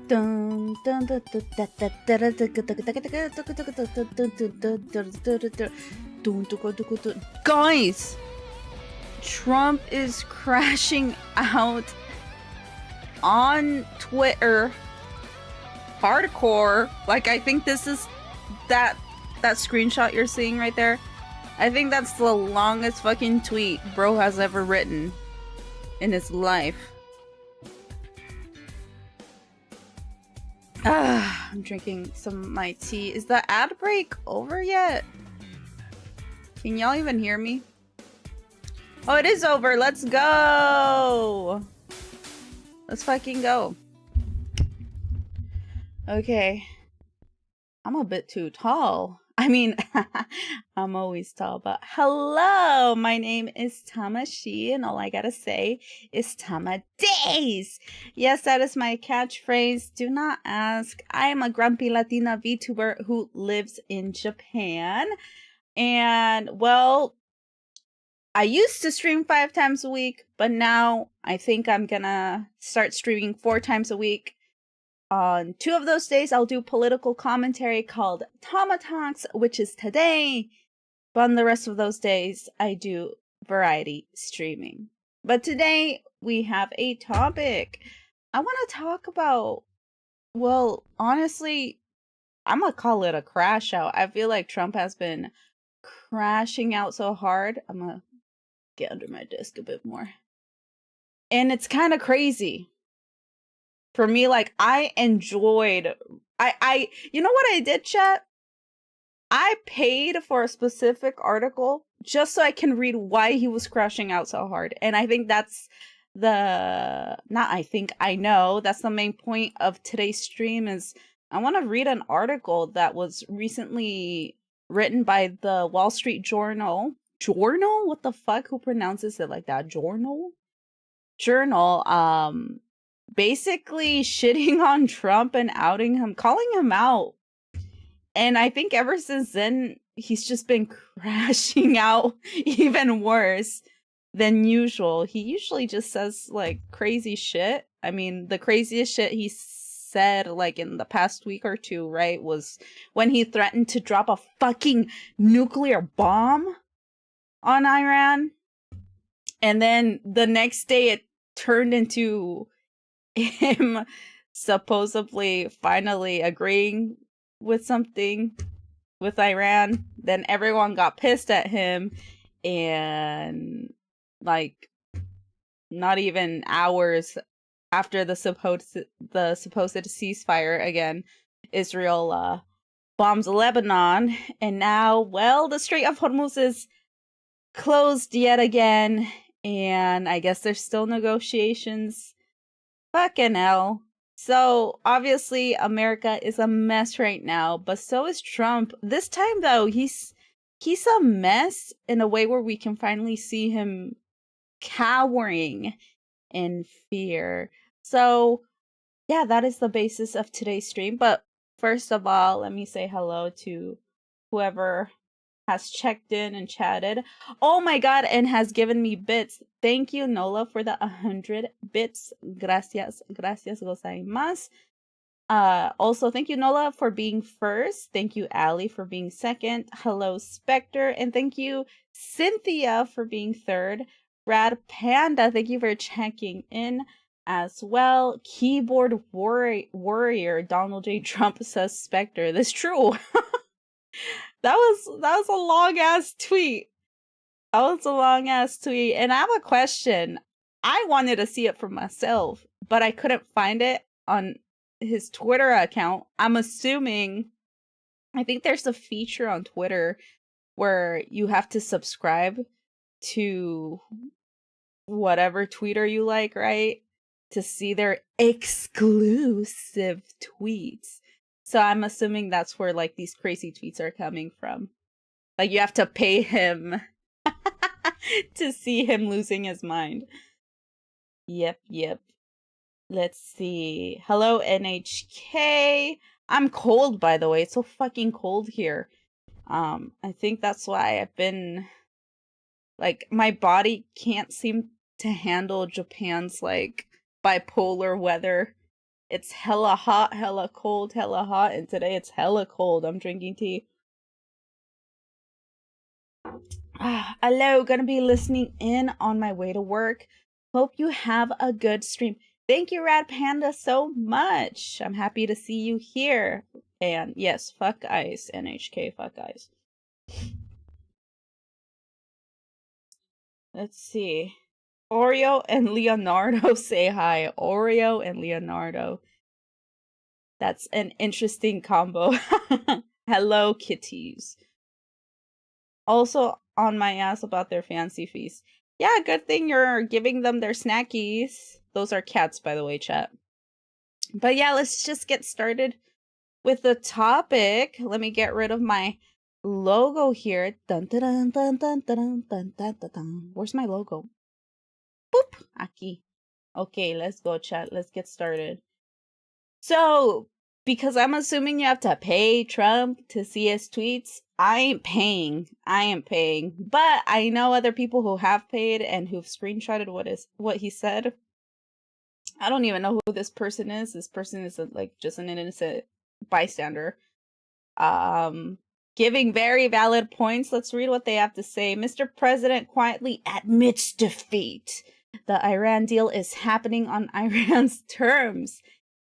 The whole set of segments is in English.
Dun, dun, dun, dun, da, da, da, da, da, da, da, da. Guys, Trump is crashing out on Twitter hardcore. Like, I think this is that screenshot you're seeing right there. I think that's the longest fucking tweet bro has ever written in his life. I'm drinking some of my tea. Is the ad break over yet? Can y'all even hear me? Oh, it is over. Let's go. Let's fucking go. Okay. I'm a bit too tall. I mean, I'm always tall, but hello, my name is Tamashi, and all I gotta say is Tama Days. Yes, that is my catchphrase. Do not ask. I am a grumpy Latina VTuber who lives in Japan. And, well, I used to stream 5 times a week, but now I think I'm gonna start streaming 4 times a week. On 2 of those days, I'll do political commentary called TamaTalks, which is today. But on the rest of those days, I do variety streaming. But today, we have a topic. I want to talk about, well, honestly, I'm going to call it a crash out. I feel like Trump has been crashing out so hard. I'm going to get under my desk a bit more. And it's kind of crazy. For me, like, I enjoyed, you know what I did, chat? I paid for a specific article just so I can read why he was crashing out so hard. And I think that's I know, that's the main point of today's stream is I want to read an article that was recently written by the Wall Street Journal. Journal? What the fuck? Who pronounces it like that? Journal? Basically shitting on Trump and outing him, calling him out. And I think ever since then, he's just been crashing out even worse than usual. He usually just says, like, crazy shit. I mean, the craziest shit he said, like, in the past week or two, right, was when he threatened to drop a fucking nuclear bomb on Iran. And then the next day, it turned into him supposedly finally agreeing with something with Iran. Then everyone got pissed at him, and like not even hours after the supposed ceasefire again, Israel bombs Lebanon, and now, well, the Strait of Hormuz is closed yet again, and I guess there's still negotiations. Fucking hell. So, obviously, America is a mess right now, but so is Trump. This time, though, he's a mess in a way where we can finally see him cowering in fear. So, yeah, that is the basis of today's stream. But first of all, let me say hello to whoever has checked in and chatted. Oh my god, and has given me bits. Thank you, Nola, for the 100 bits. Gracias gozaimasu. Also, thank you, Nola, for being first. Thank you, Ali, for being second. Hello, Spectre. And thank you, Cynthia, for being third. Rad Panda, thank you for checking in as well. Keyboard warrior Donald J. Trump says Spectre. That's true. That was a long ass tweet. And I have a question. I wanted to see it for myself, but I couldn't find it on his Twitter account. I'm assuming, I think there's a feature on Twitter where you have to subscribe to whatever tweeter you like, right? To see their exclusive tweets. So I'm assuming that's where, like, these crazy tweets are coming from. Like, you have to pay him to see him losing his mind. Yep. Let's see. Hello, NHK. I'm cold, by the way. It's so fucking cold here. I think that's why I've been, like, my body can't seem to handle Japan's, like, bipolar weather. It's hella hot, hella cold, hella hot, and today it's hella cold. I'm drinking tea. Hello, gonna be listening in on my way to work. Hope you have a good stream. Thank you, Rad Panda, so much. I'm happy to see you here. And yes, fuck ice, NHK, fuck ice. Let's see. Oreo and Leonardo say hi. Oreo and Leonardo. That's an interesting combo. Hello, kitties. Also on my ass about their fancy feast. Yeah, good thing you're giving them their snackies. Those are cats, by the way, chat. But yeah, let's just get started with the topic. Let me get rid of my logo here. Dun, dun, dun, dun, dun, dun, dun, dun, dun, dun. Where's my logo? Boop. Aquí. Okay, let's go, chat. Let's get started. So, because I'm assuming you have to pay Trump to see his tweets, I ain't paying. But I know other people who have paid and who've screenshotted what he said. I don't even know who this person is. This person is just an innocent bystander. Giving very valid points. Let's read what they have to say. Mr. President quietly admits defeat. The Iran deal is happening on Iran's terms.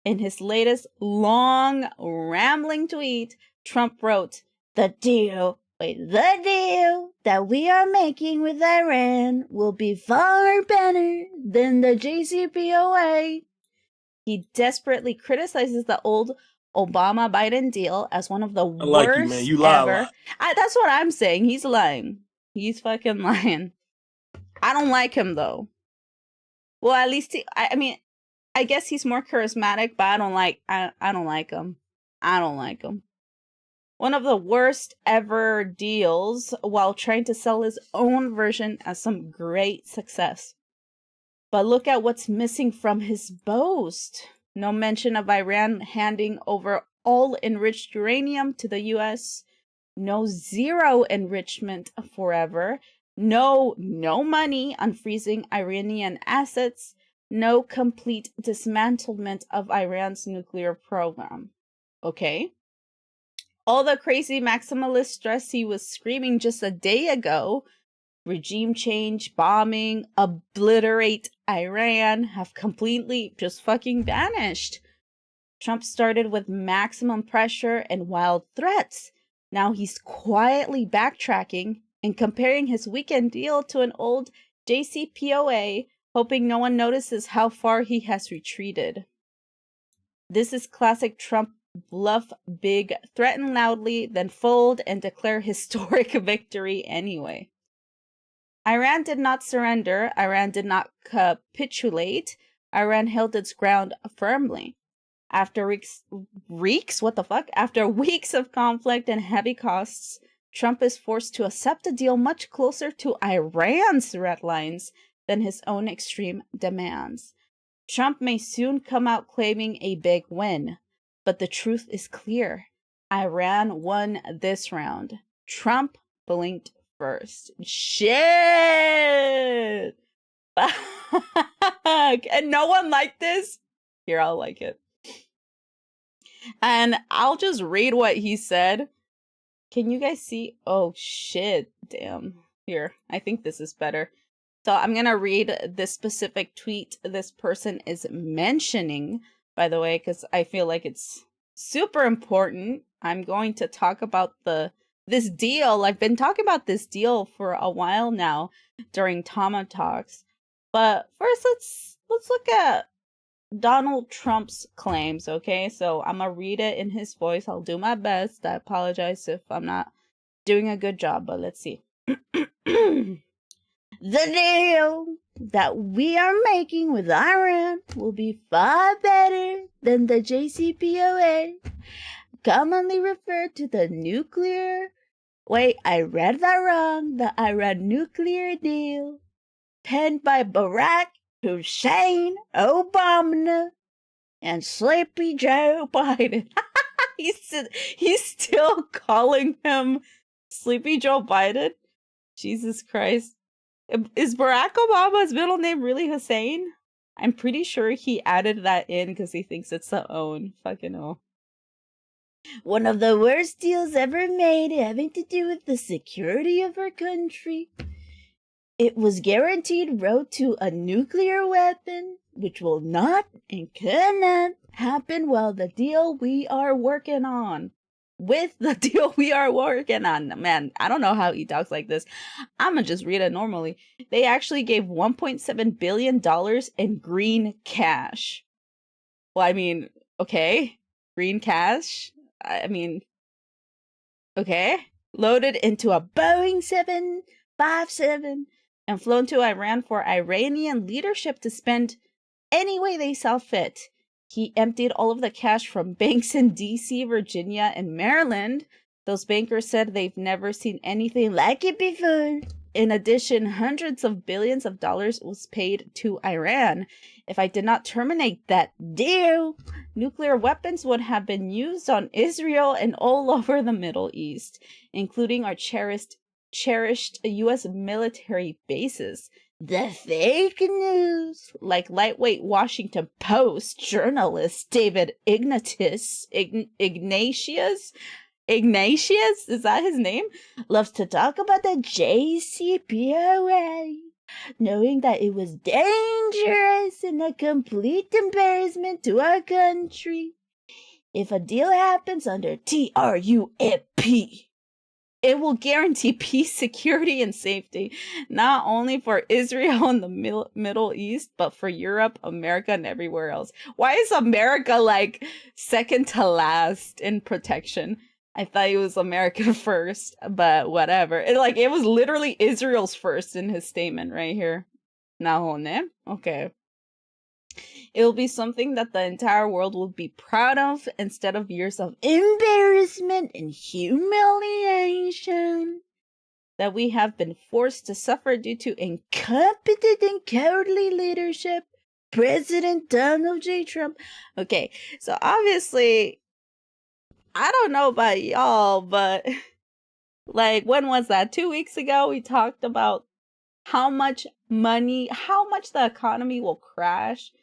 In his latest long, rambling tweet, Trump wrote, the deal that we are making with Iran will be far better than the JCPOA. He desperately criticizes the old Obama-Biden deal as one of the worst you, man. You lie ever. a lot. That's what I'm saying. He's lying. He's fucking lying. I don't like him, though. Well, at least I guess he's more charismatic, but I don't like him. I don't like him. One of the worst ever deals while trying to sell his own version as some great success. But look at what's missing from his boast. No mention of Iran handing over all enriched uranium to the US. No zero enrichment forever. No money on freezing Iranian assets. No complete dismantlement of Iran's nuclear program. Okay? All the crazy maximalist stress he was screaming just a day ago, regime change, bombing, obliterate Iran, have completely just fucking vanished. Trump started with maximum pressure and wild threats. Now he's quietly backtracking and comparing his weekend deal to an old JCPOA, hoping no one notices how far he has retreated. This is classic Trump bluff big, threaten loudly, then fold and declare historic victory anyway. Iran did not surrender. Iran did not capitulate. Iran held its ground firmly. After After weeks of conflict and heavy costs, Trump is forced to accept a deal much closer to Iran's red lines than his own extreme demands. Trump may soon come out claiming a big win, but the truth is clear. Iran won this round. Trump blinked first. Shit! And no one liked this? Here, I'll like it. And I'll just read what he said. Can you guys see? Oh, shit. Damn. Here, I think this is better. So I'm going to read this specific tweet this person is mentioning, by the way, because I feel like it's super important. I'm going to talk about this deal. I've been talking about this deal for a while now during TamaTalks. But first, let's look at Donald Trump's claims, okay? So I'm gonna read it in his voice. I'll do my best. I apologize if I'm not doing a good job, but let's see. The deal that we are making with Iran will be far better than the JCPOA, commonly referred to the nuclear... Wait, I read that wrong. The Iran nuclear deal, penned by Barack Hussein Obama and Sleepy Joe Biden. He's still calling him Sleepy Joe Biden? Jesus Christ. Is Barack Obama's middle name really Hussein? I'm pretty sure he added that in because he thinks it's the own. Fucking hell. One of the worst deals ever made having to do with the security of our country. It was guaranteed road to a nuclear weapon, which will not and cannot happen while the deal we are working on. With the deal we are working on. Man, I don't know how he talks like this. I'm gonna just read it normally. They actually gave $1.7 billion in green cash. Well, I mean, okay. Green cash? I mean, okay. Loaded into a Boeing 757 and flown to Iran for Iranian leadership to spend any way they saw fit. He emptied all of the cash from banks in DC, Virginia, and Maryland. Those bankers said they've never seen anything like it before. In addition, hundreds of billions of dollars was paid to Iran. If I did not terminate that deal, nuclear weapons would have been used on Israel and all over the Middle East, including our cherished U.S. military bases. The fake news, like lightweight Washington Post journalist David Ignatius, is that his name? Loves to talk about the JCPOA, knowing that it was dangerous and a complete embarrassment to our country. If a deal happens under TRUMP, it will guarantee peace, security, and safety, not only for Israel and the Middle East, but for Europe, America, and everywhere else. Why is America like second to last in protection? I thought it was America first, but whatever. It was literally Israel's first in his statement right here. Nahone? Okay. It will be something that the entire world will be proud of instead of years of embarrassment and humiliation that we have been forced to suffer due to incompetent and cowardly leadership. President Donald J. Trump. Okay, so obviously, I don't know about y'all, but like, when was that? 2 weeks ago, we talked about how much the economy will crash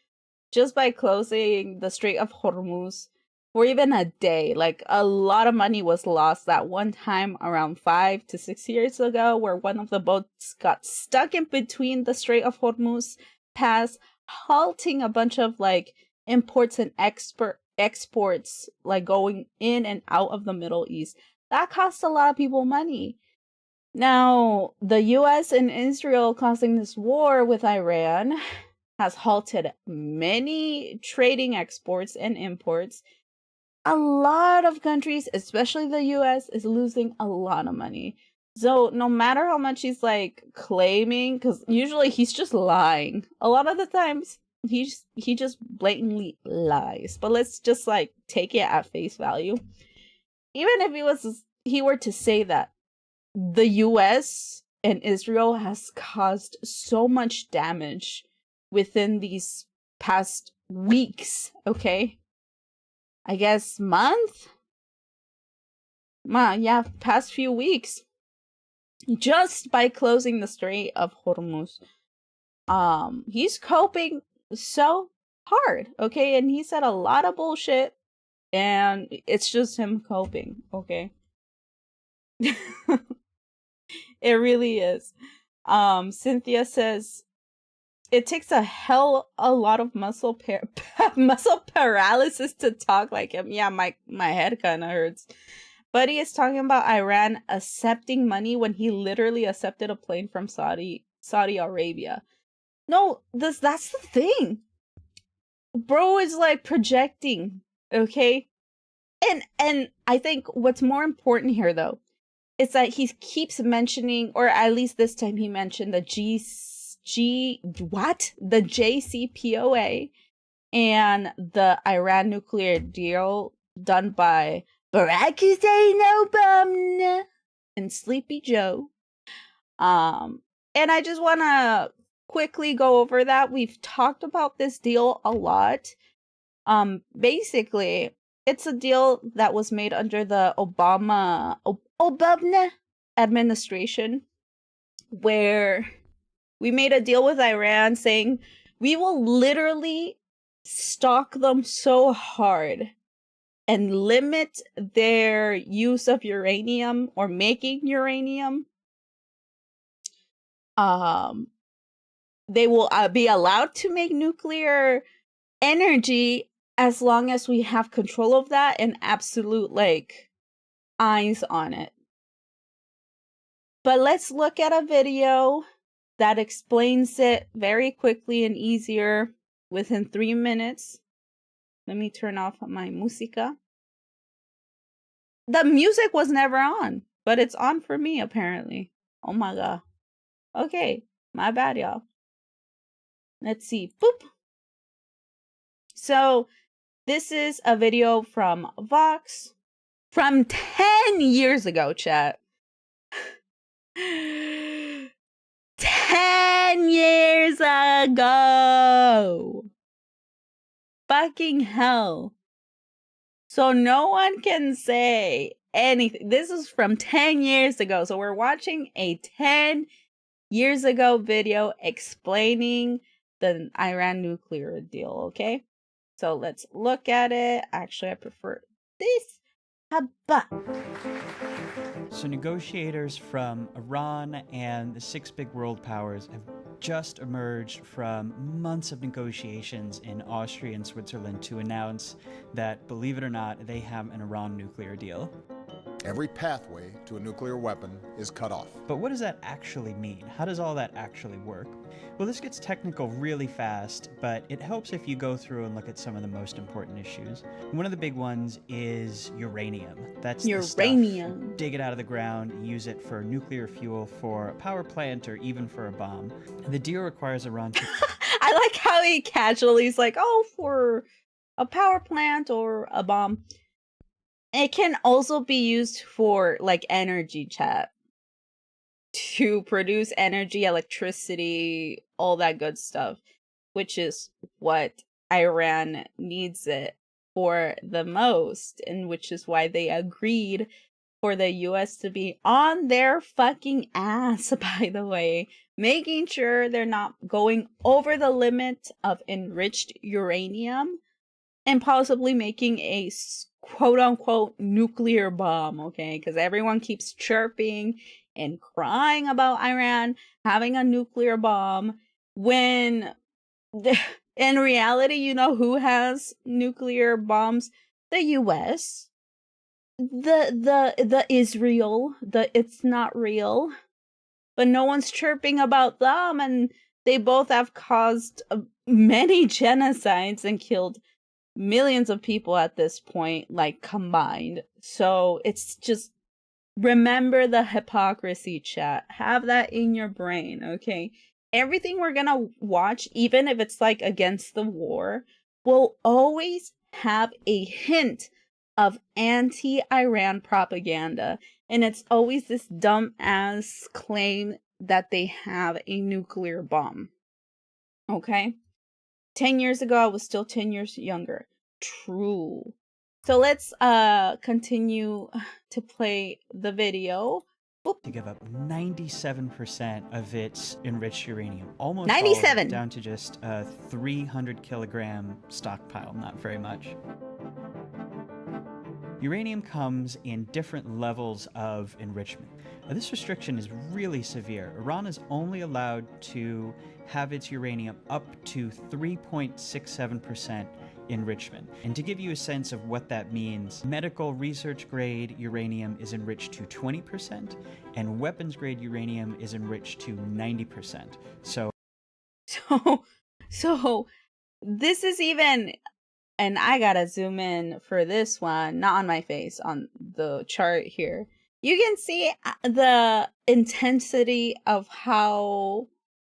just by closing the Strait of Hormuz for even a day. Like, a lot of money was lost that one time around 5 to 6 years ago, where one of the boats got stuck in between the Strait of Hormuz pass, halting a bunch of like imports and exports like going in and out of the Middle East. That cost a lot of people money. Now, the US and Israel causing this war with Iran has halted many trading exports and imports. A lot of countries, especially the US, is losing a lot of money. So no matter how much he's like claiming, because usually he's just lying. A lot of the times he just blatantly lies. But let's just like take it at face value. Even if he were to say that the US and Israel has caused so much damage within these past weeks, okay? I guess past few weeks. Just by closing the Strait of Hormuz. He's coping so hard, okay? And he said a lot of bullshit, and it's just him coping, okay? It really is. Cynthia says, it takes a lot of muscle paralysis to talk like him. Yeah, my head kind of hurts. Buddy is talking about Iran accepting money when he literally accepted a plane from Saudi Arabia. No, that's the thing. Bro is like projecting, okay? And I think what's more important here though is that he keeps mentioning, or at least this time he mentioned the the JCPOA and the Iran nuclear deal done by Barack Hussein Obama and Sleepy Joe. And I just want to quickly go over that. We've talked about this deal a lot. Basically, it's a deal that was made under the Obama administration, where we made a deal with Iran saying We will literally stalk them so hard and limit their use of uranium or making uranium. They will be allowed to make nuclear energy as long as we have control of that and absolute like eyes on it. But let's look at a video that explains it very quickly and easier within 3 minutes. Let me turn off my música. The music was never on, but it's on for me apparently. Oh my god. Okay, my bad, y'all. Let's see. Boop. So this is a video from Vox from 10 years ago, chat. 10 years ago. Fucking hell. So no one can say anything. This is from 10 years ago. So we're watching a 10 years ago video explaining the Iran nuclear deal, okay? So let's look at it. Actually, I prefer this. Habba. So negotiators from Iran and the 6 big world powers have just emerged from months of negotiations in Austria and Switzerland to announce that, believe it or not, they have an Iran nuclear deal. Every pathway to a nuclear weapon is cut off. But what does that actually mean? How does all that actually work? Well, this gets technical really fast, but it helps if you go through and look at some of the most important issues. One of the big ones is uranium. That's uranium. The stuff, dig it out of the ground, use it for nuclear fuel, for a power plant, or even for a bomb. The deal requires Iran to... I like how he casually is like, oh, for a power plant or a bomb. It can also be used for like energy, chat, to produce energy, electricity, all that good stuff, which is what Iran needs it for the most, and which is why they agreed for the US to be on their fucking ass, by the way, making sure they're not going over the limit of enriched uranium and possibly making a quote-unquote nuclear bomb, okay? Because everyone keeps chirping and crying about Iran having a nuclear bomb when in reality, you know who has nuclear bombs? The US, the Israel, the Itsnotreal, but no one's chirping about them, and they both have caused many genocides and killed millions of people at this point, like combined. So it's just, remember the hypocrisy, chat. Have that in your brain, okay? Everything we're gonna watch, even if it's like against the war, will always have a hint of anti-Iran propaganda. And it's always this dumb ass claim that they have a nuclear bomb. Okay? 10 years ago, I was still 10 years younger. True. So let's continue to play the video. Boop. To give up 97% of its enriched uranium. Almost 97! All of it, down to just a 300 kilogram stockpile, not very much. Uranium comes in different levels of enrichment. Now, this restriction is really severe. Iran is only allowed to have its uranium up to 3.67% enrichment. And to give you a sense of what that means, medical research grade uranium is enriched to 20%, and weapons grade uranium is enriched to 90%. So This is even, and I gotta zoom in for this one, not on my face, on the chart here. You can see the intensity of how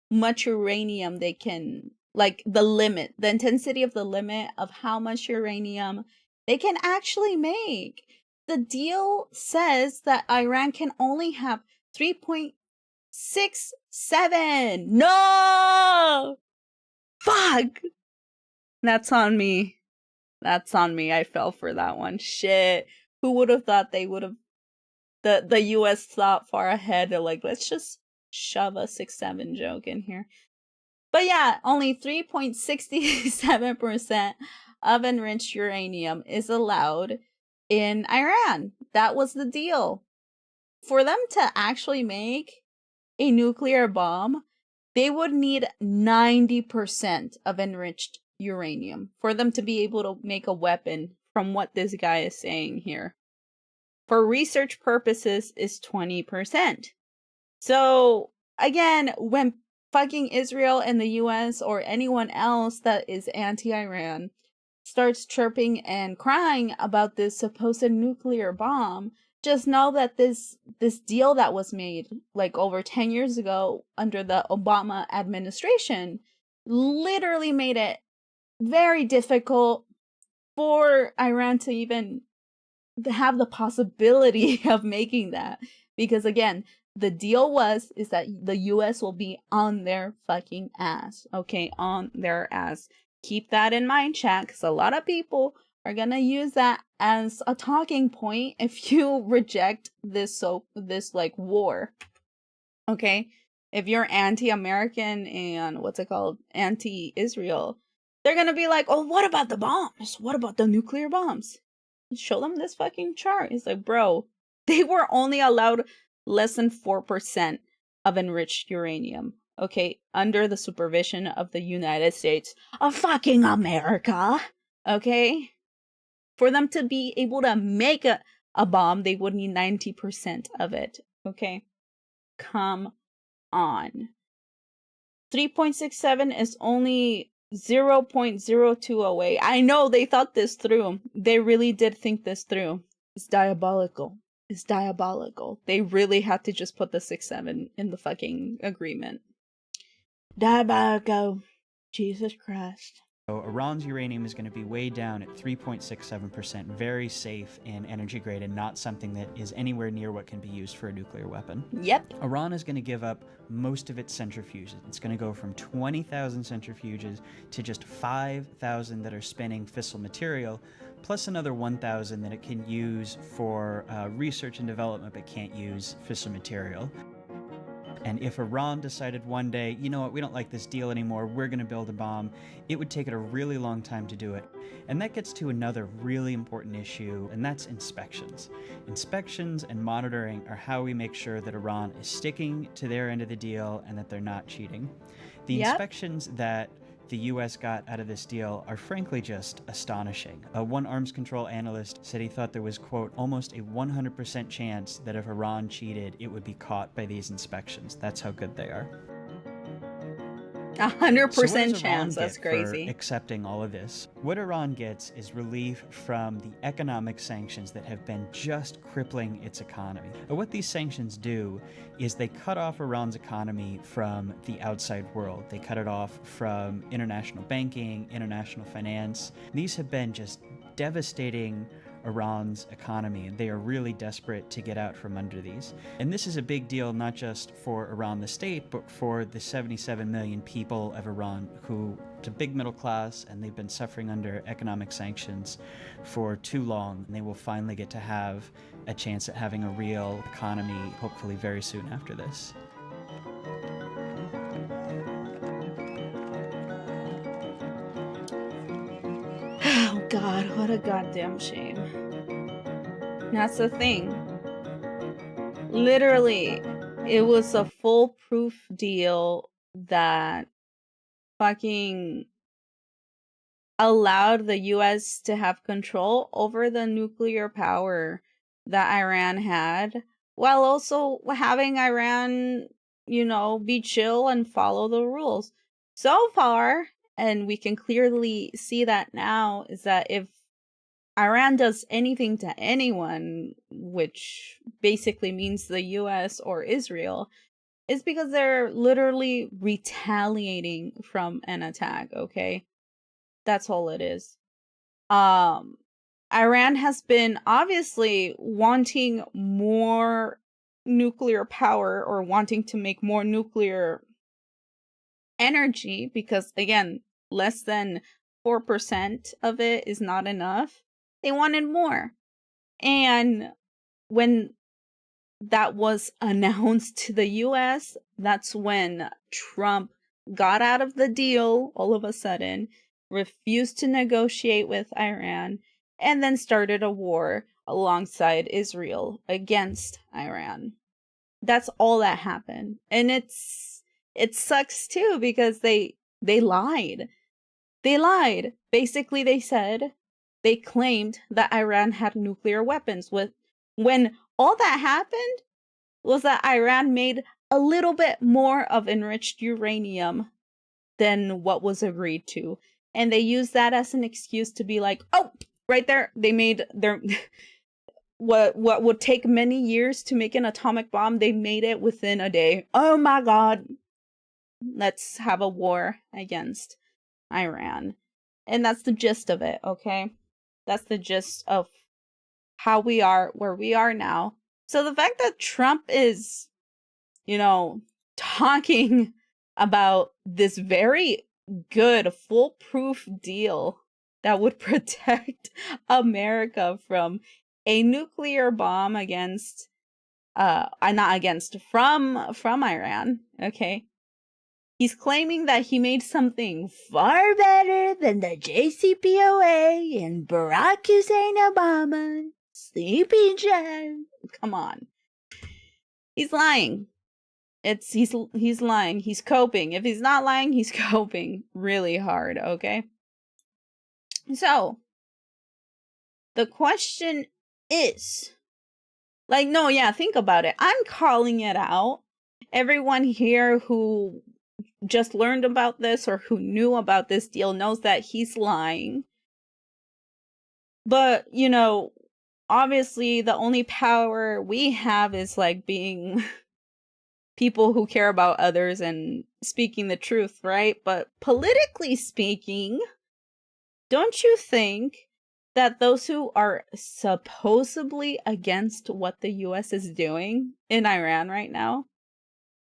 much uranium they can, like the limit, the intensity of the limit of how much uranium they can actually make. The deal says that Iran can only have 3.67. No! Fuck! That's on me. That's on me. I fell for that one. Shit. Who would have thought they would have, the US thought far ahead. They're like, let's just shove a 6-7 joke in here. But yeah, only 3.67% of enriched uranium is allowed in Iran. That was the deal. For them to actually make a nuclear bomb, they would need 90% of enriched uranium for them to be able to make a weapon, from what this guy is saying here. For research purposes is 20%. So again, when fucking Israel and the US or anyone else that is anti-Iran starts chirping and crying about this supposed nuclear bomb, just know that this deal that was made like over 10 years ago under the Obama administration literally made it very difficult for Iran to even have the possibility of making that, because again, the deal is that the US will be on their fucking ass. Okay, on their ass. Keep that in mind, chat, because a lot of people are gonna use that as a talking point if you reject this like war. Okay? If you're anti-American and anti-Israel, they're gonna be like, oh, what about the bombs? What about the nuclear bombs? Show them this fucking chart. It's like, bro, they were only allowed less than 4% of enriched uranium, okay, under the supervision of the United States of fucking America, okay? For them to be able to make a bomb, they would need 90% of it, okay? Come on. 3.67 is only 0.02 away. I know they thought this through. They really did think this through. It's diabolical. It's diabolical. They really had to just put the 6-7 in the fucking agreement. Diabolical. Jesus Christ. So Iran's uranium is going to be way down at 3.67%, very safe and energy grade, and not something that is anywhere near what can be used for a nuclear weapon. Yep. Iran is going to give up most of its centrifuges. It's going to go from 20,000 centrifuges to just 5,000 that are spinning fissile material, plus another 1,000 that it can use for research and development but can't use fissile material. And if Iran decided one day, you know what, we don't like this deal anymore, we're going to build a bomb, it would take it a really long time to do it. And that gets to another really important issue, and that's inspections. Inspections and monitoring are how we make sure that Iran is sticking to their end of the deal and that they're not cheating. The inspections that the US got out of this deal are frankly just astonishing. One arms control analyst said he thought there was, quote, almost a 100% chance that if Iran cheated, it would be caught by these inspections. That's how good they are. 100% chance. That's crazy. For accepting all of this. What Iran gets is relief from the economic sanctions that have been just crippling its economy. But what these sanctions do is they cut off Iran's economy from the outside world. They cut it off from international banking, international finance. These have been just devastating Iran's economy, and they are really desperate to get out from under these. And this is a big deal not just for Iran the state, but for the 77 million people of Iran who, it's a big middle class, and they've been suffering under economic sanctions for too long, and they will finally get to have a chance at having a real economy, hopefully very soon after this. Oh God, what a goddamn shame. That's the thing. Literally, it was a foolproof deal that fucking allowed the US to have control over the nuclear power that Iran had, while also having Iran, be chill and follow the rules. So far, and we can clearly see that now, is that if Iran does anything to anyone, which basically means the US or Israel, is because they're literally retaliating from an attack, okay? That's all it is. Iran has been obviously wanting more nuclear power, or wanting to make more nuclear energy, because again, less than 4% of it is not enough. They wanted more. And when that was announced to the US, that's when Trump got out of the deal all of a sudden, refused to negotiate with Iran, and then started a war alongside Israel against Iran. That's all that happened. And it sucks too because they lied. They lied. Basically, they claimed that Iran had nuclear weapons when all that happened was that Iran made a little bit more of enriched uranium than what was agreed to. And they used that as an excuse to be like, oh, right there, they made their what would take many years to make an atomic bomb, they made it within a day. Oh my god. Let's have a war against Iran. And that's the gist of it, okay? That's the gist of how we are where we are now. So the fact that Trump is, talking about this very good, foolproof deal that would protect America from a nuclear bomb against, not against, from Iran, okay? He's claiming that he made something far better than the JCPOA and Barack Hussein Obama, Sleepy Joe. Come on. He's lying. He's lying. He's coping. If he's not lying, he's coping really hard, okay? So, the question is, think about it. I'm calling it out. Everyone here who just learned about this or who knew about this deal knows that he's lying. But, obviously the only power we have is being people who care about others and speaking the truth, right? But politically speaking, don't you think that those who are supposedly against what the US is doing in Iran right now,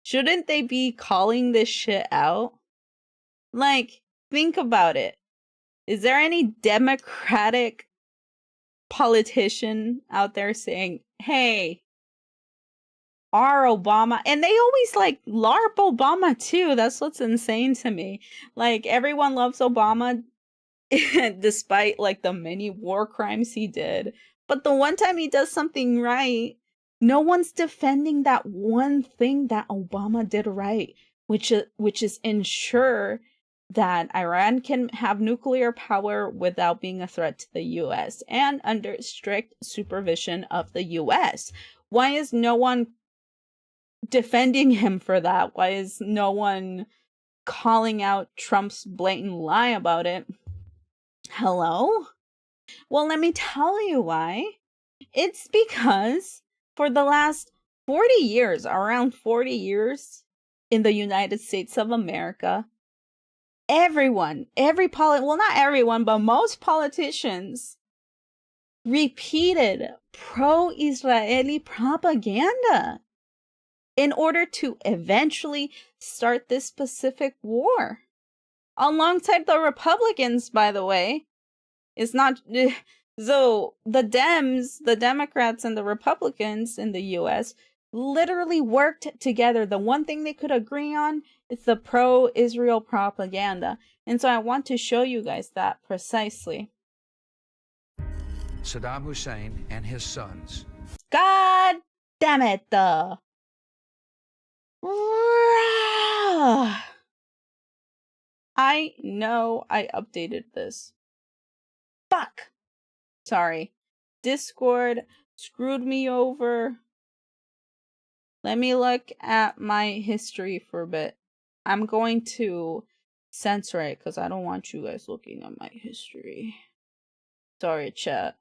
shouldn't they be calling this shit out? Think about it. Is there any Democratic politician out there saying, hey, our Obama, and they always LARP Obama too. That's what's insane to me. Everyone loves Obama despite the many war crimes he did. But the one time he does something right, no one's defending that one thing that Obama did right, which is ensure that Iran can have nuclear power without being a threat to the US and under strict supervision of the US. Why is no one defending him for that? Why is no one calling out Trump's blatant lie about it? Hello? Well, let me tell you why. It's because for the last 40 years, around 40 years in the United States of America, not everyone, but most politicians repeated pro-Israeli propaganda in order to eventually start this specific war. Alongside the Republicans, by the way. It's not... So, the Democrats and the Republicans in the US literally worked together. The one thing they could agree on is the pro-Israel propaganda. And so I want to show you guys that precisely. Saddam Hussein and his sons. God damn it, I know I updated this. Fuck! Sorry. Discord screwed me over. Let me look at my history for a bit. I'm going to censor it because I don't want you guys looking at my history. Sorry, chat.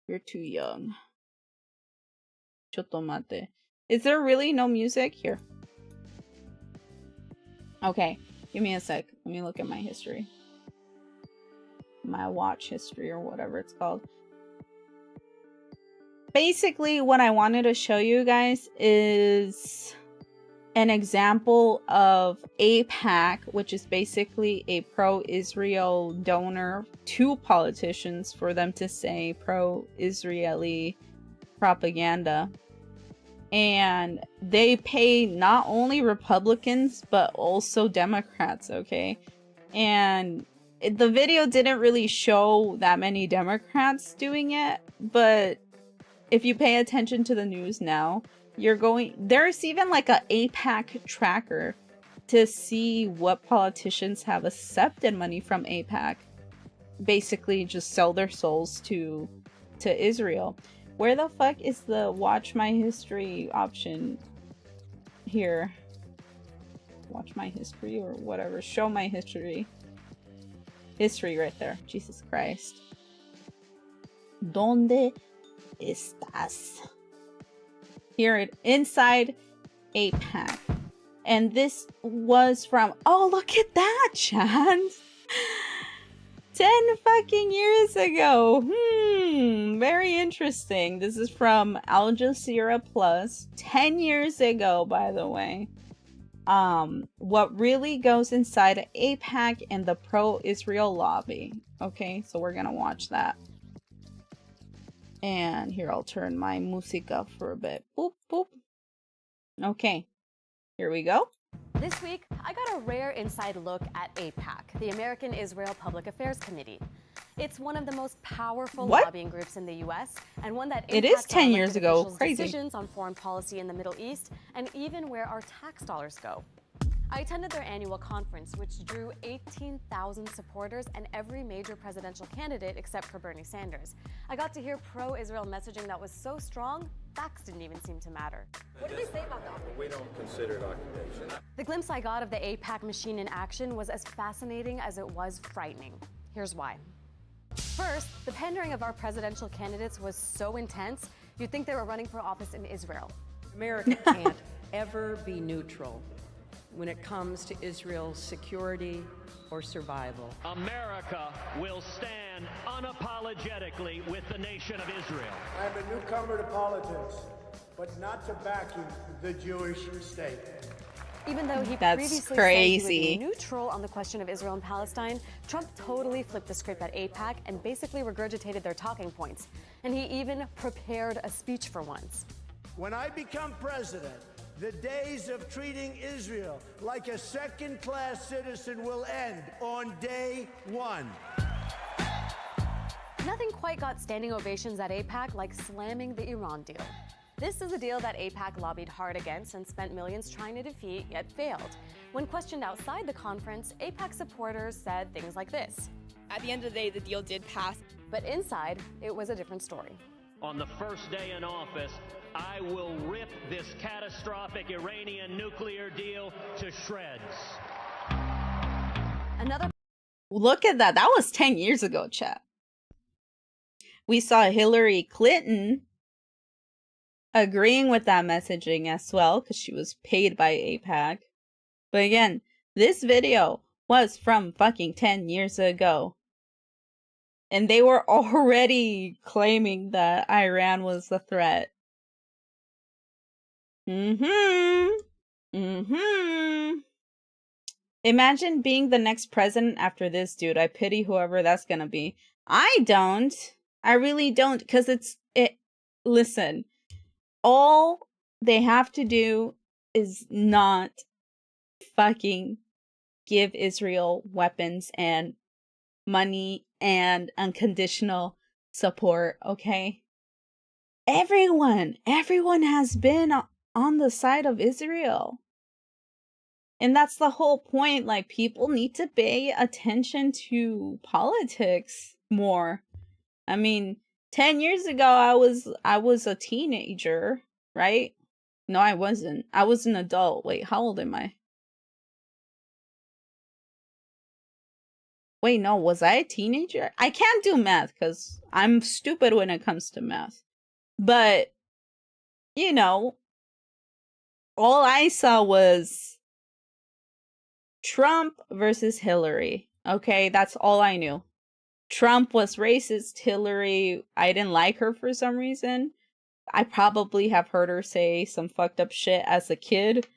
You're too young. Chotomate. Is there really no music? Here. Okay, give me a sec. Let me look at my history. My watch history or whatever it's called. Basically, what I wanted to show you guys is an example of AIPAC, which is basically a pro-Israel donor to politicians for them to say pro-Israeli propaganda. And they pay not only Republicans, but also Democrats, okay? And the video didn't really show that many Democrats doing it, but if you pay attention to the news now, there's even like a AIPAC tracker to see what politicians have accepted money from AIPAC. Basically just sell their souls to Israel. Where the fuck is the watch my history option here? Watch my history or whatever. Show my history. History right there. Jesus Christ. ¿Dónde estás? Here, inside AIPAC. And this was from, oh, look at that, Chad. 10 fucking years ago. Very interesting. This is from Al Jazeera Plus. 10 years ago, by the way. What really goes inside AIPAC and the pro-Israel lobby. Okay, so we're gonna watch that. And here, I'll turn my music up for a bit. Boop, boop. Okay, here we go. This week, I got a rare inside look at AIPAC, the American Israel Public Affairs Committee. It's one of the most powerful lobbying groups in the U.S. and one that it is 10 years ago. Crazy. Decisions on foreign policy in the Middle East and even where our tax dollars go. I attended their annual conference, which drew 18,000 supporters and every major presidential candidate except for Bernie Sanders. I got to hear pro-Israel messaging that was so strong, facts didn't even seem to matter. What did they say about the occupation? We don't consider it occupation. The glimpse I got of the AIPAC machine in action was as fascinating as it was frightening. Here's why. First, the pandering of our presidential candidates was so intense, you'd think they were running for office in Israel. America can't ever be neutral when it comes to Israel's security or survival. America will stand unapologetically with the nation of Israel. I'm a newcomer to politics, but not to backing the Jewish state. Even though he previously said he was neutral on the question of Israel and Palestine, Trump totally flipped the script at AIPAC and basically regurgitated their talking points. And he even prepared a speech for once. When I become president, the days of treating Israel like a second-class citizen will end on day one. Nothing quite got standing ovations at AIPAC like slamming the Iran deal. This is a deal that AIPAC lobbied hard against and spent millions trying to defeat, yet failed. When questioned outside the conference, AIPAC supporters said things like this. At the end of the day, the deal did pass. But inside, it was a different story. On the first day in office, I will rip this catastrophic Iranian nuclear deal to shreds. Look at that. That was 10 years ago, chat. We saw Hillary Clinton agreeing with that messaging as well because she was paid by AIPAC. But again, this video was from fucking 10 years ago. And they were already claiming that Iran was the threat. Imagine being the next president after this, dude. I pity whoever that's gonna be. I don't. I really don't, because listen, all they have to do is not fucking give Israel weapons and money and unconditional support, okay? Everyone has been on the side of Israel. And that's the whole point. Like, people need to pay attention to politics more. I mean, 10 years ago, I was a teenager, right? No, I wasn't. I was an adult. Wait, how old am I? Wait, no, was I a teenager? I can't do math because I'm stupid when it comes to math. But, you know, all I saw was Trump versus Hillary. Okay, that's all I knew. Trump was racist. Hillary, I didn't like her for some reason. I probably have heard her say some fucked up shit as a kid.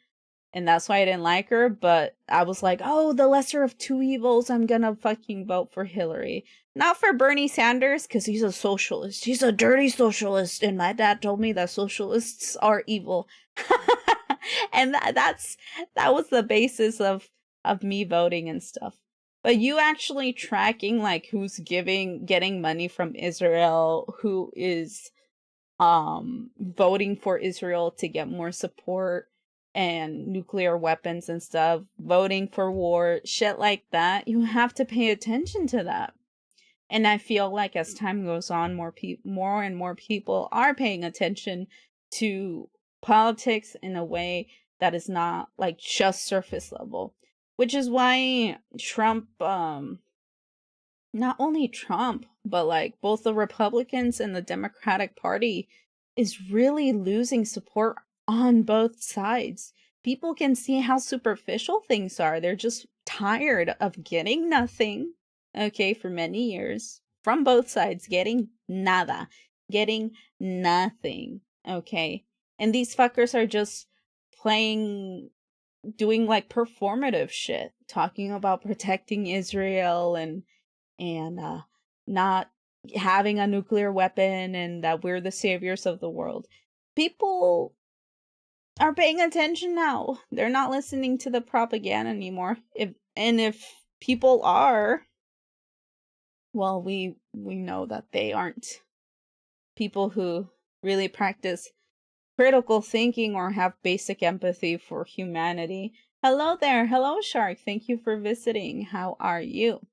and that's why I didn't like her. But I was like, oh, the lesser of two evils, I'm gonna fucking vote for Hillary. Not for Bernie Sanders, because he's a socialist. He's a dirty socialist, and my dad told me that socialists are evil. And that was the basis of me voting and stuff. But you actually tracking like who's getting money from Israel, who is voting for Israel to get more support and nuclear weapons and stuff, voting for war, shit like that, you have to pay attention to that. And I feel like as time goes on, more and more people are paying attention to politics in a way that is not like just surface level. Which is why Trump, not only Trump, but like both the Republicans and the Democratic Party is really losing support on both sides. People can see how superficial things are. They're just tired of getting nothing, okay, for many years from both sides, getting nada, getting nothing, okay? And these fuckers are just doing like performative shit, talking about protecting Israel and not having a nuclear weapon and that we're the saviors of the world. People are paying attention now. They're not listening to the propaganda anymore. If people are, well, we know that they aren't people who really practice critical thinking or have basic empathy for humanity. Hello there. Hello, Shark. Thank you for visiting. How are you?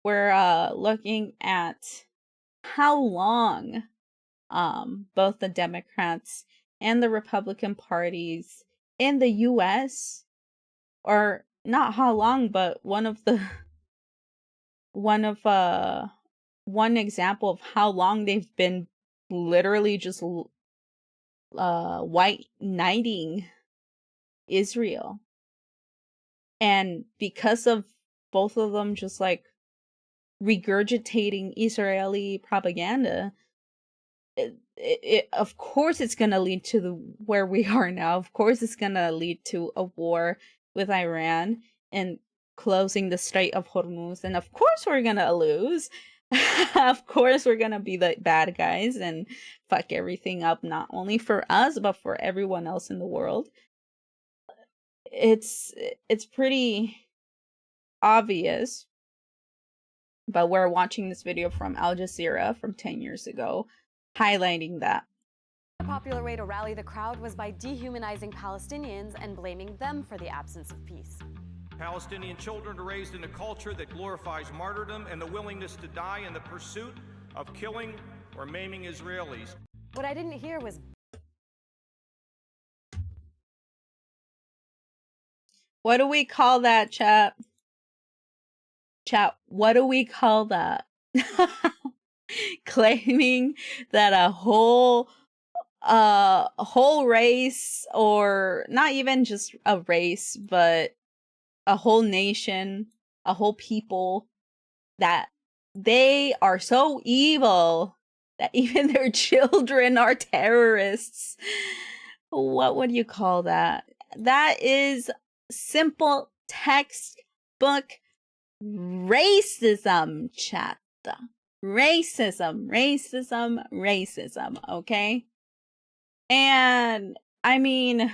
We're looking at how long both the Democrats and the Republican parties in the US, or not how long, but one example of how long they've been literally just white knighting Israel. And because of both of them just like regurgitating Israeli propaganda, of course it's going to lead to where we are now. Of course it's going to lead to a war with Iran and closing the Strait of Hormuz. And of course we're going to lose. Of course we're going to be the bad guys and fuck everything up, not only for us, but for everyone else in the world. It's pretty obvious. But we're watching this video from Al Jazeera from 10 years ago, highlighting that. A popular way to rally the crowd was by dehumanizing Palestinians and blaming them for the absence of peace. Palestinian children are raised in a culture that glorifies martyrdom and the willingness to die in the pursuit of killing or maiming Israelis. What I didn't hear was... What do we call that, chat? Chat, what do we call that? Claiming that a whole race, or not even just a race, but a whole nation, a whole people, that they are so evil that even their children are terrorists. What would you call that? That is simple textbook racism, chat. Racism, okay? And I mean,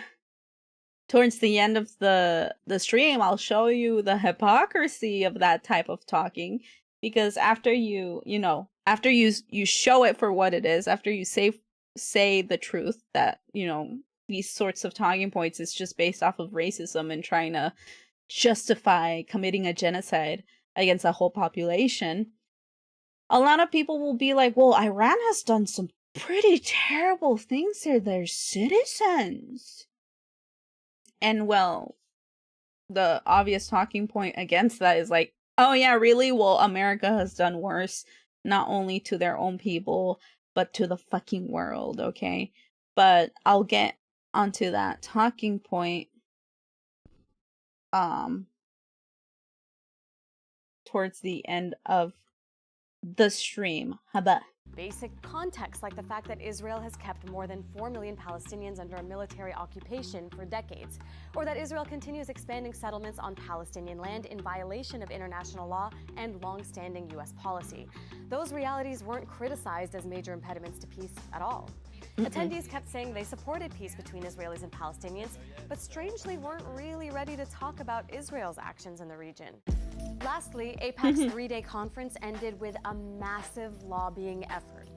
towards the end of the stream, I'll show you the hypocrisy of that type of talking, because after you show it for what it is, after you say the truth that, these sorts of talking points is just based off of racism and trying to justify committing a genocide against a whole population, a lot of people will be like, well, Iran has done some pretty terrible things to their citizens. And well, the obvious talking point against that is like, oh yeah, really? Well, America has done worse, not only to their own people, but to the fucking world, okay? But I'll get onto that talking point towards the end of the stream. Haba. Basic context, like the fact that Israel has kept more than 4 million Palestinians under a military occupation for decades, or that Israel continues expanding settlements on Palestinian land in violation of international law and long-standing U.S. policy. Those realities weren't criticized as major impediments to peace at all. Attendees kept saying they supported peace between Israelis and Palestinians, but strangely weren't really ready to talk about Israel's actions in the region. Lastly, AIPAC's three-day conference ended with a massive lobbying effort.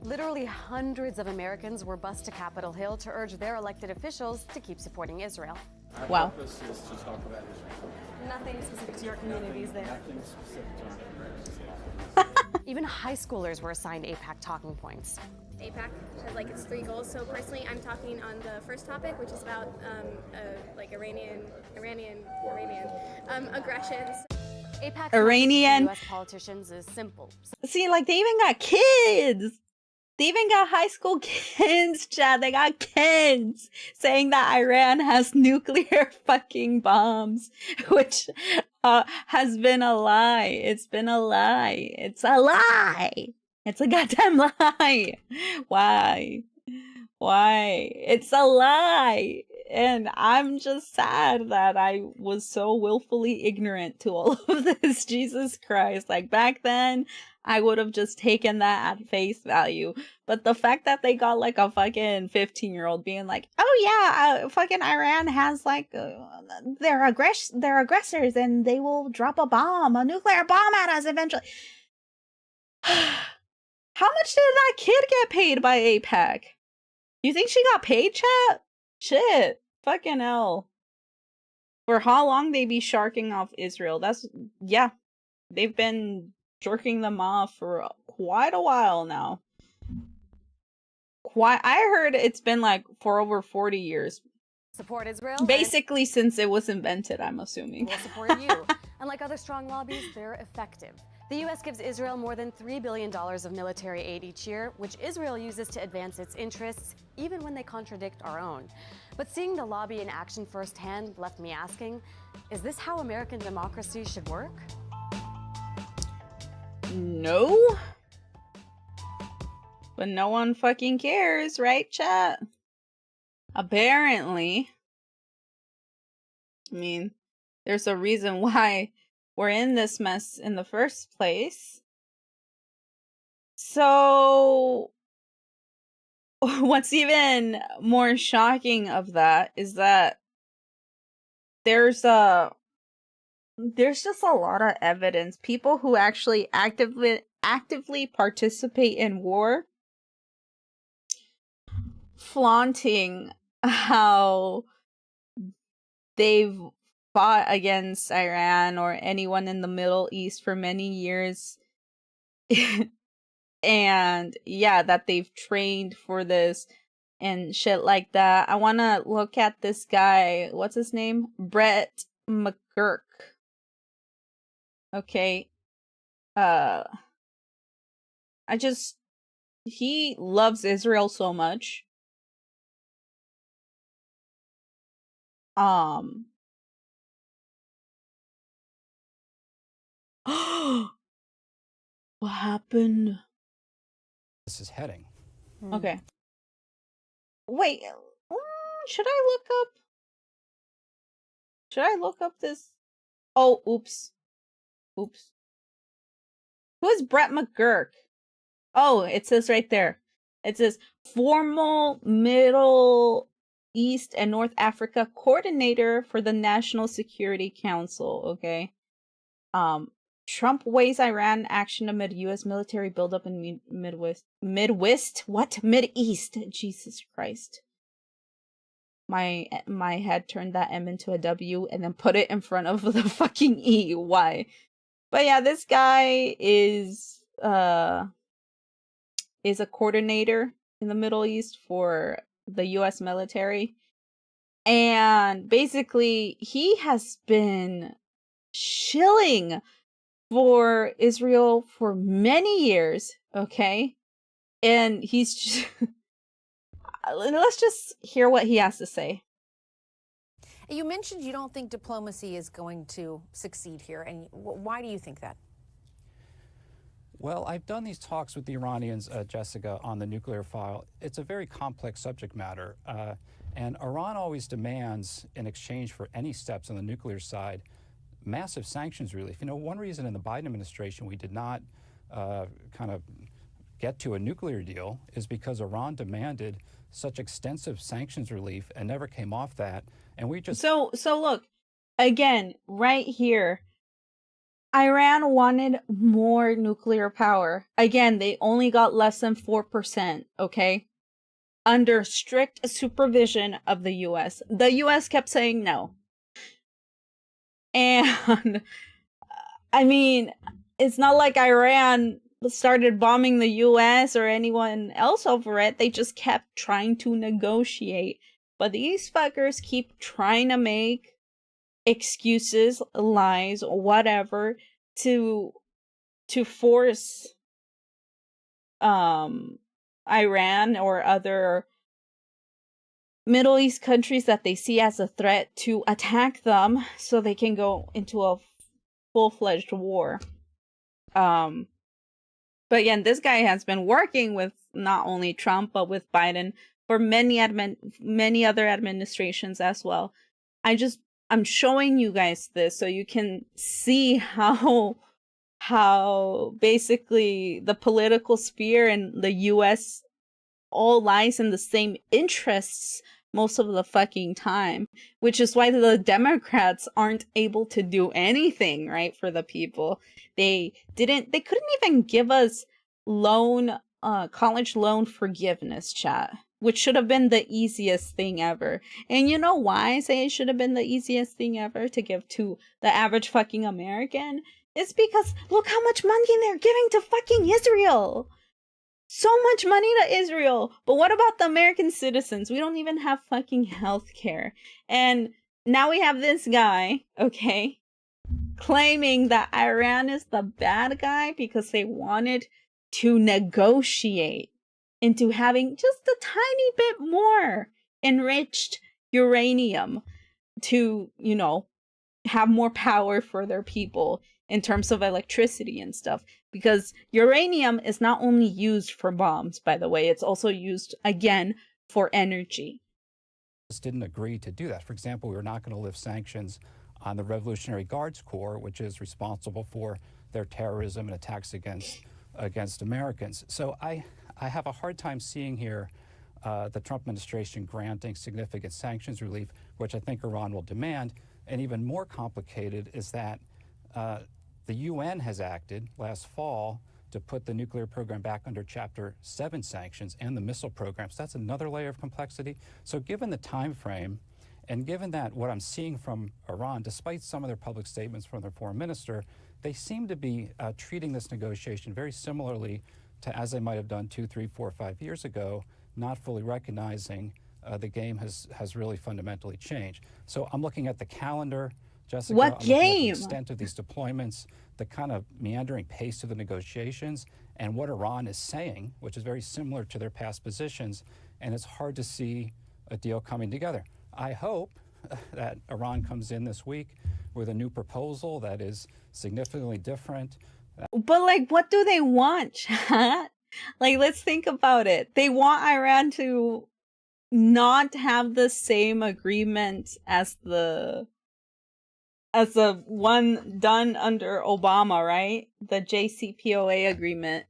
Literally hundreds of Americans were bused to Capitol Hill to urge their elected officials to keep supporting Israel. Our purpose is to talk about Israel. Nothing specific to your communities there. Nothing specific to our communities. Even high schoolers were assigned AIPAC talking points. AIPAC has like its 3 goals. So personally, I'm talking on the first topic, which is about like Iranian aggressions. AIPAC's Iranian U.S. politicians is simple. See, like, they even got kids. They even got high school kids, Chad. They got kids saying that Iran has nuclear fucking bombs, which has been a lie. It's been a lie. It's a lie. It's a goddamn lie. Why? It's a lie. And I'm just sad that I was so willfully ignorant to all of this. Jesus Christ. Like, back then, I would have just taken that at face value. But the fact that they got like a fucking 15-year-old being like, oh yeah, fucking Iran has like, they're aggressors and they will drop a nuclear bomb at us eventually. How much did that kid get paid by AIPAC? You think she got paid, chat? Shit. Fucking hell. For how long they be sharking off Israel? Yeah. They've been jerking them off for quite a while now. I heard it's been like for over 40 years. Support Israel? Basically since it was invented, I'm assuming. We'll support you. Unlike other strong lobbies, they're effective. The U.S. gives Israel more than $3 billion of military aid each year, which Israel uses to advance its interests, even when they contradict our own. But seeing the lobby in action firsthand left me asking, is this how American democracy should work? No. But no one fucking cares, right, chat? Apparently. I mean, there's a reason why we're in this mess in the first place. So, what's even more shocking of that is that there's just a lot of evidence. People who actually actively participate in war flaunting how they've fought against Iran or anyone in the Middle East for many years. And yeah, that they've trained for this and shit like that. I want to look at this guy. What's his name? Brett McGurk. Okay. He loves Israel so much. What happened? This is heading. Okay. Wait, should I look up this? Oh, oops. Who is Brett McGurk? Oh, it says right there. It says former Middle East and North Africa coordinator for the National Security Council. Okay. Trump weighs Iran action amid U.S. military buildup in Mid-East. Jesus Christ. My head turned that M into a W and then put it in front of the fucking E. Why? But yeah, this guy is a coordinator in the Middle East for the U.S. military. And basically, he has been shilling for Israel for many years, okay? And he's just... Let's just hear what he has to say. You mentioned you don't think diplomacy is going to succeed here, and why do you think that? Well, I've done these talks with the Iranians, Jessica, on the nuclear file. It's a very complex subject matter. And Iran always demands, in exchange for any steps on the nuclear side, massive sanctions relief. You know, one reason in the Biden administration we did not kind of get to a nuclear deal is because Iran demanded such extensive sanctions relief and never came off that. And we just... So look, again, right here, Iran wanted more nuclear power. Again, they only got less than 4%, okay? Under strict supervision of the US. The US kept saying no. And, I mean, it's not like Iran started bombing the US or anyone else over it. They just kept trying to negotiate. But these fuckers keep trying to make excuses, lies, whatever, to force Iran or other Middle East countries that they see as a threat to attack them so they can go into a full-fledged war. But again, this guy has been working with not only Trump but with Biden for many other administrations as well. I'm showing you guys this so you can see how basically the political sphere and the US all lies in the same interests most of the fucking time, which is why the Democrats aren't able to do anything right for the people. They couldn't even give us college loan forgiveness, chat, which should have been the easiest thing ever. And you know why I say it should have been the easiest thing ever to give to the average fucking American? It's because look how much money they're giving to fucking Israel. So much money to Israel. But what about the American citizens? We don't even have fucking health care. And now we have this guy, okay, claiming that Iran is the bad guy because they wanted to negotiate into having just a tiny bit more enriched uranium to, you know, have more power for their people in terms of electricity and stuff. Because uranium is not only used for bombs, by the way, it's also used, again, for energy. Just didn't agree to do that. For example, we were not going to lift sanctions on the Revolutionary Guards Corps, which is responsible for their terrorism and attacks against Americans. So I have a hard time seeing here the Trump administration granting significant sanctions relief, which I think Iran will demand. And even more complicated is that the UN has acted last fall to put the nuclear program back under Chapter 7 sanctions and the missile programs. That's another layer of complexity. So given the time frame, and given that what I'm seeing from Iran, despite some of their public statements from their foreign minister, they seem to be treating this negotiation very similarly to as they might have done 2, 3, 4, 5 years ago, not fully recognizing the game has really fundamentally changed. So I'm looking at the calendar, Jessica. What game? The extent of these deployments, the kind of meandering pace of the negotiations, and what Iran is saying, which is very similar to their past positions, and it's hard to see a deal coming together. I hope that Iran comes in this week with a new proposal that is significantly different. But, like, what do they want, chat? Like, let's think about it. They want Iran to not have the same agreement as the one done under Obama, right? The JCPOA agreement.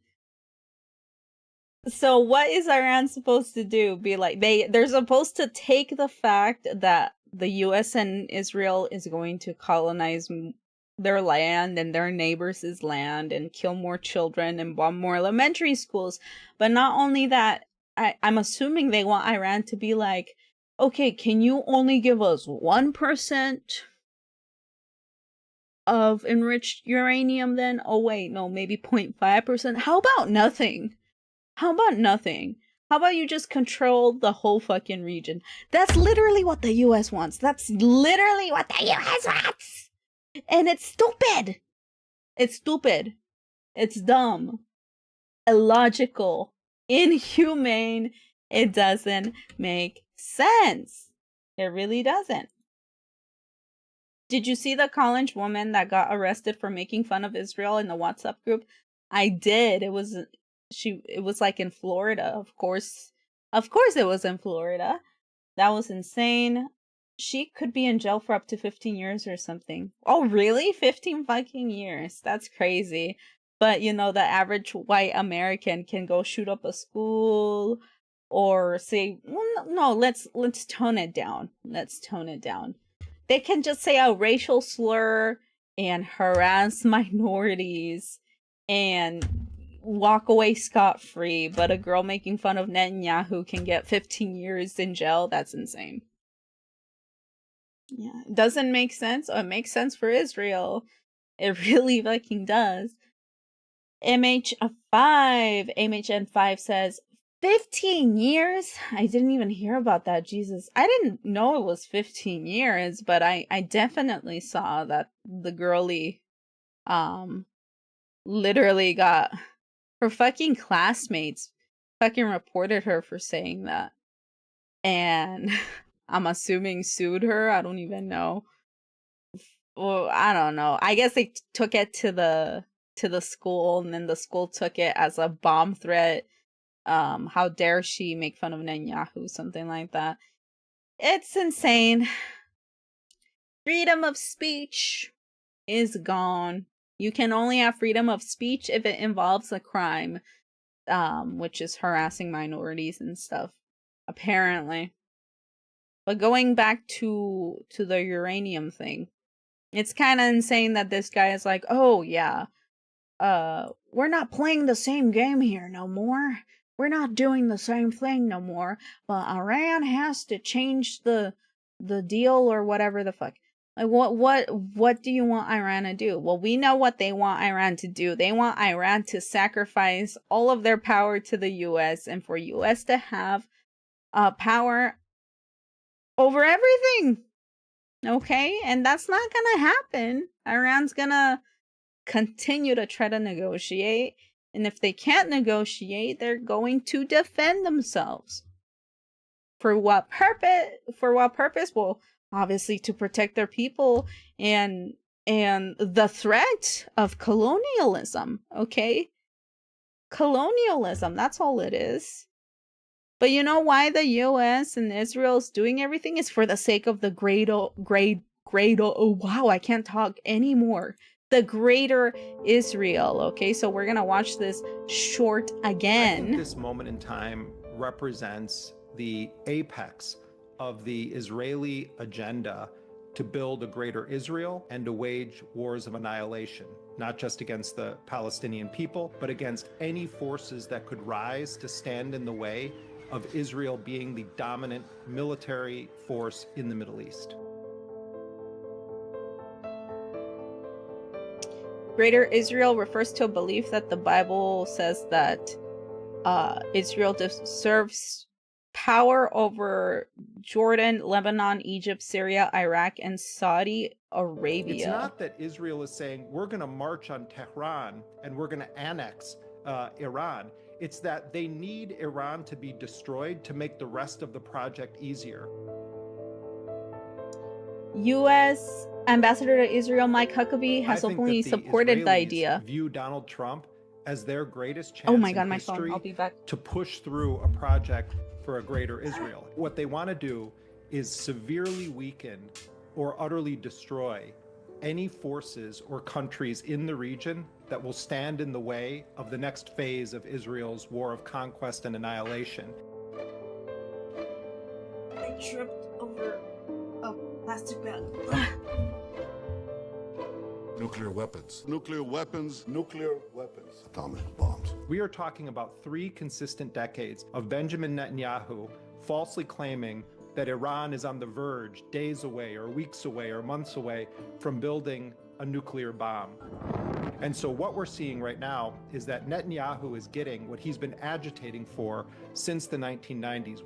So what is Iran supposed to do? Be like, they're supposed to take the fact that the US and Israel is going to colonize their land and their neighbors' land and kill more children and bomb more elementary schools. But not only that, I'm assuming they want Iran to be like, okay, can you only give us 1% of enriched uranium then? Oh wait, no, maybe 0.5%. How about nothing? How about nothing? How about you just control the whole fucking region? That's literally what the US wants. That's literally what the US wants. And it's stupid. It's stupid. It's dumb. Illogical. Inhumane. It doesn't make sense. It really doesn't. Did you see the college woman that got arrested for making fun of Israel in the WhatsApp group? I did. It was like in Florida, of course. Of course it was in Florida. That was insane. She could be in jail for up to 15 years or something. Oh, really? 15 fucking years. That's crazy. But you know, the average white American can go shoot up a school or say, well, no, let's tone it down. Let's tone it down. They can just say a racial slur and harass minorities and walk away scot-free, but a girl making fun of Netanyahu can get 15 years in jail. That's insane. Yeah, it doesn't make sense. It makes sense for Israel. It really fucking does. MHN5 says 15 years? I didn't even hear about that. Jesus. I didn't know it was 15 years, but I definitely saw that the girlie literally got her fucking classmates fucking reported her for saying that. And I'm assuming sued her. I don't even know. Well, I don't know. I guess they took it to the school, and then the school took it as a bomb threat. How dare she make fun of Netanyahu, something like that. It's insane. Freedom of speech is gone. You can only have freedom of speech if it involves a crime, which is harassing minorities and stuff, apparently. But going back to the uranium thing, it's kind of insane that this guy is like, oh yeah, we're not playing the same game here no more. We're not doing the same thing no more. But Iran has to change the deal or whatever the fuck. Like what do you want Iran to do? Well, we know what they want Iran to do. They want Iran to sacrifice all of their power to the US and for US to have power over everything. Okay? And that's not gonna happen. Iran's gonna continue to try to negotiate. And if they can't negotiate, they're going to defend themselves. For what purpose? For what purpose? Well, obviously to protect their people and the threat of colonialism, okay? Colonialism, that's all it is. But you know why the US and Israel is doing everything? Is for the sake of the oh wow, I can't talk anymore. The greater Israel, okay? So we're gonna watch this short again. I think this moment in time represents the apex of the Israeli agenda to build a greater Israel and to wage wars of annihilation, not just against the Palestinian people, but against any forces that could rise to stand in the way of Israel being the dominant military force in the Middle East. Greater Israel refers to a belief that the Bible says that Israel deserves power over Jordan, Lebanon, Egypt, Syria, Iraq, and Saudi Arabia. It's not that Israel is saying, we're going to march on Tehran and we're going to annex Iran. It's that they need Iran to be destroyed to make the rest of the project easier. U.S. Ambassador to Israel Mike Huckabee has openly supported the idea. View Donald Trump as their greatest chance oh my God, in my history phone. I'll be back. to push through a project for a greater Israel. What they want to do is severely weaken or utterly destroy any forces or countries in the region that will stand in the way of the next phase of Israel's war of conquest and annihilation. I tripped over a plastic bag. Nuclear weapons. Nuclear weapons. Nuclear weapons. Atomic bombs. We are talking about 3 consistent decades of Benjamin Netanyahu falsely claiming that Iran is on the verge, days away or weeks away or months away from building a nuclear bomb. And so what we're seeing right now is that Netanyahu is getting what he's been agitating for since the 1990s.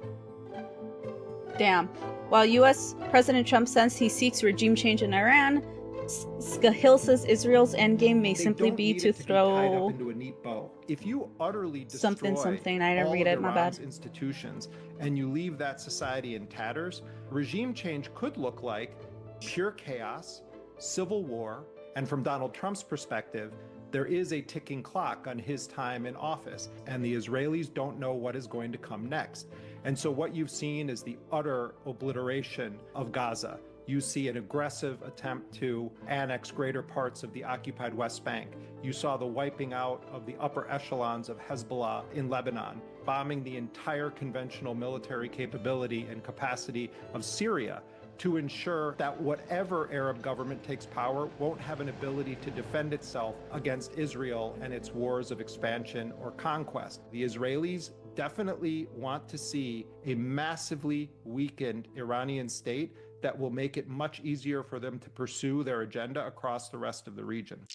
Damn. While U.S. President Trump says he seeks regime change in Iran, Skahil says Israel's endgame may simply be to throw into a neat bow. If you utterly destroy something. I didn't read it. My bad. Institutions and you leave that society in tatters, regime change could look like pure chaos, civil war, and from Donald Trump's perspective, There is a ticking clock on his time in office, and the Israelis don't know what is going to come next. And so what you've seen is the utter obliteration of Gaza. You see an aggressive attempt to annex greater parts of the occupied West Bank. You saw the wiping out of the upper echelons of Hezbollah in Lebanon, bombing the entire conventional military capability and capacity of Syria, to ensure that whatever Arab government takes power won't have an ability to defend itself against Israel and its wars of expansion or conquest. The Israelis definitely want to see a massively weakened Iranian state that will make it much easier for them to pursue their agenda across the rest of the region.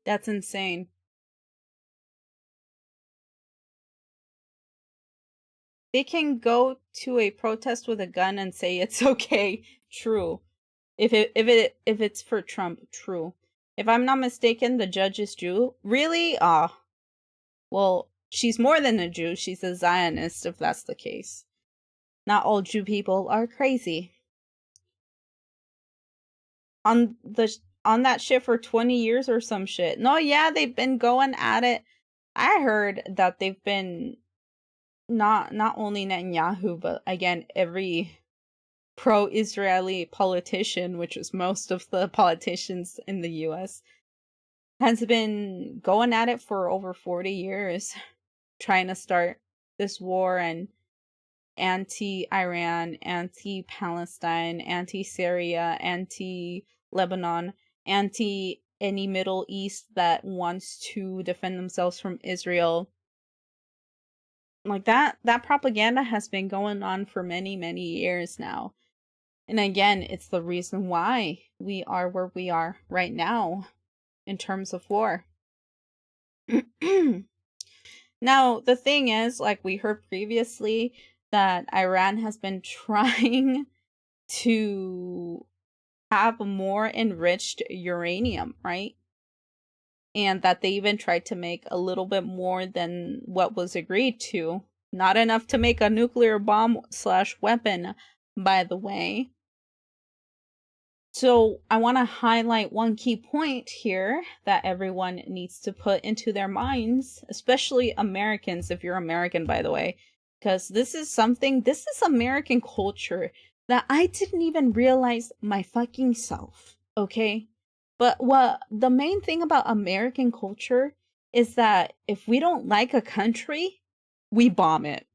That's insane. They can go to a protest with a gun and say it's okay. True. If it's for Trump, true. If I'm not mistaken, the judge is Jew. Really? Well, she's more than a Jew. She's a Zionist, if that's the case. Not all Jew people are crazy. On that shit for 20 years or some shit. No, yeah, they've been going at it. I heard that they've been not only Netanyahu, but again, every pro-Israeli politician, which is most of the politicians in the US, has been going at it for over 40 years, trying to start this war and anti-Iran, anti-Palestine, anti-Syria, anti-Lebanon, anti any Middle East that wants to defend themselves from Israel. Like that propaganda has been going on for many, many years now. And again, it's the reason why we are where we are right now in terms of war. Now, the thing is, like we heard previously, that Iran has been trying to have more enriched uranium, right? And that they even tried to make a little bit more than what was agreed to. Not enough to make a nuclear bomb / weapon, by the way. So I want to highlight one key point here that everyone needs to put into their minds, especially Americans, if you're American, by the way, because this is American culture that I didn't even realize my fucking self, okay? But what the main thing about American culture is that if we don't like a country, we bomb it.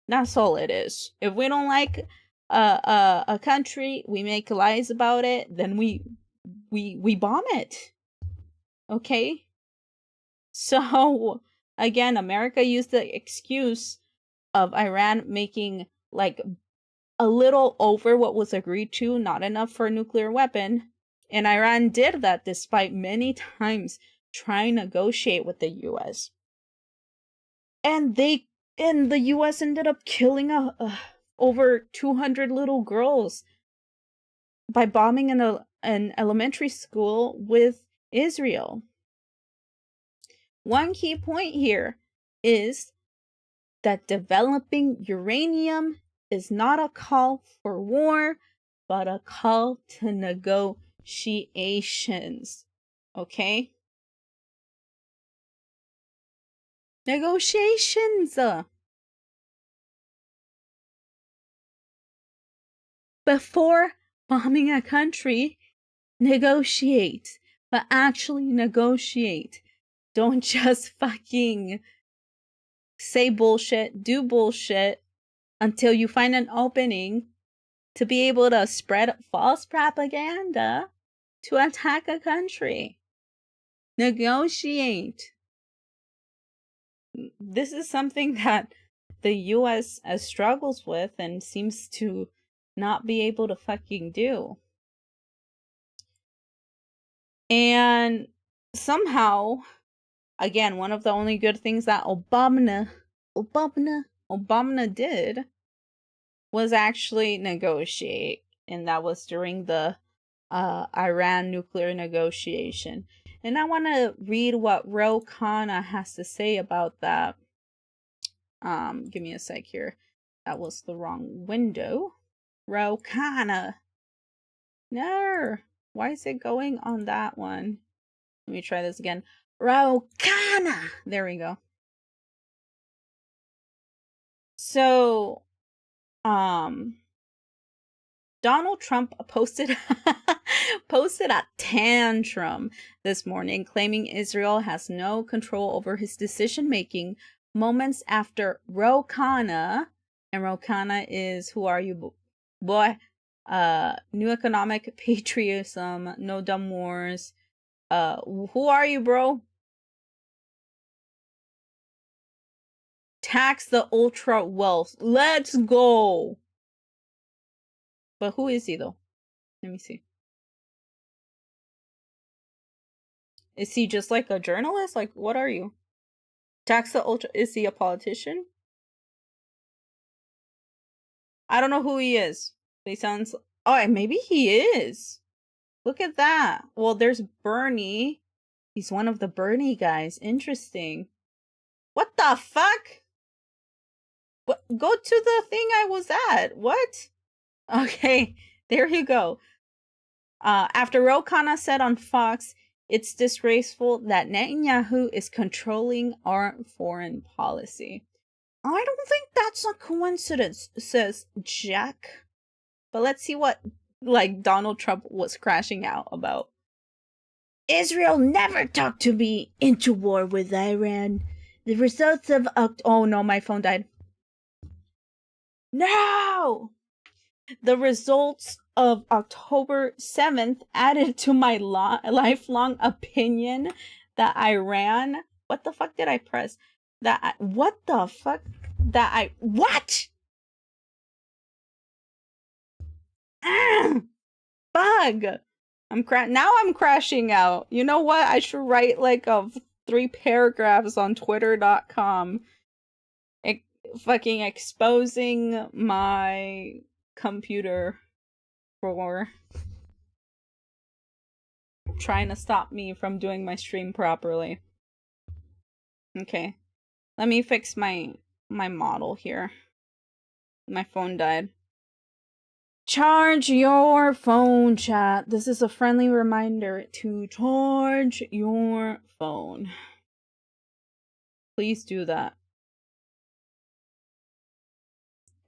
That's all it is. If we don't like a country, we make lies about it, then we bomb it. Okay? So again, America used the excuse of Iran making like a little over what was agreed to, not enough for a nuclear weapon. And Iran did that despite many times trying to negotiate with the US. And the US ended up killing over 200 little girls by bombing an elementary school with Israel. One key point here is that developing uranium is not a call for war, but a call to negotiations. Okay? Negotiations! Before bombing a country, negotiate. But actually negotiate. Don't just fucking say bullshit, do bullshit until you find an opening to be able to spread false propaganda to attack a country. Negotiate. This is something that the US struggles with and seems to not be able to fucking do. And somehow, again, one of the only good things that Obama did was actually negotiate, and that was during the Iran nuclear negotiation. And I want to read what Ro Khanna has to say about that. Give me a sec here. That was the wrong window. Ro Khanna. No. Why is it going on that one? Let me try this again. Ro Khanna. There we go. So, Donald Trump posted a tantrum this morning, claiming Israel has no control over his decision making, moments after Ro Khanna, and Ro Khanna is "Who are you, boy?" New economic patriotism, no dumb wars. Who are you, bro? Tax the ultra wealth. Let's go. But who is he though? Let me see. Is he just like a journalist? Like, what are you? Tax the ultra. Is he a politician? I don't know who he is. He sounds. Oh, maybe he is. Look at that. Well, there's Bernie. He's one of the Bernie guys. Interesting. What the fuck? What? Go to the thing I was at. What? Okay, there you go. After Ro Khanna said on Fox, "It's disgraceful that Netanyahu is controlling our foreign policy." I don't think that's a coincidence, says Jack. But let's see what Donald Trump was crashing out about. Israel never talked to me into war with Iran. The results of oh no, my phone died. No! The results of October 7th added to my lifelong opinion that Iran... What the fuck did I press? What the fuck? What? Bug! Now I'm crashing out. You know what? I should write like 3 paragraphs on twitter.com fucking exposing my computer for trying to stop me from doing my stream properly. Okay. Let me fix my model here. My phone died. Charge your phone, chat. This is a friendly reminder to charge your phone. Please do that.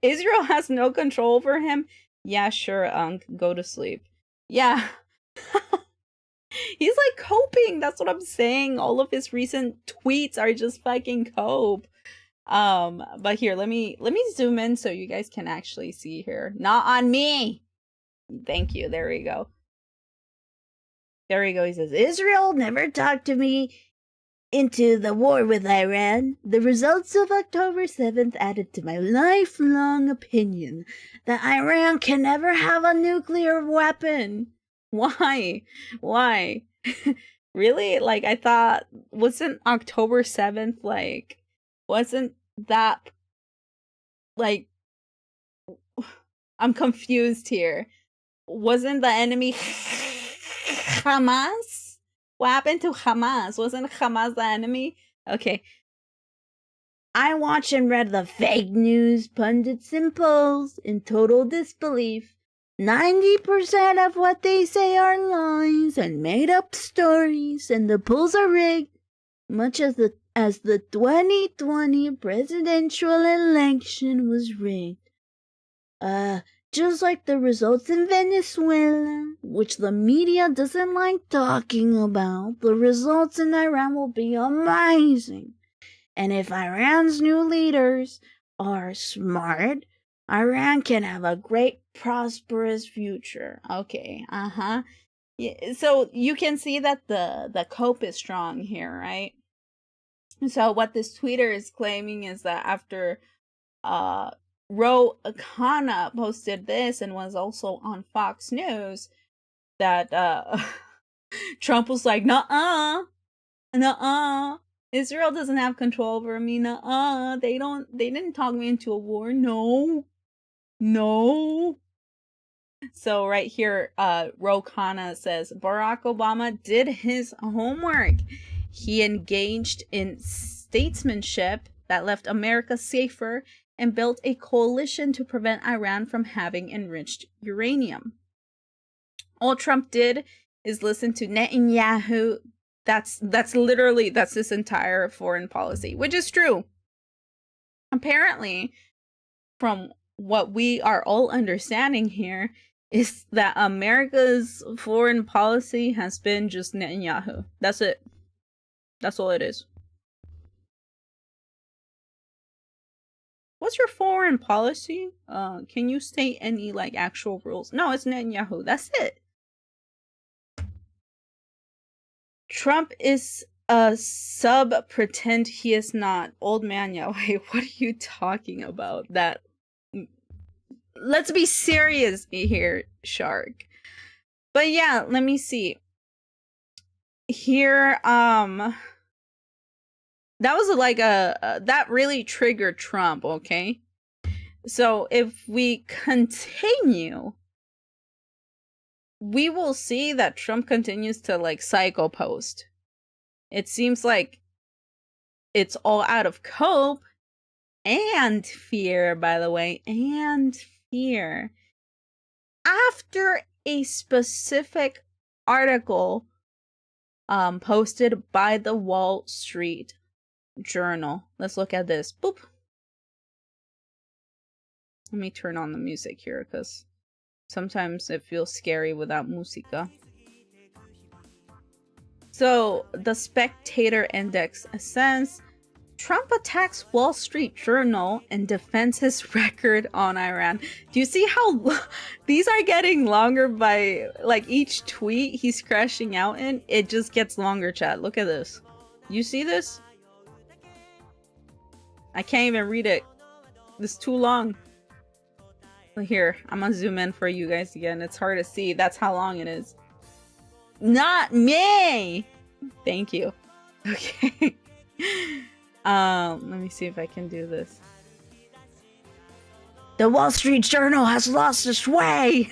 Israel has no control over him? Yeah, sure, Unc. Go to sleep. Yeah. He's like coping. That's what I'm saying. All of his recent tweets are just fucking cope. But here, let me zoom in so you guys can actually see here. Not on me. Thank you. There we go. There we go. He says, Israel never talked to me into the war with Iran. The results of October 7th added to my lifelong opinion that Iran can never have a nuclear weapon. Why? Why? Really? Like, I thought, wasn't October 7th, like, wasn't that, like, I'm confused here. Wasn't the enemy Hamas? What happened to Hamas? Wasn't Hamas the enemy? Okay. I watched and read the fake news pundits and polls in total disbelief. 90% of what they say are lies and made up stories, and the polls are rigged, much as the 2020 presidential election was rigged. Just like the results in Venezuela, which the media doesn't like talking about, the results in Iran will be amazing. And if Iran's new leaders are smart, Iran can have a great, prosperous future. Okay, yeah, so you can see that the cope is strong here, right? So what this tweeter is claiming is that after Ro Khanna posted this and was also on Fox News, that Trump was like, nuh-uh, Israel doesn't have control over me, nuh-uh, they didn't talk me into a war, no. So right here, Ro Khanna says, Barack Obama did his homework. He engaged in statesmanship that left America safer and built a coalition to prevent Iran from having enriched uranium. All Trump did is listen to Netanyahu That's his entire foreign policy, which is true. Apparently, from what we are all understanding here, is that America's foreign policy has been just Netanyahu. That's it. That's all it is. What's your foreign policy? Can you state any like actual rules? No, it's Netanyahu. That's it. Trump is a sub, pretend he is not. Old man Yahweh, what are you talking about? That, let's be serious here, Shark. But yeah, let me see. Here, that was like that really triggered Trump, okay? So if we continue, we will see that Trump continues to like psycho post. It seems like it's all out of cope and fear, by the way, and fear. After a specific article posted by the Wall Street Journal. Let's look at this. Boop. Let me turn on the music here because sometimes it feels scary without música. So, the Spectator Index ascends. Trump attacks Wall Street Journal and defends his record on Iran. Do you see how these are getting longer by like each tweet he's crashing out in? It just gets longer, chat. Look at this. You see this? I can't even read it. It's too long. Here, I'm gonna zoom in for you guys again. It's hard to see. That's how long it is. Not me! Thank you. Okay. Let me see if I can do this. The Wall Street Journal has lost its way!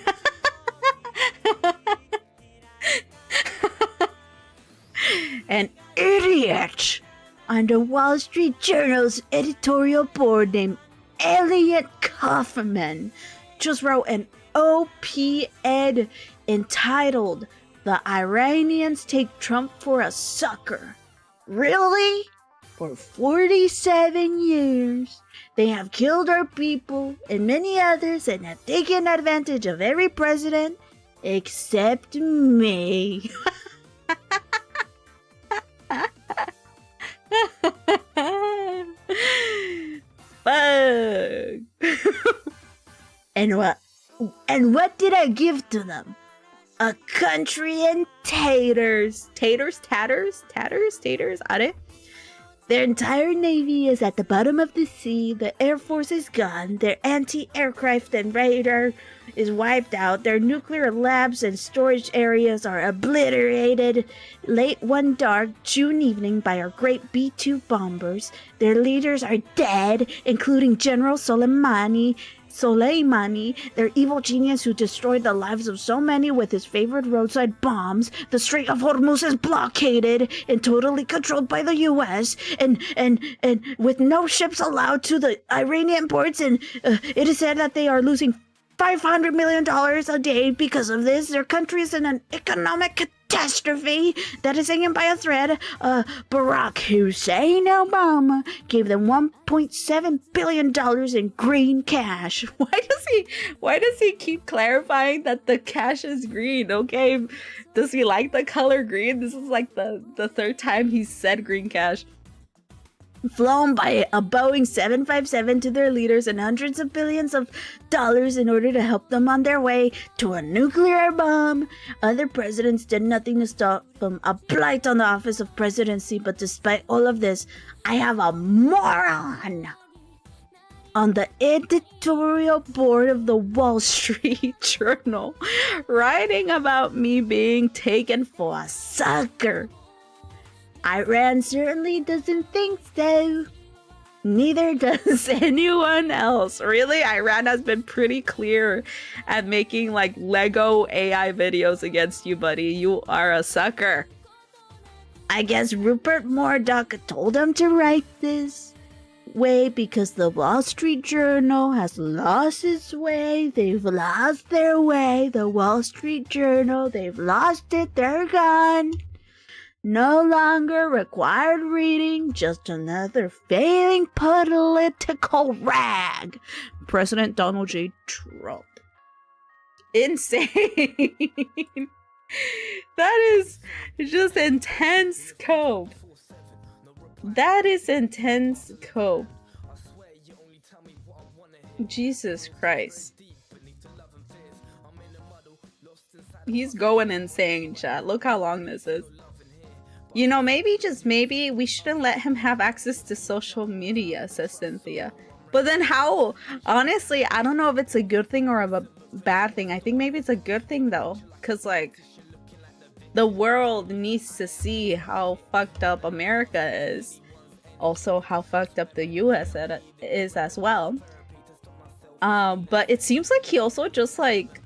An idiot on the Wall Street Journal's editorial board named Elliot Kaufman just wrote an op-ed entitled "The Iranians Take Trump for a Sucker." Really? For 47 years, they have killed our people and many others and have taken advantage of every president except me. Fuck. And what did I give to them? A country in taters. Taters? Tatters? Tatters? Taters? Are? Their entire navy is at the bottom of the sea. The Air Force is gone. Their anti-aircraft and radar is wiped out. Their nuclear labs and storage areas are obliterated late one dark June evening by our great B-2 bombers. Their leaders are dead, including General Soleimani, their evil genius who destroyed the lives of so many with his favorite roadside bombs. The Strait of Hormuz is blockaded and totally controlled by the U.S. and with no ships allowed to the Iranian ports. And it is said that they are losing $500 million a day because of this. Their country is in an economic catastrophe that is hanging by a thread. Barack Hussein Obama gave them $1.7 billion in green cash. Why does he keep clarifying that the cash is green? Okay, does he like the color green? This is like the third time he said green cash. Flown by a Boeing 757 to their leaders and hundreds of billions of dollars in order to help them on their way to a nuclear bomb. Other presidents did nothing to stop them. A blight on the office of presidency. But despite all of this, I have a moron on the editorial board of the Wall Street Journal writing about me being taken for a sucker. Iran certainly doesn't think so. Neither does anyone else. Really, Iran has been pretty clear at making like Lego AI videos against you, buddy. You are a sucker. I guess Rupert Murdoch told him to write this way because the Wall Street Journal has lost its way. They've lost their way. The Wall Street Journal, they've lost it. They're gone. No longer required reading, just another failing political rag. President Donald J. Trump. Insane. That is just intense cope. That is intense cope. Jesus Christ. He's going insane, chat. Look how long this is. You know, maybe, just maybe, we shouldn't let him have access to social media, says Cynthia. But then how? Honestly, I don't know if it's a good thing or a bad thing. I think maybe it's a good thing, though. Because, like, the world needs to see how fucked up America is. Also, how fucked up the US is as well. But it seems like he also just, like,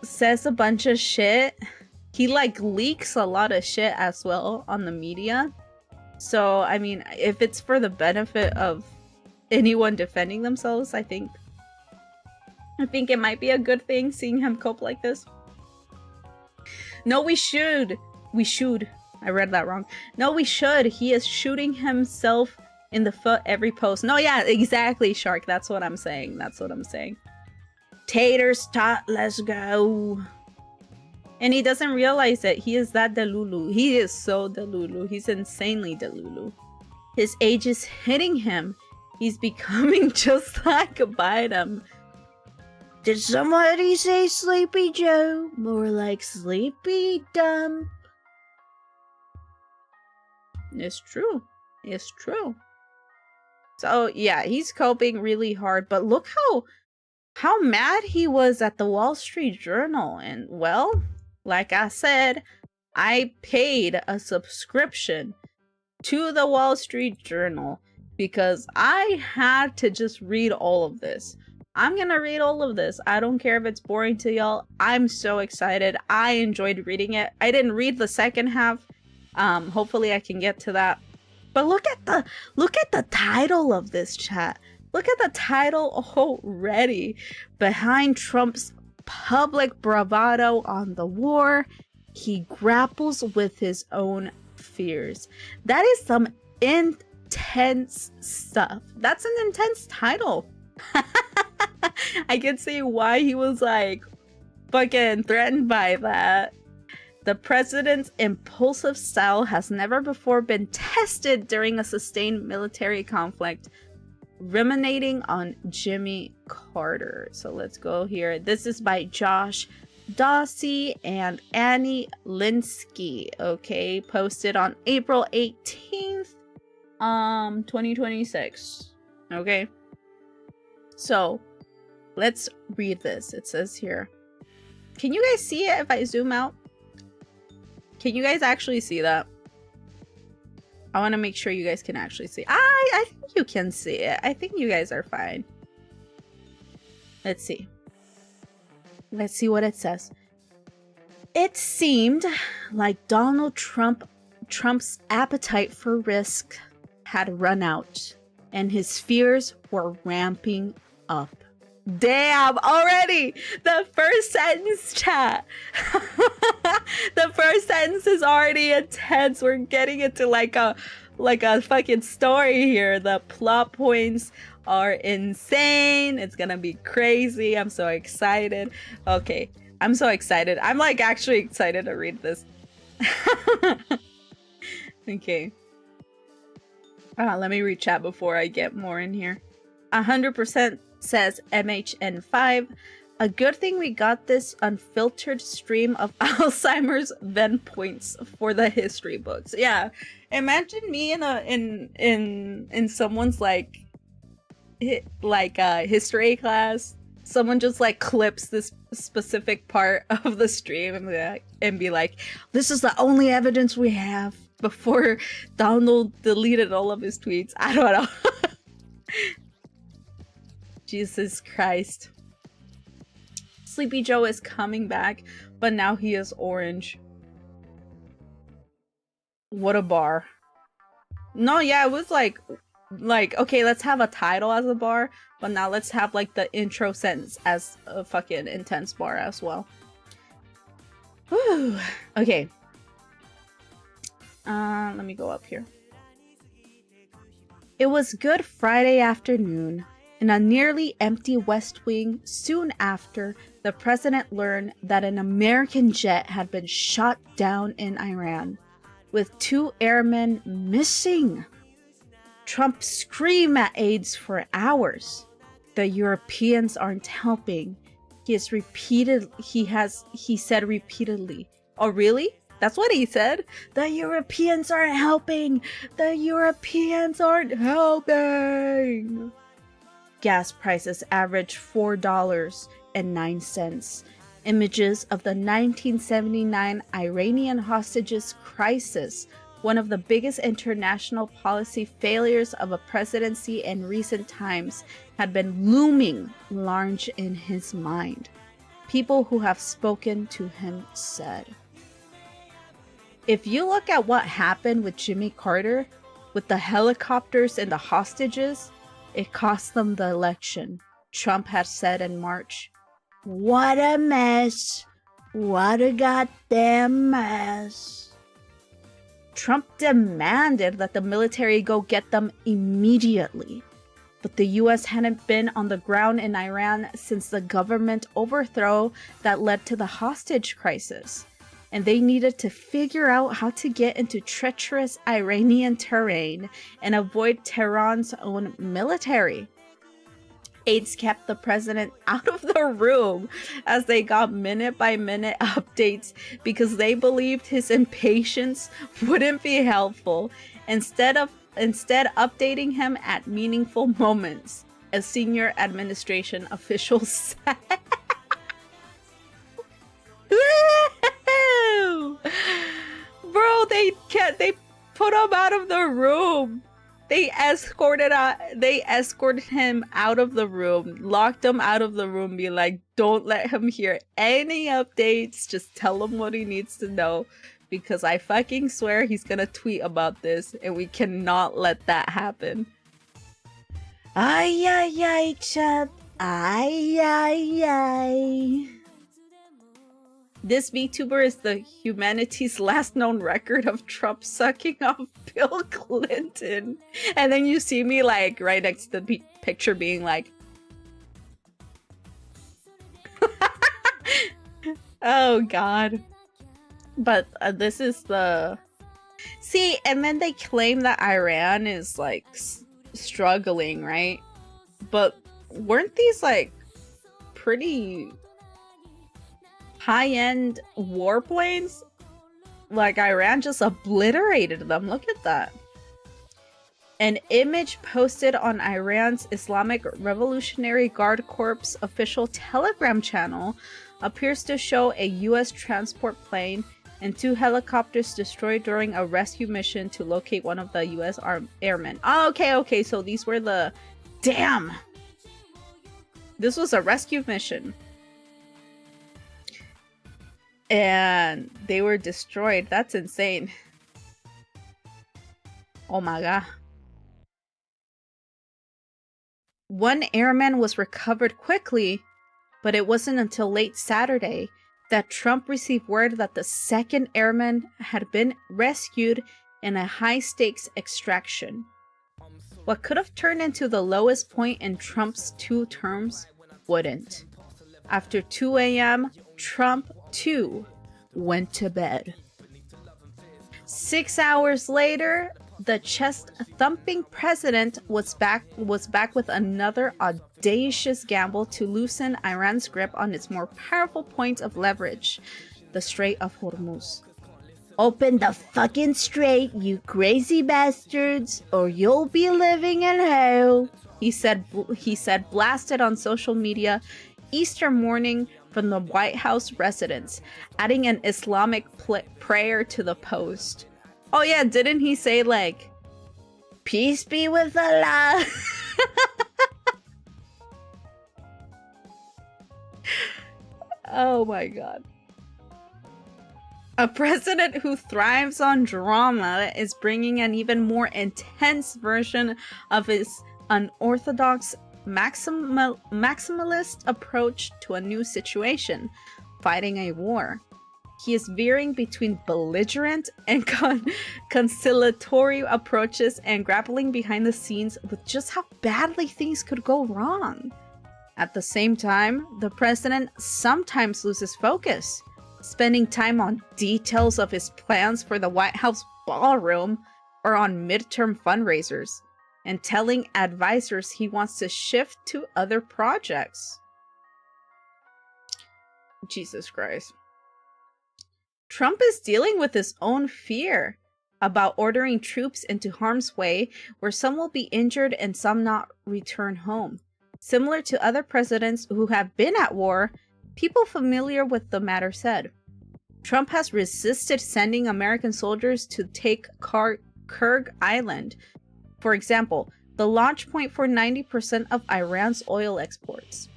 says a bunch of shit. He, like, leaks a lot of shit as well on the media. So, I mean, if it's for the benefit of anyone defending themselves, I think it might be a good thing seeing him cope like this. No, we should. I read that wrong. No, we should. He is shooting himself in the foot every post. No, yeah, exactly, Shark. That's what I'm saying. Taters tot, let's go. And he doesn't realize it. He is that delulu. He is so delulu. He's insanely delulu. His age is hitting him. He's becoming just like Biden. Did somebody say Sleepy Joe? More like Sleepy Dumb. It's true. It's true. So yeah, he's coping really hard. But look how mad he was at the Wall Street Journal. And well, like I said, I paid a subscription to the Wall Street Journal because I had to just read all of this. I'm gonna read all of this. I don't care if it's boring to y'all. I'm so excited. I enjoyed reading it. I didn't read the second half. Hopefully I can get to that. But look at the title of this, chat. Look at the title already. Behind Trump's public bravado on the war, he grapples with his own fears. That is some intense stuff. That's an intense title. I can see why he was like fucking threatened by that. The president's impulsive style has never before been tested during a sustained military conflict, ruminating on Jimmy Carter. So let's go here. This is by Josh Dawsey and Annie Linsky. Okay, posted on April 18th, 2026. Okay. So let's read this. It says here. Can you guys see it if I zoom out? Can you guys actually see that? I want to make sure you guys can actually see. I think you can see it. I think you guys are fine. Let's see. Let's see what it says. It seemed like Donald Trump's appetite for risk had run out, and his fears were ramping up. Damn, already the first sentence, chat. The first sentence is already intense. We're getting into like a fucking story here. The plot points are insane. It's gonna be crazy. I'm so excited. Okay, I'm so excited. I'm like actually excited to read this. Okay. Let me read chat before I get more in here. 100% says MHN5. A good thing we got this unfiltered stream of Alzheimer's Venn points for the history books. Yeah, imagine me in someone's like history class. Someone just like clips this specific part of the stream and be like, "This is the only evidence we have." Before Donald deleted all of his tweets. I don't know. Jesus Christ. Sleepy Joe is coming back, but now he is orange. What a bar. No, yeah, it was like, okay, let's have a title as a bar, but now let's have like the intro sentence as a fucking intense bar as well. Whew. Okay. Let me go up here. It was Good Friday afternoon. In a nearly empty West Wing, soon after, the president learned that an American jet had been shot down in Iran, with 2 airmen missing. Trump screamed at aides for hours. The Europeans aren't helping. He said repeatedly. Oh, really? That's what he said? The Europeans aren't helping. The Europeans aren't helping. Gas prices averaged $4.09. Images of the 1979 Iranian hostages crisis, one of the biggest international policy failures of a presidency in recent times, had been looming large in his mind. People who have spoken to him said. If you look at what happened with Jimmy Carter, with the helicopters and the hostages, it cost them the election, Trump had said in March. What a mess. What a goddamn mess. Trump demanded that the military go get them immediately. But the US hadn't been on the ground in Iran since the government overthrow that led to the hostage crisis. And they needed to figure out how to get into treacherous Iranian terrain and avoid Tehran's own military. Aides kept the president out of the room as they got minute-by-minute updates because they believed his impatience wouldn't be helpful. Instead updating him at meaningful moments, a senior administration official said. Bro, they put him out of the room. They escorted him out of the room, locked him out of the room, be like, don't let him hear any updates, just tell him what he needs to know, because I fucking swear he's gonna tweet about this, and we cannot let that happen. Ay, ay, ay, Trump. Ay, ay, ay. This VTuber is the humanity's last known record of Trump sucking off Bill Clinton. And then you see me like right next to the picture being like, oh God. But this is the... See, and then they claim that Iran is like struggling, right? But weren't these like pretty high-end warplanes? Like Iran just obliterated them. Look at that. An image posted on Iran's Islamic Revolutionary Guard Corps official Telegram channel appears to show a US transport plane and 2 helicopters destroyed during a rescue mission to locate one of the US airmen. Oh, okay, so these were the... Damn! This was a rescue mission. And they were destroyed. That's insane. Oh my God. One airman was recovered quickly, but it wasn't until late Saturday that Trump received word that the 2nd airman had been rescued in a high-stakes extraction. What could have turned into the lowest point in Trump's 2 terms wouldn't. After 2 a.m., Trump, too, went to bed. 6 hours later, the chest-thumping president was back with another audacious gamble to loosen Iran's grip on its more powerful point of leverage, the Strait of Hormuz. Open the fucking strait, you crazy bastards, or you'll be living in hell, he said blasted on social media Easter morning from the White House residence, adding an Islamic prayer to the post. Oh yeah, didn't he say like, peace be with Allah? Oh my God. A president who thrives on drama is bringing an even more intense version of his unorthodox maximalist approach to a new situation, fighting a war. he is veering between belligerent and conciliatory approaches and grappling behind the scenes with just how badly things could go wrong. At the same time, the president sometimes loses focus, spending time on details of his plans for the White House ballroom or on midterm fundraisers, and telling advisors he wants to shift to other projects. Jesus Christ. Trump is dealing with his own fear about ordering troops into harm's way where some will be injured and some not return home. Similar to other presidents who have been at war, people familiar with the matter said. Trump has resisted sending American soldiers to take Kurg Island, for example, the launch point for 90% of Iran's oil exports.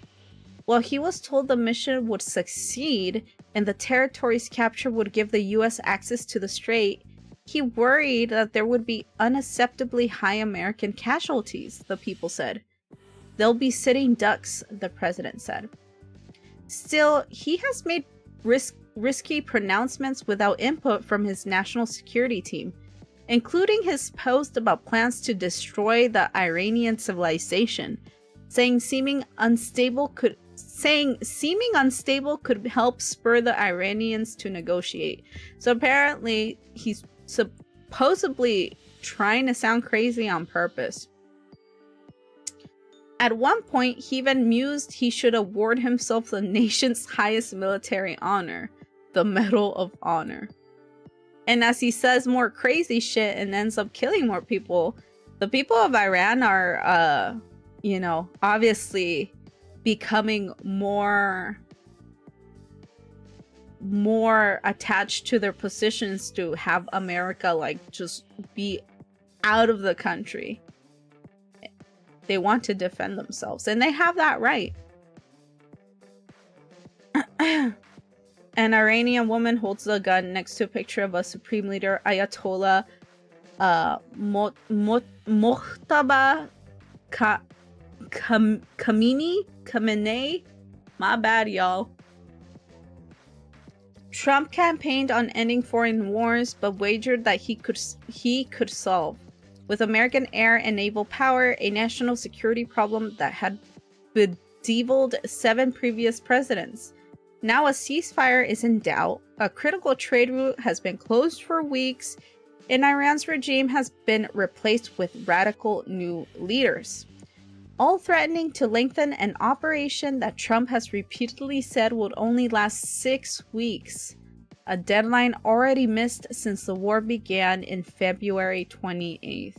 While he was told the mission would succeed and the territory's capture would give the US access to the strait, he worried that there would be unacceptably high American casualties, the people said. They'll be sitting ducks, the president said. Still, he has made risky pronouncements without input from his national security team, including his post about plans to destroy the Iranian civilization, saying seeming unstable could help spur the Iranians to negotiate. So apparently he's supposedly trying to sound crazy on purpose. At one point, he even mused he should award himself the nation's highest military honor, the Medal of Honor. And as he says more crazy shit and ends up killing more people, the people of Iran are, obviously becoming more attached to their positions to have America, like, just be out of the country. They want to defend themselves, and they have that right. An Iranian woman holds a gun next to a picture of a supreme leader, Ayatollah Mojtaba Khamenei. My bad, y'all. Trump campaigned on ending foreign wars, but wagered that he could solve, with American air and naval power, a national security problem that had bedeviled 7 previous presidents. Now a ceasefire is in doubt, a critical trade route has been closed for weeks, and Iran's regime has been replaced with radical new leaders, all threatening to lengthen an operation that Trump has repeatedly said would only last 6 weeks, a deadline already missed since the war began in February 28th.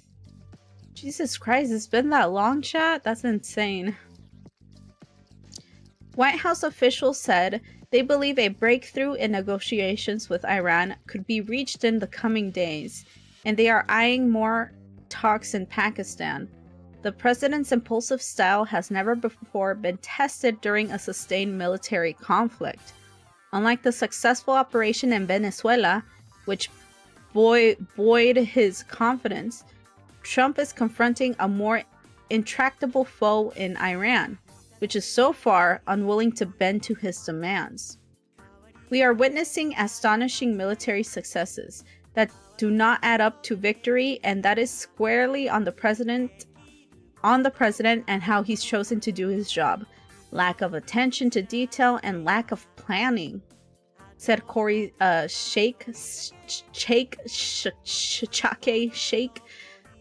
Jesus Christ, it's been that long, chat? That's insane. White House officials said they believe a breakthrough in negotiations with Iran could be reached in the coming days, and they are eyeing more talks in Pakistan. The president's impulsive style has never before been tested during a sustained military conflict. Unlike the successful operation in Venezuela, which buoyed his confidence, Trump is confronting a more intractable foe in Iran, which is so far unwilling to bend to his demands. We are witnessing astonishing military successes that do not add up to victory, and that is squarely on the president and how he's chosen to do his job. Lack of attention to detail and lack of planning, said Corey Sheikh,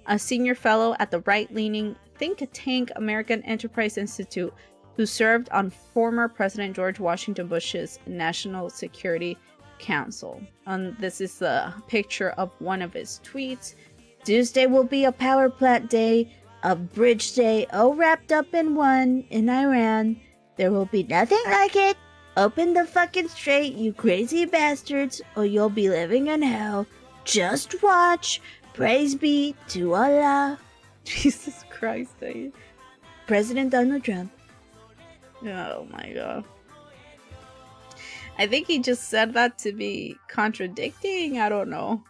a senior fellow at the right-leaning think tank American Enterprise Institute, who served on former President George Washington Bush's National Security Council. This is the picture of one of his tweets. Tuesday will be a power plant day, a bridge day, all wrapped up in one in Iran. There will be nothing like it. Open the fucking strait, you crazy bastards, or you'll be living in hell. Just watch. Praise be to Allah. Jesus Christ, dude. President Donald Trump. Oh my god. I think he just said that to be contradicting. I don't know.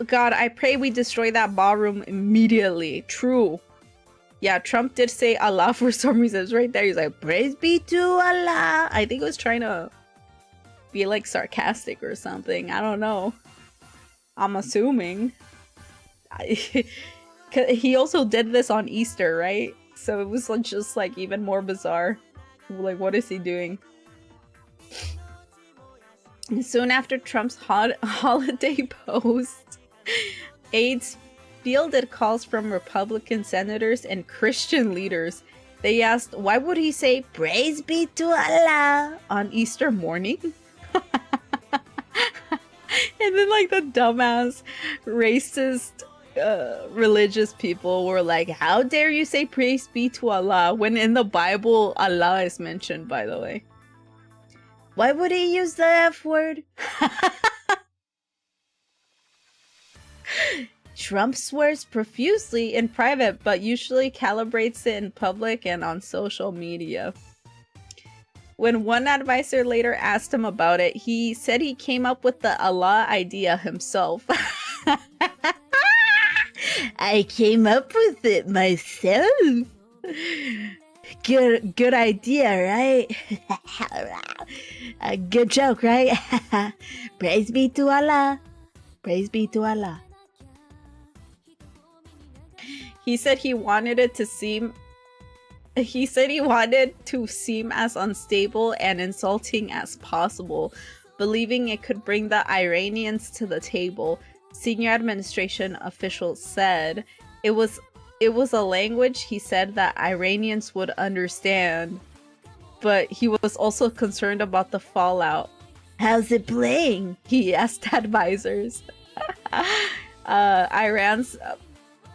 God, I pray we destroy that ballroom immediately. True. Yeah, Trump did say Allah for some reason. It's right there. He's like, praise be to Allah. I think it was trying to be like sarcastic or something. I don't know. I'm assuming. He also did this on Easter, right? So it was like, just like even more bizarre. Like, what is he doing? Soon after Trump's holiday post, aides fielded calls from Republican senators and Christian leaders. They asked, why would he say, praise be to Allah on Easter morning? And then like the dumbass, racist, religious people were like, how dare you say praise be to Allah when in the Bible Allah is mentioned, by the way. Why would he use the F word? Trump swears profusely in private, but usually calibrates it in public and on social media. When one advisor later asked him about it, he said he came up with the Allah idea himself. I came up with it myself. Good idea, right? A good joke, right? Praise be to Allah. Praise be to Allah. He said he wanted to seem as unstable and insulting as possible, believing it could bring the Iranians to the table. Senior administration officials said it was a language, he said, that Iranians would understand, but he was also concerned about the fallout. How's it playing? He asked advisors. Iran's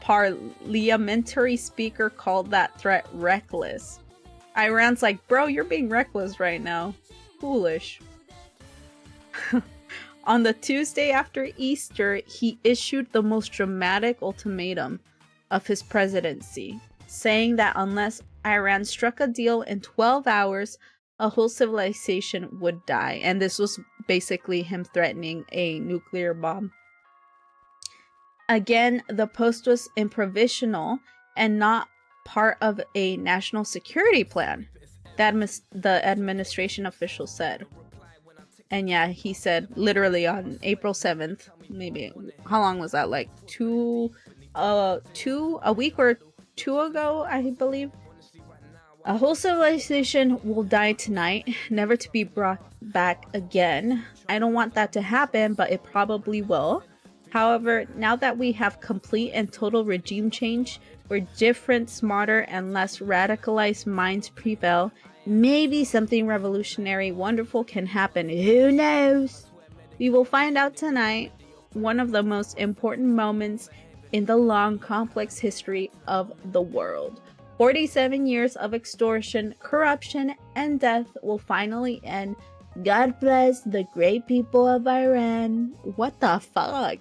parliamentary speaker called that threat reckless. Iran's like, bro, you're being reckless right now. Foolish. On the Tuesday after Easter, he issued the most dramatic ultimatum of his presidency, saying that unless Iran struck a deal in 12 hours, a whole civilization would die. And this was basically him threatening a nuclear bomb. Again, the post was improvisational and not part of a national security plan, the administration official said. And yeah, he said literally on April 7th, maybe, how long was that? Like a week or two ago, I believe. A whole civilization will die tonight, never to be brought back again. I don't want that to happen, but it probably will. However, now that we have complete and total regime change, where different, smarter, and less radicalized minds prevail, maybe something revolutionary, wonderful can happen. Who knows? We will find out tonight. One of the most important moments in the long, complex history of the world. 47 years of extortion, corruption, and death will finally end. God bless the great people of Iran. What the fuck?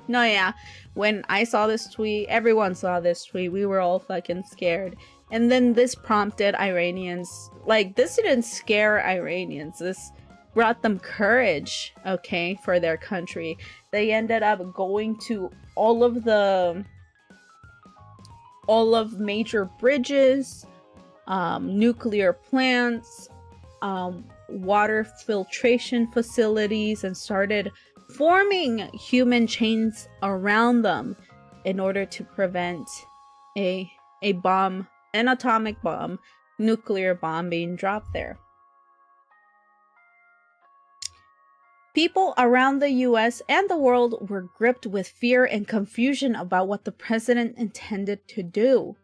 No, yeah. When I saw this tweet, everyone saw this tweet. We were all fucking scared. And then this prompted Iranians. Like, this didn't scare Iranians. This brought them courage, okay, for their country. They ended up going to all of major bridges, nuclear plants, water filtration facilities, and started forming human chains around them in order to prevent a bomb, an atomic bomb, nuclear bomb being dropped there. People around the US and the world were gripped with fear and confusion about what the president intended to do.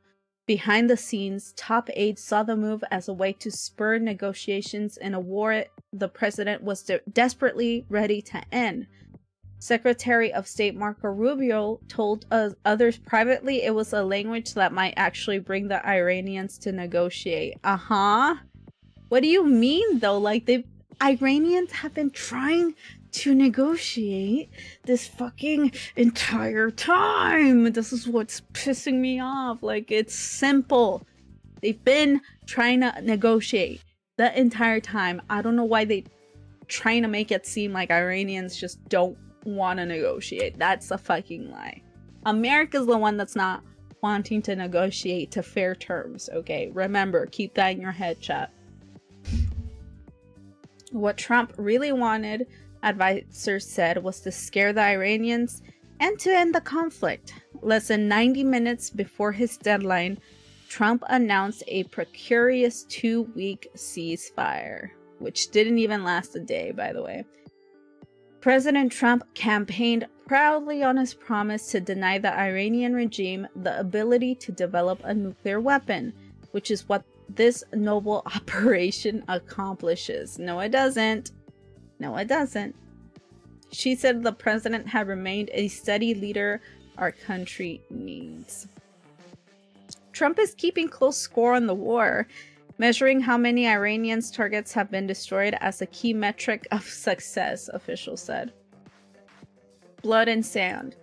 Behind the scenes, top aides saw the move as a way to spur negotiations in a war the president was desperately ready to end. Secretary of State Marco Rubio told others privately it was a language that might actually bring the Iranians to negotiate. What do you mean though? Like, Iranians have been trying to negotiate this fucking entire time. This is what's pissing me off. Like, it's simple. They've been trying to negotiate the entire time. I don't know why they trying to make it seem like Iranians just don't want to negotiate. That's a fucking lie. America's the one that's not wanting to negotiate to fair terms. Okay, remember, keep that in your head, chat. What Trump really wanted, advisors said, was to scare the Iranians and to end the conflict. Less than 90 minutes before his deadline, Trump announced a precarious 2-week ceasefire, which didn't even last a day, by the way. President Trump campaigned proudly on his promise to deny the Iranian regime the ability to develop a nuclear weapon, which is what this noble operation accomplishes. No, it doesn't. No, it doesn't. She said the president had remained a steady leader our country needs. Trump is keeping close score on the war, measuring how many Iranians' targets have been destroyed as a key metric of success, officials said. Blood and sand.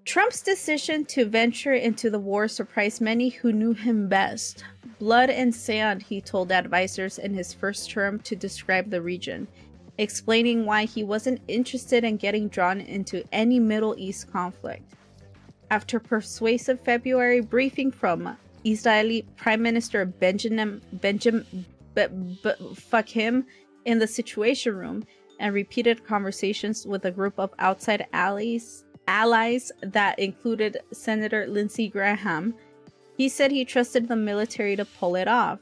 Trump's decision to venture into the war surprised many who knew him best. Blood and sand, he told advisors in his first term to describe the region, explaining why he wasn't interested in getting drawn into any Middle East conflict. After persuasive February briefing from Israeli Prime Minister Benjamin fuck him in the Situation Room and repeated conversations with a group of outside allies that included Senator Lindsey Graham, he said he trusted the military to pull it off.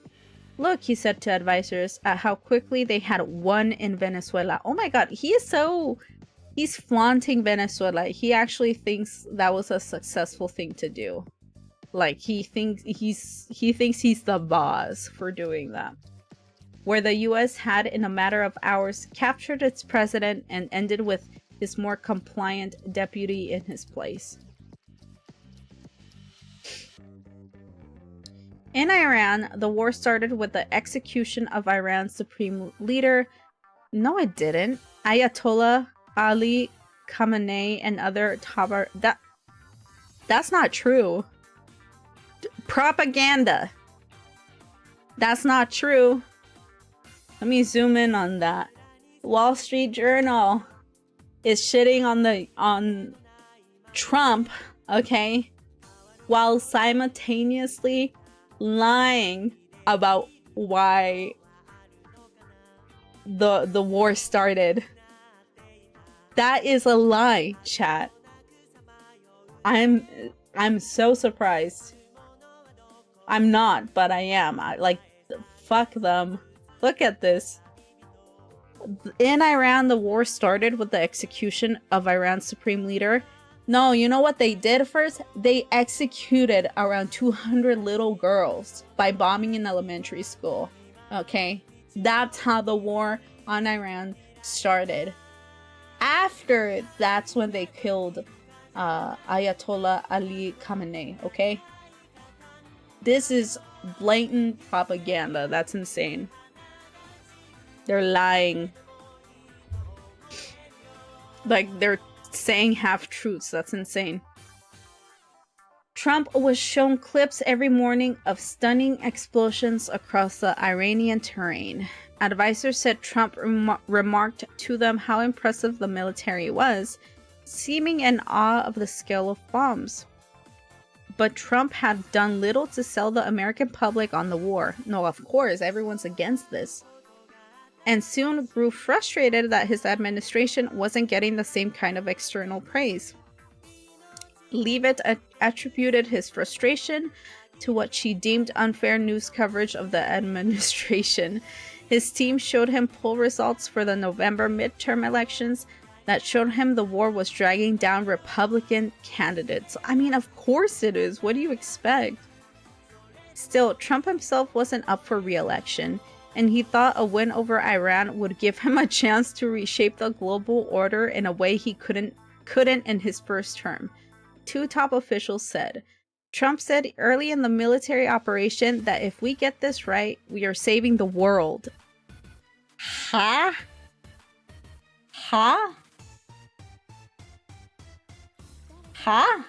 Look, he said to advisors, at how quickly they had won in Venezuela. Oh my god, he's flaunting Venezuela. He actually thinks that was a successful thing to do. Like, he thinks he's the boss for doing that. Where the US had, in a matter of hours, captured its president and ended with his more compliant deputy in his place. In Iran, the war started with the execution of Iran's supreme leader. No, it didn't. Ayatollah Ali Khamenei and other that's not true. Propaganda. That's not true. Let me zoom in on that. Wall Street Journal is shitting on Trump, okay, while simultaneously lying about why the war started. That is a lie, chat. I'm so surprised. I'm not, but I am. Fuck them. Look at this. In Iran, the war started with the execution of Iran's supreme leader. No, you know what they did first? They executed around 200 little girls by bombing an elementary school. Okay? That's how the war on Iran started. After, that's when they killed Ayatollah Ali Khamenei, okay? This is blatant propaganda. That's insane. They're lying. Like, they're saying half-truths. That's insane. Trump was shown clips every morning of stunning explosions across the Iranian terrain. Advisors said Trump remarked to them how impressive the military was, seeming in awe of the scale of bombs. But Trump had done little to sell the American public on the war. No, of course, everyone's against this. And soon grew frustrated that his administration wasn't getting the same kind of external praise. Leavitt attributed his frustration to what she deemed unfair news coverage of the administration. His team showed him poll results for the November midterm elections that showed him the war was dragging down Republican candidates. I mean, of course it is. What do you expect? Still, Trump himself wasn't up for re-election, and he thought a win over Iran would give him a chance to reshape the global order in a way he couldn't in his first term. Two top officials said. Trump said early in the military operation that if we get this right, we are saving the world. Huh? Huh? Huh?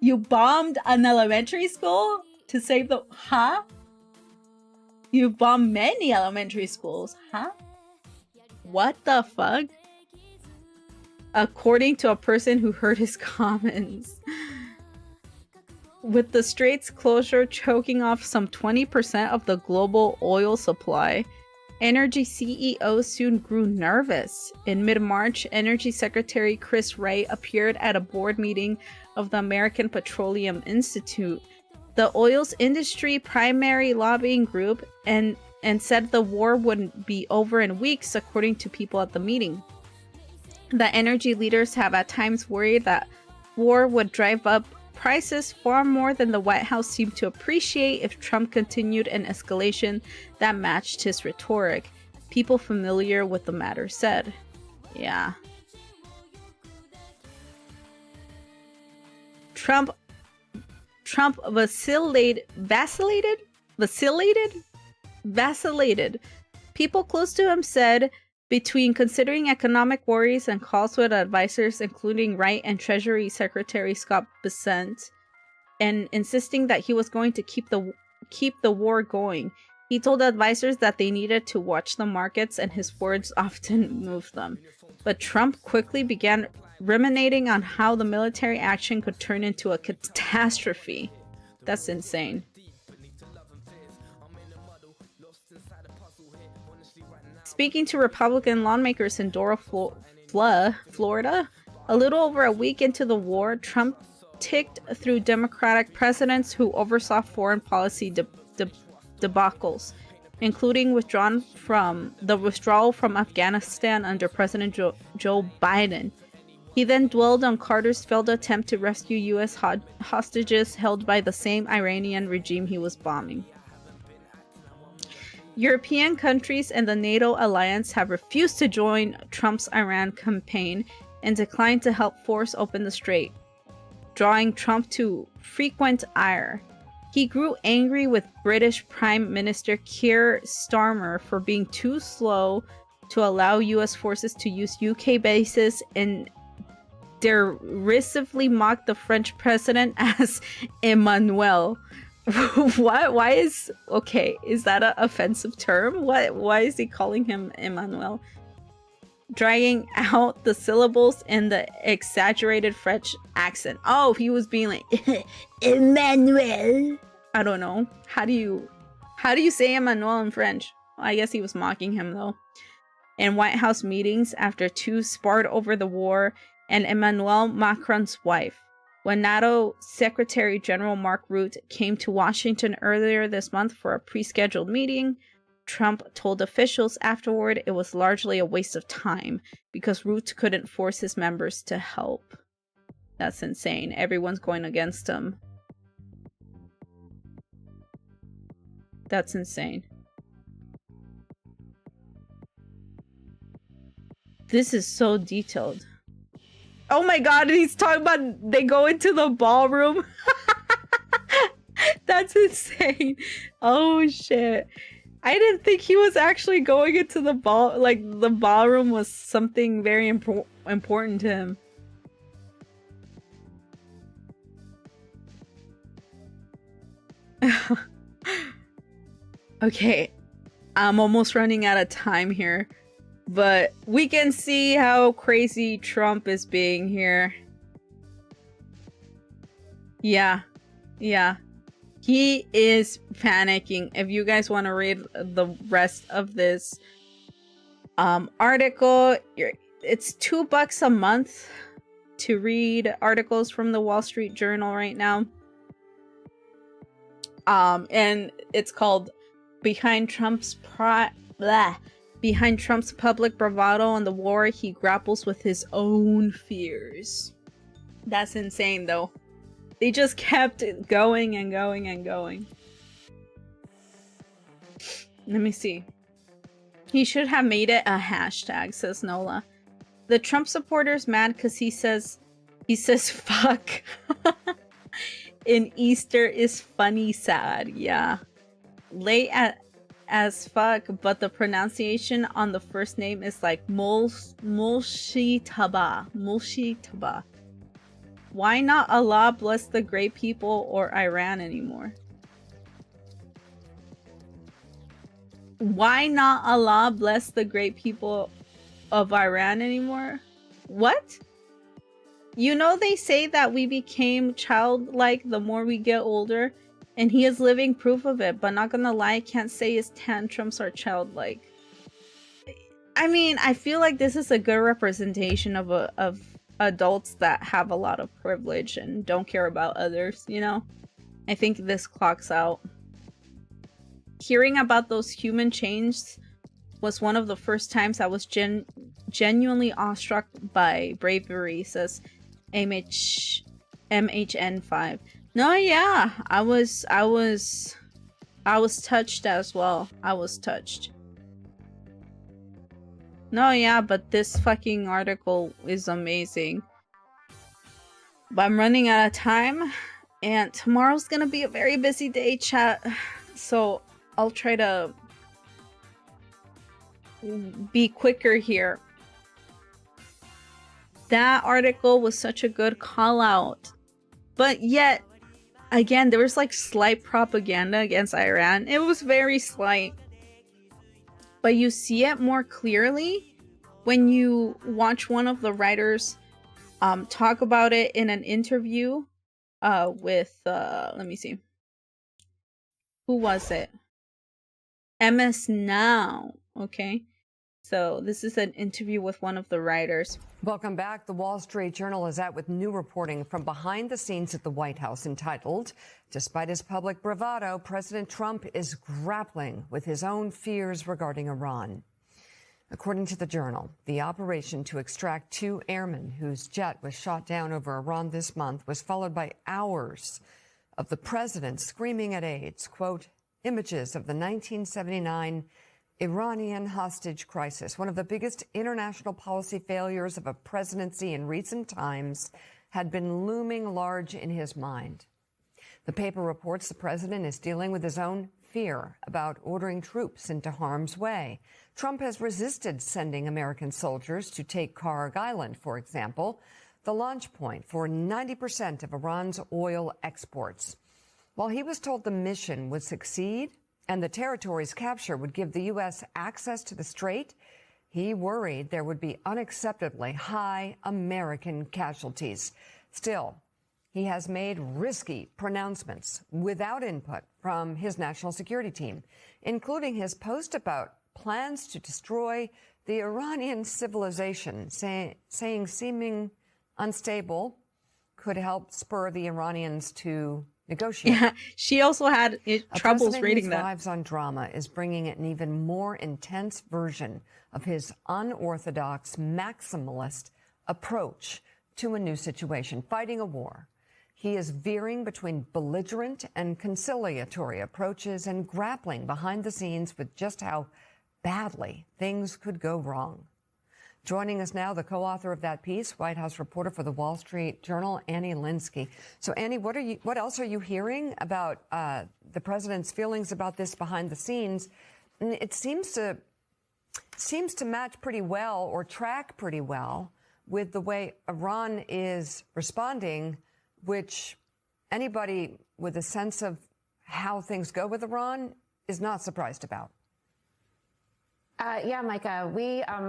You bombed an elementary school to save the... Huh? You bombed many elementary schools, huh? What the fuck? according to a person who heard his comments. With the Straits closure choking off some 20% of the global oil supply, Energy CEO soon grew nervous. In mid-March, Energy Secretary Chris Wright appeared at a board meeting of the American Petroleum Institute, the oil's industry primary lobbying group, and said the war would be over in weeks, according to people at the meeting. The energy leaders have at times worried that war would drive up prices far more than the White House seemed to appreciate if Trump continued an escalation that matched his rhetoric. People familiar with the matter said. Yeah. Trump vacillated. People close to him said, between considering economic worries and calls with advisors, including Wright and Treasury Secretary Scott Bessent, and insisting that he was going to keep the war going, he told advisors that they needed to watch the markets, and his words often moved them. But Trump quickly began ruminating on how the military action could turn into a catastrophe. That's insane. Speaking to Republican lawmakers in Dora, Florida, a little over a week into the war, Trump ticked through Democratic presidents who oversaw foreign policy debacles, including withdrawal from Afghanistan under President Joe Biden. He then dwelled on Carter's failed attempt to rescue U.S. hostages held by the same Iranian regime he was bombing. European countries and the NATO alliance have refused to join Trump's Iran campaign and declined to help force open the strait, drawing Trump to frequent ire. He grew angry with British Prime Minister Keir Starmer for being too slow to allow US forces to use UK bases, and derisively mocked the French president as Emmanuel. Why is that an offensive term? Why is he calling him Emmanuel? Dragging out the syllables in the exaggerated French accent. Oh, he was being like Emmanuel. I don't know. How do you say Emmanuel in French? Well, I guess he was mocking him though. In White House meetings after two sparred over the war and Emmanuel Macron's wife. When NATO Secretary General Mark Rutte came to Washington earlier this month for a pre-scheduled meeting, Trump told officials afterward it was largely a waste of time because Rutte couldn't force his members to help. That's insane. Everyone's going against him. That's insane. This is so detailed. Oh my god, he's talking about they go into the ballroom. That's insane. Oh shit. I didn't think he was actually going into the the ballroom was something very important to him. Okay, I'm almost running out of time here. But we can see how crazy Trump is being here. Yeah. He is panicking. If you guys want to read the rest of this article, it's $2 a month to read articles from the Wall Street Journal right now. And it's called Behind Trump's public bravado on the war, he grapples with his own fears. That's insane, though. They just kept it going and going and going. Let me see. He should have made it a hashtag, says Nola. The Trump supporter's mad because he says fuck. In Easter is funny sad. Yeah. Late as fuck, but the pronunciation on the first name is like Mulshitaba. Why not Allah bless the great people or Iran anymore? Why not Allah bless the great people of Iran anymore? What? You know, they say that we became childlike the more we get older, and he is living proof of it, but not gonna lie, I can't say his tantrums are childlike. I mean, I feel like this is a good representation of adults that have a lot of privilege and don't care about others, you know? I think this clocks out. Hearing about those human chains was one of the first times I was genuinely awestruck by bravery, says MHN5. No, yeah, I was touched as well. I was touched. No, yeah, but this fucking article is amazing. But I'm running out of time, and tomorrow's gonna be a very busy day, chat. So I'll try to be quicker here. That article was such a good call out, but yet again there was like slight propaganda against Iran. It was very slight, but you see it more clearly when you watch one of the writers talk about it in an interview with let me see, who was it? MS Now. Okay, so this is an interview with one of the writers. Welcome back. The Wall Street Journal is out with new reporting from behind the scenes at the White House entitled, "Despite his public bravado, President Trump is grappling with his own fears regarding Iran." According to the Journal, the operation to extract 2 airmen whose jet was shot down over Iran this month was followed by hours of the president screaming at aides, quote, "Images of the 1979 Iranian hostage crisis, one of the biggest international policy failures of a presidency in recent times, had been looming large in his mind." The paper reports the president is dealing with his own fear about ordering troops into harm's way. Trump has resisted sending American soldiers to take Karg Island, for example, the launch point for 90% of Iran's oil exports. While he was told the mission would succeed and the territory's capture would give the U.S. access to the strait, he worried there would be unacceptably high American casualties. Still, he has made risky pronouncements without input from his national security team, including his post about plans to destroy the Iranian civilization, saying seeming unstable could help spur the Iranians to negotiate. Yeah, she also had troubles reading that. Thrives on drama is bringing an even more intense version of his unorthodox maximalist approach to a new situation, fighting a war. He is veering between belligerent and conciliatory approaches and grappling behind the scenes with just how badly things could go wrong. Joining us now, the co-author of that piece, White House reporter for the Wall Street Journal, Annie Linsky. So, Annie, what else are you hearing about the president's feelings about this behind the scenes? It seems to match pretty well, or track pretty well, with the way Iran is responding, which anybody with a sense of how things go with Iran is not surprised about. Yeah, Micah,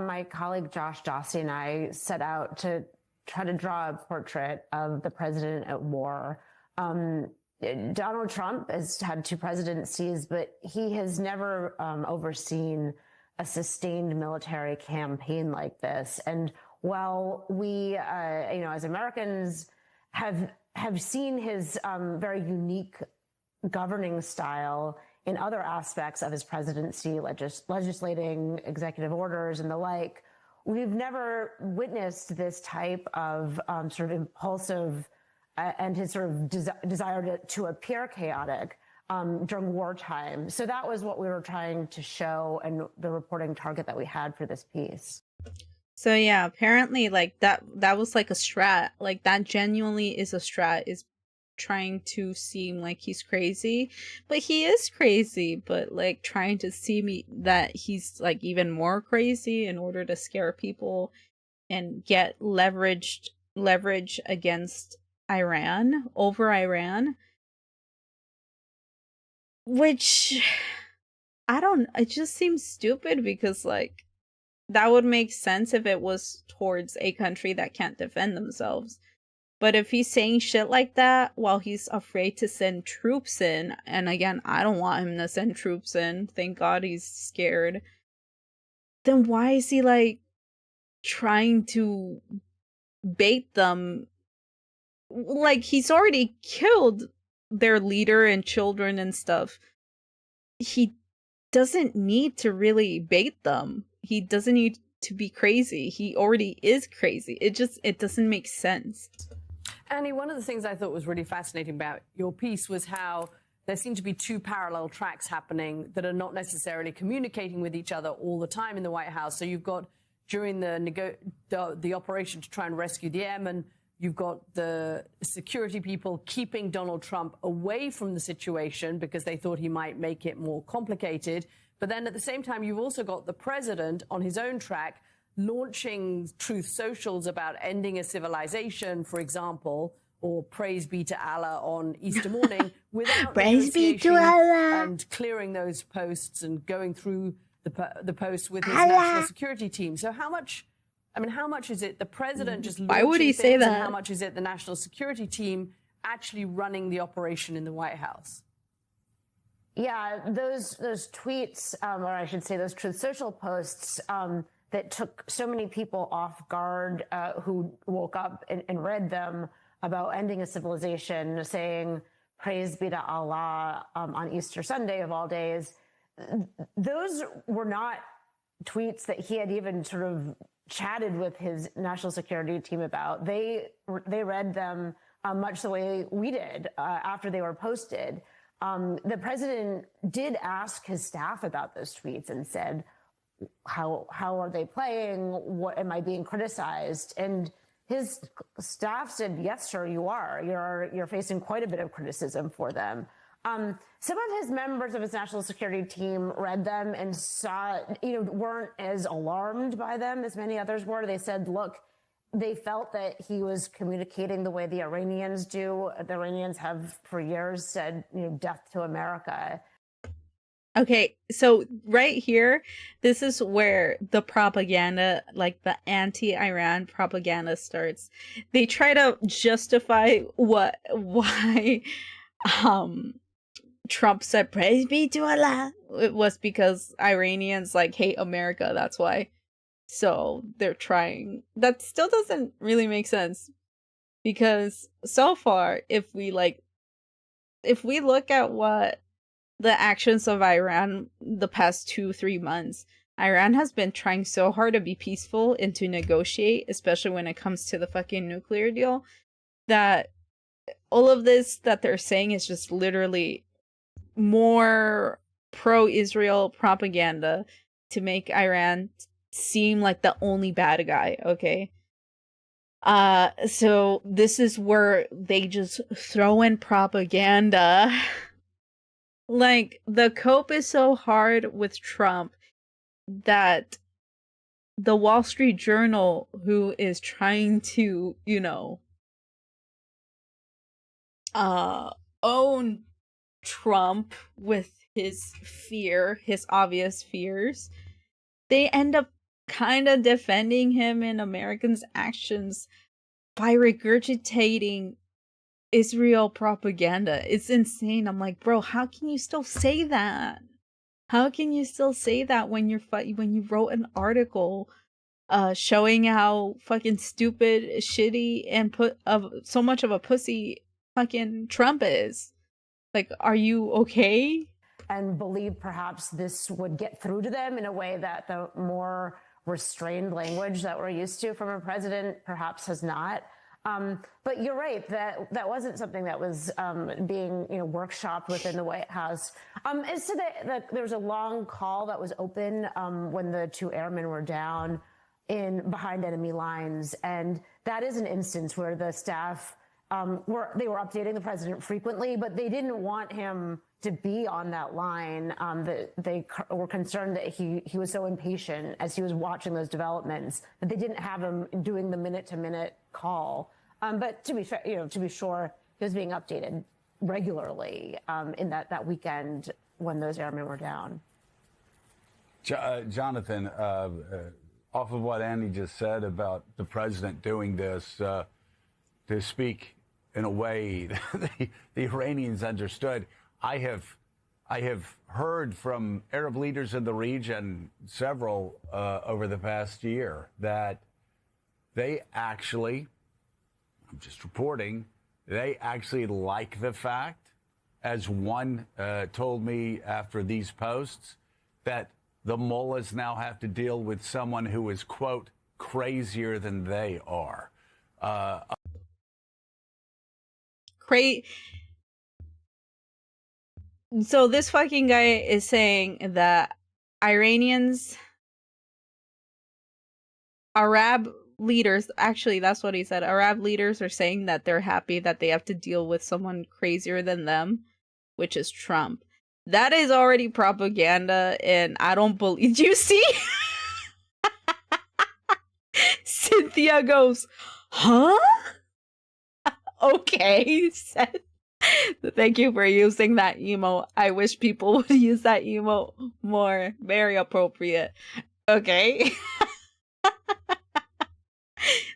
my colleague Josh Josty and I set out to try to draw a portrait of the president at war. Donald Trump has had 2 presidencies, but he has never overseen a sustained military campaign like this. And while we, as Americans, have seen his very unique governing style in other aspects of his presidency, legislating executive orders and the like, we've never witnessed this type of sort of impulsive and his sort of desire to appear chaotic during wartime. So that was what we were trying to show and the reporting target that we had for this piece. So yeah, apparently like that was like a strat. Like that genuinely is a strat, is trying to seem like he's crazy, but he is crazy, but like trying to see that he's like even more crazy in order to scare people and get leverage against Iran, over Iran, which it just seems stupid, because like that would make sense if it was towards a country that can't defend themselves. But if he's saying shit like that while he's afraid to send troops in, and again, I don't want him to send troops in, thank God he's scared, then why is he like trying to bait them? Like, he's already killed their leader and children and stuff. He doesn't need to really bait them. He doesn't need to be crazy. He already is crazy. It doesn't make sense. Annie, one of the things I thought was really fascinating about your piece was how there seem to be two parallel tracks happening that are not necessarily communicating with each other all the time in the White House. So you've got, during the operation to try and rescue the airmen, you've got the security people keeping Donald Trump away from the situation because they thought he might make it more complicated. But then at the same time, you've also got the president on his own track launching truth socials about ending a civilization, for example, or praise be to Allah on Easter morning without Praise be to negotiation Allah. and clearing those posts and going through the posts with his national security team. So how much is it the president just Why would he launching say things, and that? how much is it the national security team actually running the operation in the White House? Yeah, those tweets, or I should say those Truth Social posts that took so many people off guard who woke up and read them about ending a civilization, saying, praise be to Allah on Easter Sunday of all days. Those were not tweets that he had even sort of chatted with his national security team about. They read them much the way we did after they were posted. The president did ask his staff about those tweets and said, how are they playing? What am I being criticized? And his staff said, yes, sir, you are. You're facing quite a bit of criticism for them. Some of his members of his national security team read them and saw, weren't as alarmed by them as many others were. They said, look, they felt that he was communicating the way the Iranians do. The Iranians have for years said, death to America. Okay, so right here, this is where the propaganda, like the anti-Iran propaganda starts. They try to justify why Trump said praise be to Allah. It was because Iranians hate America, that's why. So they're trying. That still doesn't really make sense, because so far, if we look at what the actions of Iran the past 2-3 months, Iran has been trying so hard to be peaceful and to negotiate, especially when it comes to the fucking nuclear deal, that all of this that they're saying is just literally more pro-Israel propaganda to make Iran seem like the only bad guy, okay? So this is where they just throw in propaganda. Like, the cope is so hard with Trump that the Wall Street Journal, who is trying to, own Trump with his obvious fears, they end up kind of defending him and Americans' actions by regurgitating Israel propaganda. It's insane. I'm like, bro, how can you still say that? How can you still say that when you wrote an article showing how fucking stupid, shitty, and so much of a pussy fucking Trump is? Like, are you okay? And believe perhaps this would get through to them in a way that the more restrained language that we're used to from a president perhaps has not. But you're right, that wasn't something that was being workshopped within the White House. As to that there was a long call that was open when the two airmen were down behind enemy lines, and that is an instance where the staff were updating the president frequently, but they didn't want him to be on that line. They were concerned that he was so impatient as he was watching those developments that they didn't have him doing the minute-to-minute call. But to be fair, to be sure, he was being updated regularly in that weekend when those airmen were down. Jonathan, off of what Andy just said about the president doing this, to speak in a way that the Iranians understood. I have heard from Arab leaders in the region, several over the past year, that they actually, I'm just reporting, they actually like the fact, as one told me after these posts, that the mullahs now have to deal with someone who is, quote, crazier than they are. So this fucking guy is saying that Iranians, Arab leaders, actually that's what he said, Arab leaders are saying that they're happy that they have to deal with someone crazier than them, which is Trump. That is already propaganda, and I don't believe. You see? Cynthia goes, huh? Okay, said. Thank you for using that emo. I wish people would use that emo more. Very appropriate. Okay.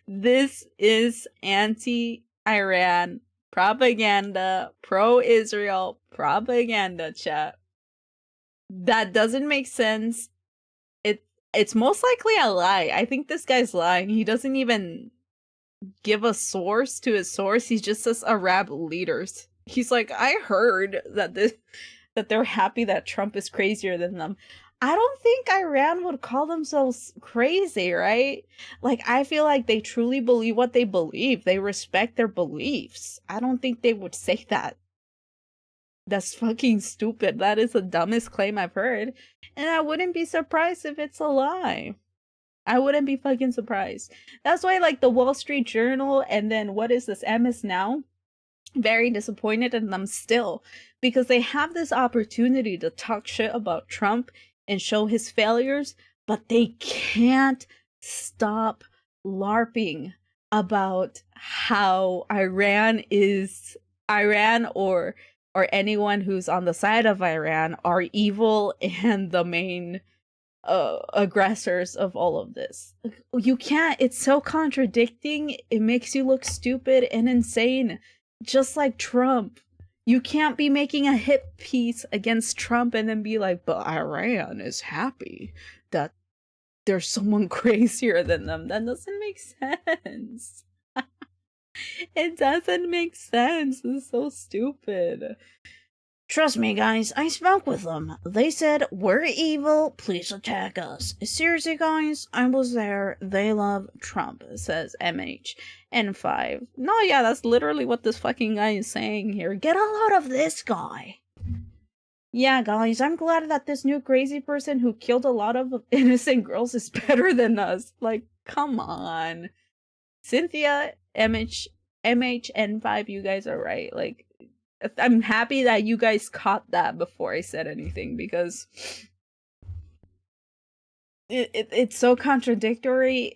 This is anti-Iran propaganda, pro-Israel propaganda, chat. That doesn't make sense. It's most likely a lie. I think this guy's lying. He doesn't even give a source to his source. He just says Arab leaders. He's like, I heard that they're happy that Trump is crazier than them. I don't think Iran would call themselves crazy, right? Like, I feel like they truly believe what they believe. They respect their beliefs. I don't think they would say that. That's fucking stupid. That is the dumbest claim I've heard. And I wouldn't be surprised if it's a lie. I wouldn't be fucking surprised. That's why, like, the Wall Street Journal and then what is this, MS Now? Very disappointed in them still. Because they have this opportunity to talk shit about Trump and show his failures, but they can't stop LARPing about how Iran or anyone who's on the side of Iran are evil and the main aggressors of all of this. You can't, it's so contradicting, it makes you look stupid and insane, just like Trump. You can't be making a hit piece against Trump and then be like, but Iran is happy that there's someone crazier than them. That doesn't make sense. It doesn't make sense. It's so stupid. Trust me, guys, I spoke with them. They said, we're evil, please attack us. Seriously, guys, I was there. They love Trump, says MHN5. No, yeah, that's literally what this fucking guy is saying here. Get a load of this guy. Yeah, guys, I'm glad that this new crazy person who killed a lot of innocent girls is better than us. Like, come on. Cynthia, MHN5, you guys are right. Like, I'm happy that you guys caught that before I said anything, because it's so contradictory,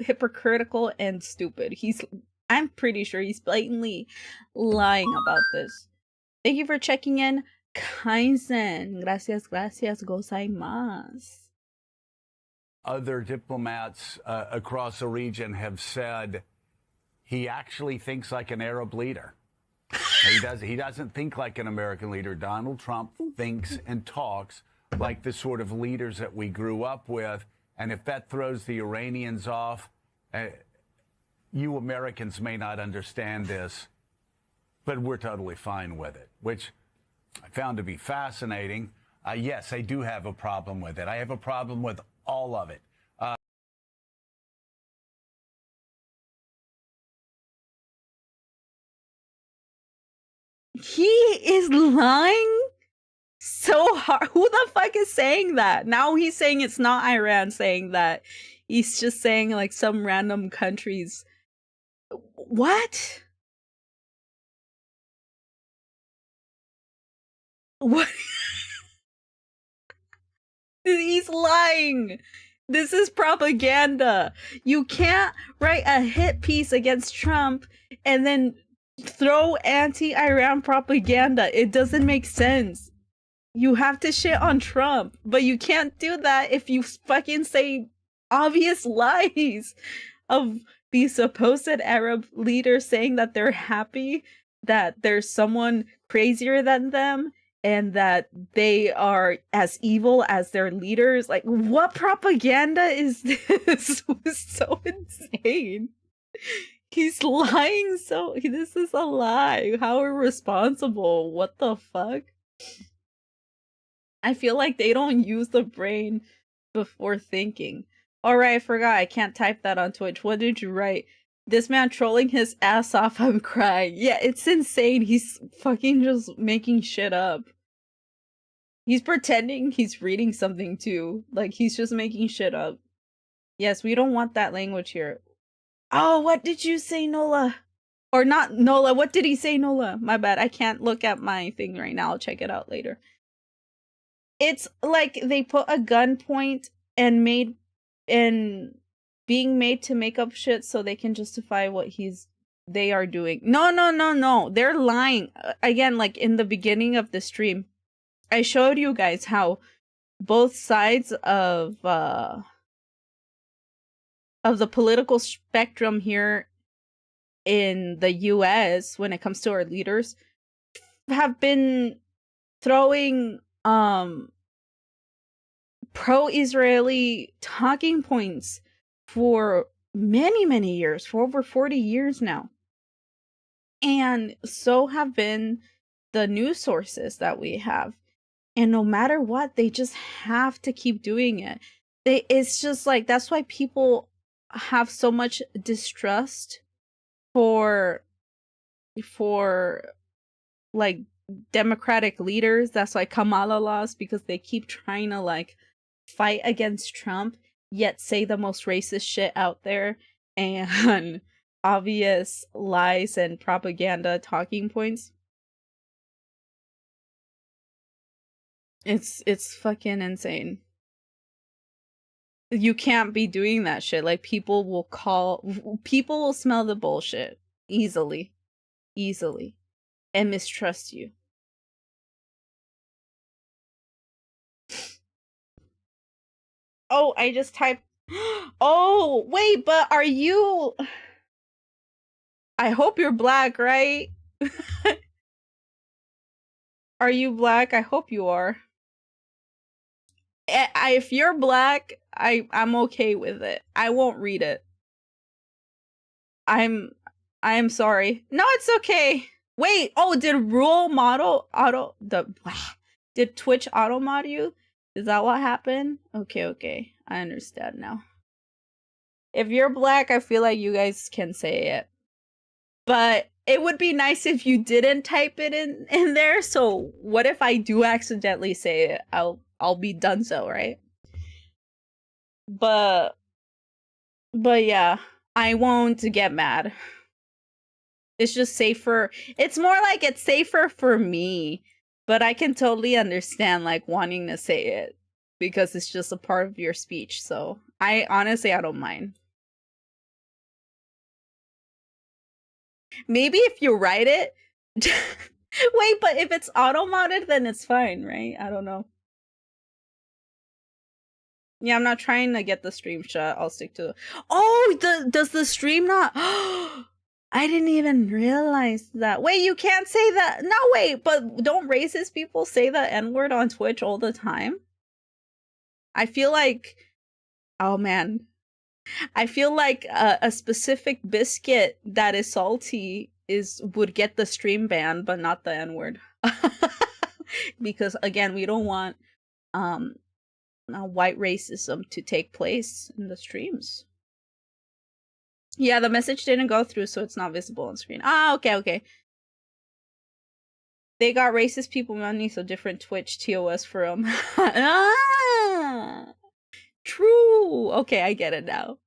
hypocritical, and stupid. I'm pretty sure he's blatantly lying about this. Thank you for checking in, Kaizen. Gracias gozaimasu. Other diplomats across the region have said he actually thinks like an Arab leader. He doesn't think like an American leader. Donald Trump thinks and talks like the sort of leaders that we grew up with. And if that throws the Iranians off, you Americans may not understand this, but we're totally fine with it, which I found to be fascinating. Yes, I do have a problem with it. I have a problem with all of it. He is lying so hard. Who the fuck is saying that? Now he's saying it's not Iran saying that. He's just saying like some random countries. What? What? He's lying. This is propaganda. You can't write a hit piece against Trump and then throw anti-Iran propaganda. It doesn't make sense. You have to shit on Trump, but you can't do that if you fucking say obvious lies of these supposed Arab leaders saying that they're happy that there's someone crazier than them and that they are as evil as their leaders. Like, what propaganda is this? It was so insane. He's lying. This is a lie. How irresponsible. What the fuck? I feel like they don't use the brain before thinking. Alright, I forgot. I can't type that on Twitch. What did you write? This man trolling his ass off. I'm crying. Yeah, it's insane. He's fucking just making shit up. He's pretending he's reading something too. Like, he's just making shit up. Yes, we don't want that language here. Oh, what did you say, Nola? Or not Nola. What did he say, Nola? My bad. I can't look at my thing right now. I'll check it out later. It's like they put a gunpoint and being made to make up shit so they can justify what they are doing. No. They're lying. Again, like in the beginning of the stream, I showed you guys how both sides of the political spectrum here in the US when it comes to our leaders have been throwing pro-Israeli talking points for many years, for over 40 years now. And so have been the news sources that we have. And no matter what, they just have to keep doing it. It's just like, that's why people have so much distrust for like democratic leaders. That's why Kamala lost, because they keep trying to like fight against Trump yet say the most racist shit out there and obvious lies and propaganda talking points. It's fucking insane. You can't be doing that shit. Like, people will smell the bullshit easily and mistrust you. Oh, I just typed. Oh, wait, but are you... I hope you're black, right? Are you black? I hope you are. If you're black, I'm okay with it. I won't read it. I'm sorry. No, it's okay. Wait, oh, did did Twitch auto mod you? Is that what happened? Okay. I understand now. If you're black, I feel like you guys can say it. But it would be nice if you didn't type it in there. So what if I do accidentally say it? I'll be done so, right? But yeah, I won't get mad. It's just safer. It's more like it's safer for me, but I can totally understand like wanting to say it because it's just a part of your speech. So I don't mind. Maybe if you write it. Wait, but if it's auto-modded, then it's fine, right? I don't know. Yeah, I'm not trying to get the stream shut. I'll stick to... Oh, does the stream not... I didn't even realize that. Wait, you can't say that. No, wait, but don't racist people say the N-word on Twitch all the time? I feel like... Oh, man. I feel like a specific biscuit that is salty would get the stream ban, but not the N-word. Because, again, we don't want white racism to take place in the streams. Yeah, the message didn't go through, so it's not visible on screen. Ah, okay. They got racist people money, so different Twitch TOS for them. Ah, true. Okay, I get it now.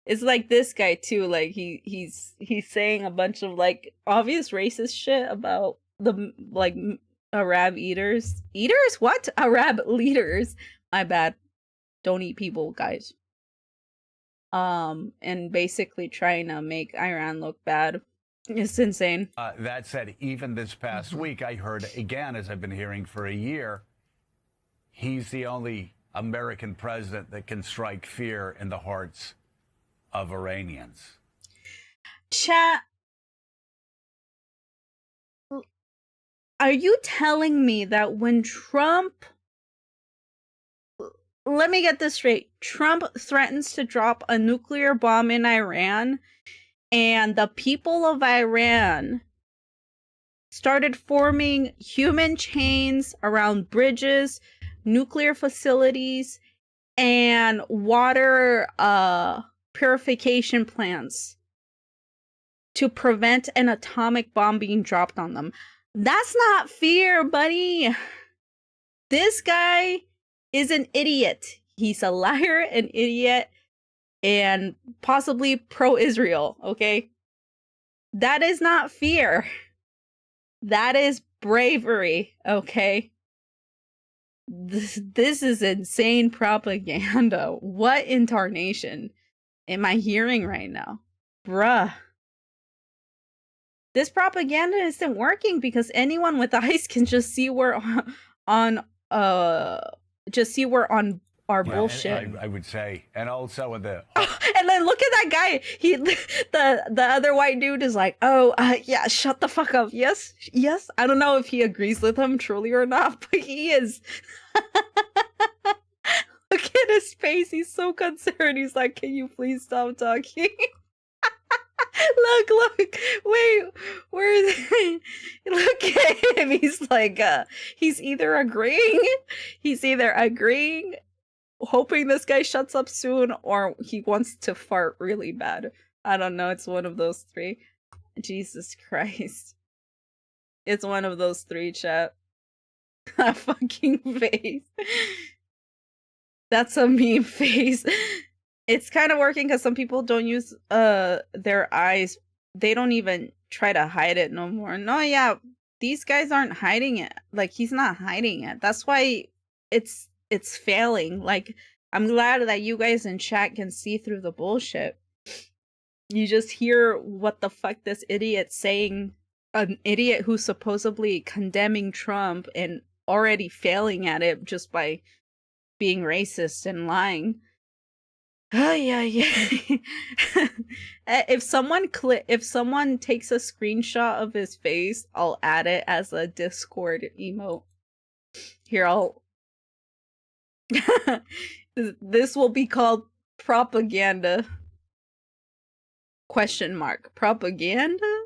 It's like this guy too. Like he's saying a bunch of like obvious racist shit about the like Arab eaters. Eaters? What? Arab leaders. My bad. Don't eat people, guys. And basically trying to make Iran look bad. It's insane. That said, even this past week, I heard again, as I've been hearing for a year, he's the only American president that can strike fear in the hearts of Iranians. Chat, are you telling me that when Trump... Let me get this straight. Trump threatens to drop a nuclear bomb in Iran, and the people of Iran started forming human chains around bridges, nuclear facilities, and water purification plants to prevent an atomic bomb being dropped on them. That's not fear, buddy. This guy is an idiot. He's a liar, an idiot, and possibly pro-Israel, okay? That is not fear. That is bravery, okay? This is insane propaganda. What incarnation am I hearing right now? Bruh. This propaganda isn't working because anyone with eyes can just see we're on our bullshit. I would say, and also with the And then look at that guy. The other white dude is like, oh, yeah, shut the fuck up. Yes. I don't know if he agrees with him truly or not, but he is. Look at his face. He's so concerned. He's like, can you please stop talking? Look. Wait, where is he? Look at him. He's like, he's either agreeing, hoping this guy shuts up soon, or he wants to fart really bad. I don't know. It's one of those three. Jesus Christ. It's one of those three, chat. That fucking face. That's a meme face. It's kind of working because some people don't use their eyes. They don't even try to hide it no more. No, yeah. These guys aren't hiding it. Like, he's not hiding it. That's why it's failing. Like, I'm glad that you guys in chat can see through the bullshit. You just hear what the fuck this idiot's saying. An idiot who's supposedly condemning Trump and already failing at it just by being racist and lying. Oh yeah. If someone takes a screenshot of his face, I'll add it as a Discord emote. Here, this will be called propaganda. Question mark. Propaganda?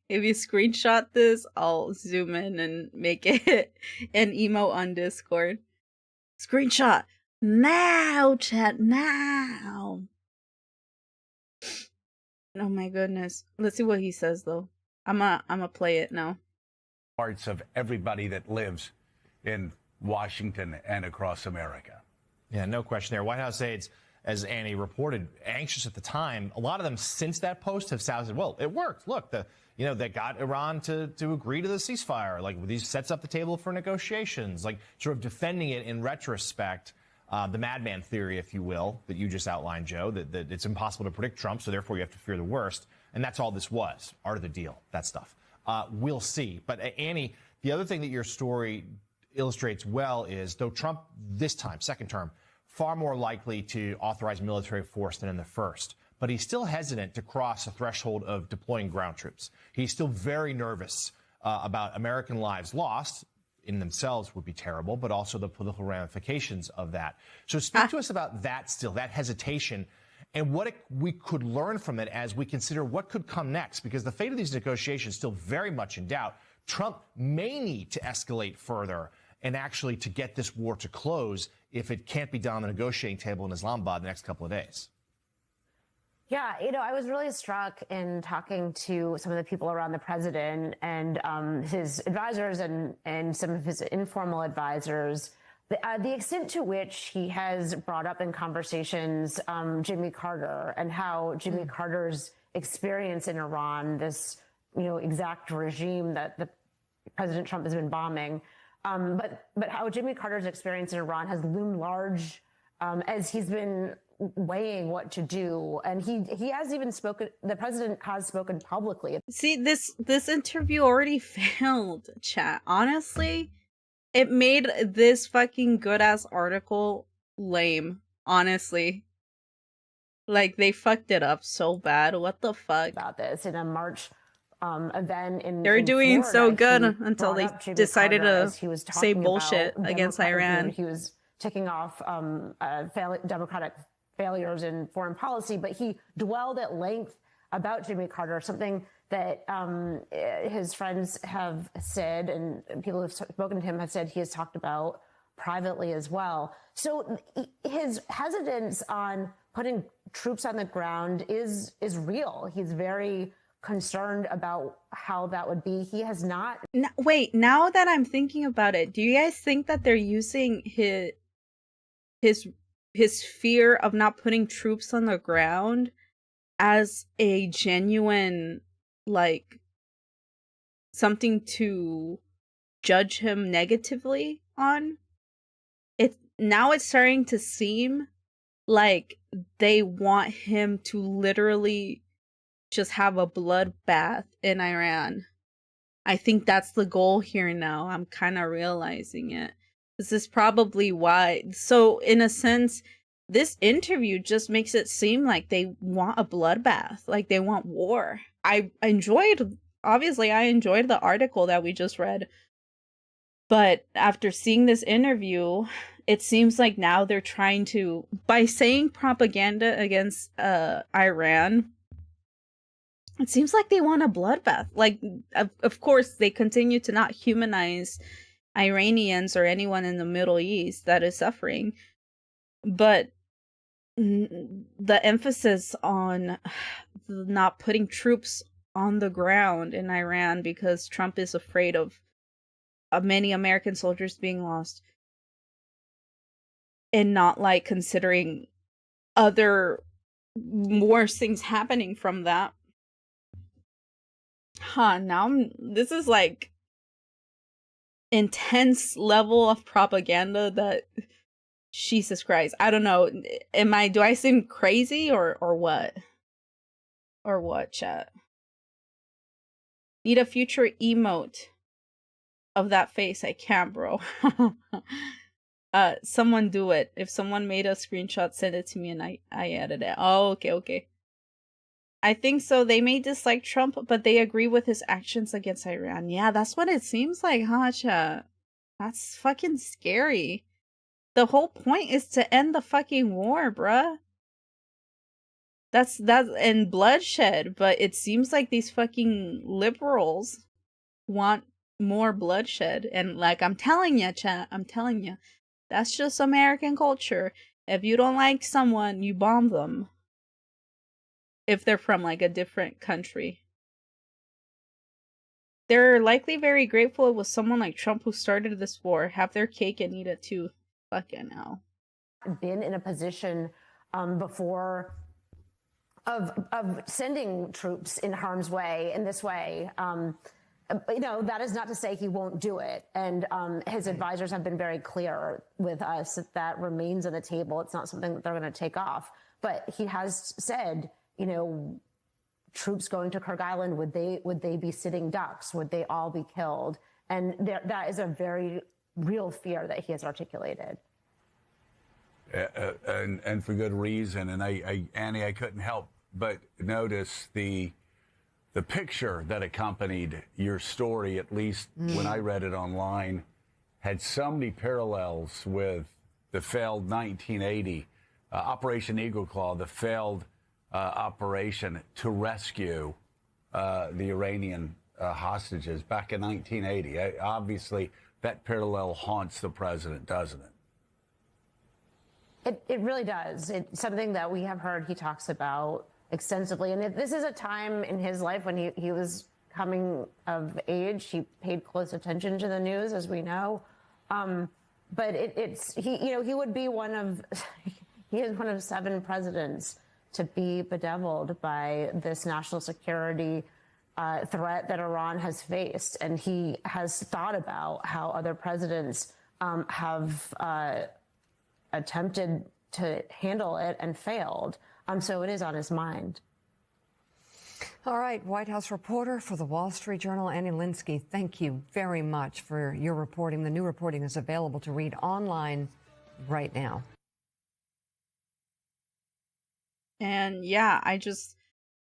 If you screenshot this, I'll zoom in and make it an emote on Discord. Screenshot. Now, chat, now. Oh my goodness. Let's see what he says though. I'm gonna play it now. Parts of everybody that lives in Washington and across America. Yeah, no question there. White House aides, as Annie reported, anxious at the time. A lot of them since that post have sounded, well, it worked. Look, they got Iran to agree to the ceasefire. Like, these sets up the table for negotiations, like sort of defending it in retrospect. The madman theory, if you will, that you just outlined, Joe, that it's impossible to predict Trump, so therefore you have to fear the worst. And that's all this was, art of the deal, that stuff. We'll see. But Annie, the other thing that your story illustrates well is, though Trump this time, second term, far more likely to authorize military force than in the first, but he's still hesitant to cross a threshold of deploying ground troops. He's still very nervous about American lives lost, in themselves would be terrible, but also the political ramifications of that. So speak to us about that still, that hesitation, and what we could learn from it as we consider what could come next, because the fate of these negotiations is still very much in doubt. Trump may need to escalate further and actually to get this war to close if it can't be done on the negotiating table in Islamabad the next couple of days. Yeah, I was really struck in talking to some of the people around the president and his advisors and some of his informal advisors, the extent to which he has brought up in conversations Jimmy Carter and how Jimmy Carter's experience in Iran, this exact regime that the President Trump has been bombing, but how Jimmy Carter's experience in Iran has loomed large as he's been weighing what to do, and he has even spoken. The president has spoken publicly. See, this interview already failed, chat. Honestly, it made this fucking good ass article lame. Honestly, Like, they fucked it up so bad. What the fuck? About this in a March event They're in doing so Florida, good he until brought they up Jimmy decided Carter to as he was say talking bullshit about against Democratic, Iran. he was ticking off Democratic failures in foreign policy, but he dwelled at length about Jimmy Carter, something that his friends have said and people who have spoken to him have said he has talked about privately as well. So his hesitance on putting troops on the ground is real. He's very concerned about how that would be. He has not. Wait, now that I'm thinking about it, do you guys think that they're using his fear of not putting troops on the ground as a genuine, like, something to judge him negatively on? It's starting to seem like they want him to literally just have a bloodbath in Iran. I think that's the goal here now. I'm kind of realizing it. This is probably why. So, in a sense, this interview just makes it seem like they want a bloodbath, like they want war. Obviously, I enjoyed the article that we just read. But after seeing this interview, it seems like now they're trying to, by saying propaganda against Iran, it seems like they want a bloodbath. Like, of course, they continue to not humanize Iranians or anyone in the Middle East that is suffering. But the emphasis on not putting troops on the ground in Iran because Trump is afraid of many American soldiers being lost, and not like considering other worse things happening from that. This is like intense level of propaganda that, Jesus Christ, I don't know. Do I seem crazy or what? Or what, chat? Need a future emote of that face. I can't, bro. Someone do it. If someone made a screenshot, send it to me and I edit it. Oh, okay. I think so. They may dislike Trump, but they agree with his actions against Iran. Yeah, that's what it seems like, huh, chat? That's fucking scary. The whole point is to end the fucking war, bruh. That's and bloodshed, but it seems like these fucking liberals want more bloodshed. And like, I'm telling you, chat, that's just American culture. If you don't like someone, you bomb them. If they're from like a different country. They're likely very grateful it was someone like Trump who started this war. Have their cake and eat it too. Fucking hell. Been in a position before of sending troops in harm's way in this way. That is not to say he won't do it. And his advisors have been very clear with us that remains on the table. It's not something that they're going to take off. But he has said, troops going to Kyrgyz Island, would they be sitting ducks? Would they all be killed? And that is a very real fear that he has articulated. And for good reason. And Annie, I couldn't help but notice the picture that accompanied your story, at least when I read it online, had so many parallels with the failed 1980 Operation Eagle Claw, the failed operation to rescue the Iranian hostages back in 1980. Obviously, that parallel haunts the president, doesn't it? It really does. It's something that we have heard he talks about extensively. And this is a time in his life when he was coming of age. He paid close attention to the news, as we know. But he would be he is one of 7 presidents to be bedeviled by this national security threat that Iran has faced. And he has thought about how other presidents have attempted to handle it and failed. So it is on his mind. All right, White House reporter for the Wall Street Journal, Annie Linsky, thank you very much for your reporting. The new reporting is available to read online right now. And yeah,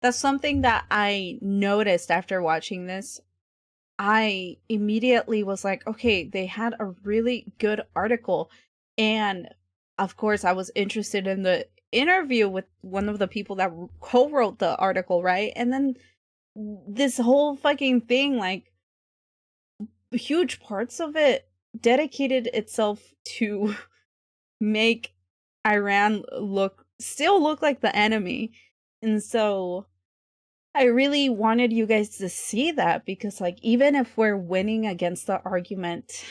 that's something that I noticed after watching this. I immediately was like, okay, they had a really good article. And of course, I was interested in the interview with one of the people that co-wrote the article, right? And then this whole fucking thing, like, huge parts of it dedicated itself to make Iran still look like the enemy. And so I really wanted you guys to see that, because like, even if we're winning against the argument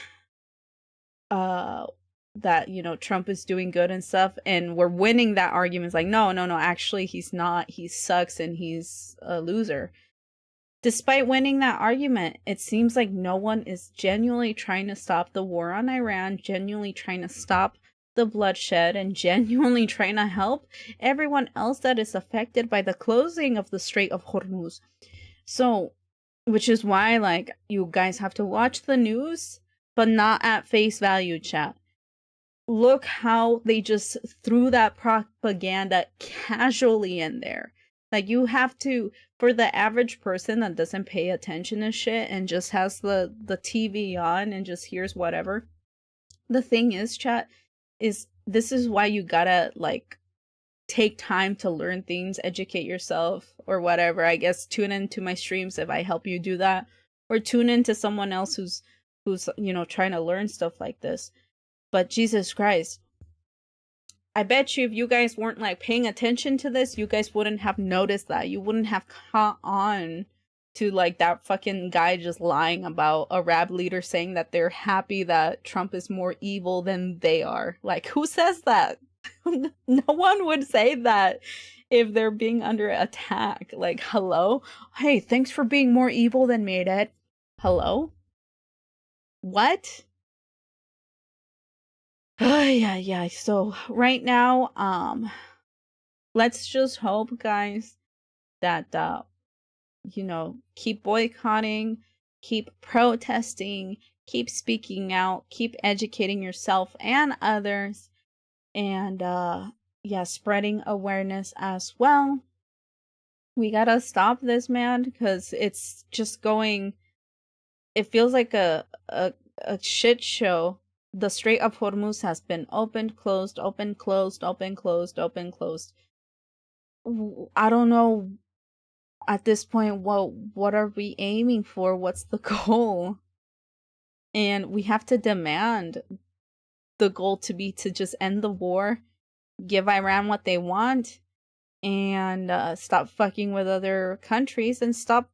uh that, you know, Trump is doing good and stuff, and we're winning that argument, it's like, no, actually he's not, he sucks and he's a loser. Despite winning that argument, it seems like no one is genuinely trying to stop the war on Iran, genuinely trying to stop the bloodshed, and genuinely trying to help everyone else that is affected by the closing of the Strait of Hormuz. So, which is why, like, you guys have to watch the news, but not at face value, chat. Look how they just threw that propaganda casually in there. Like, you have to, for the average person that doesn't pay attention to shit and just has the TV on and just hears whatever. The thing is, chat, is this is why you gotta, like, take time to learn things, educate yourself, or whatever. I guess tune into my streams if I help you do that, or tune into someone else who's you know, trying to learn stuff like this. But Jesus Christ, I bet you if you guys weren't like paying attention to this, you guys wouldn't have noticed that. You wouldn't have caught on to like that fucking guy just lying about a Arab leader saying that they're happy that Trump is more evil than they are. Like, who says that? No one would say that if they're being under attack. Like, hello? Hey, thanks for being more evil than me, Dad. Hello? What? Yeah. So right now, let's just hope, guys, that you know, keep boycotting, keep protesting, keep speaking out, keep educating yourself and others, and yeah, spreading awareness as well. We gotta stop this, man, because it's just going, it feels like a shit show. The Strait of Hormuz has been opened, closed, opened, closed, open, closed, open, closed. I don't know at this point what are we aiming for? What's the goal? And we have to demand the goal to be to just end the war, give Iran what they want, and stop fucking with other countries, and stop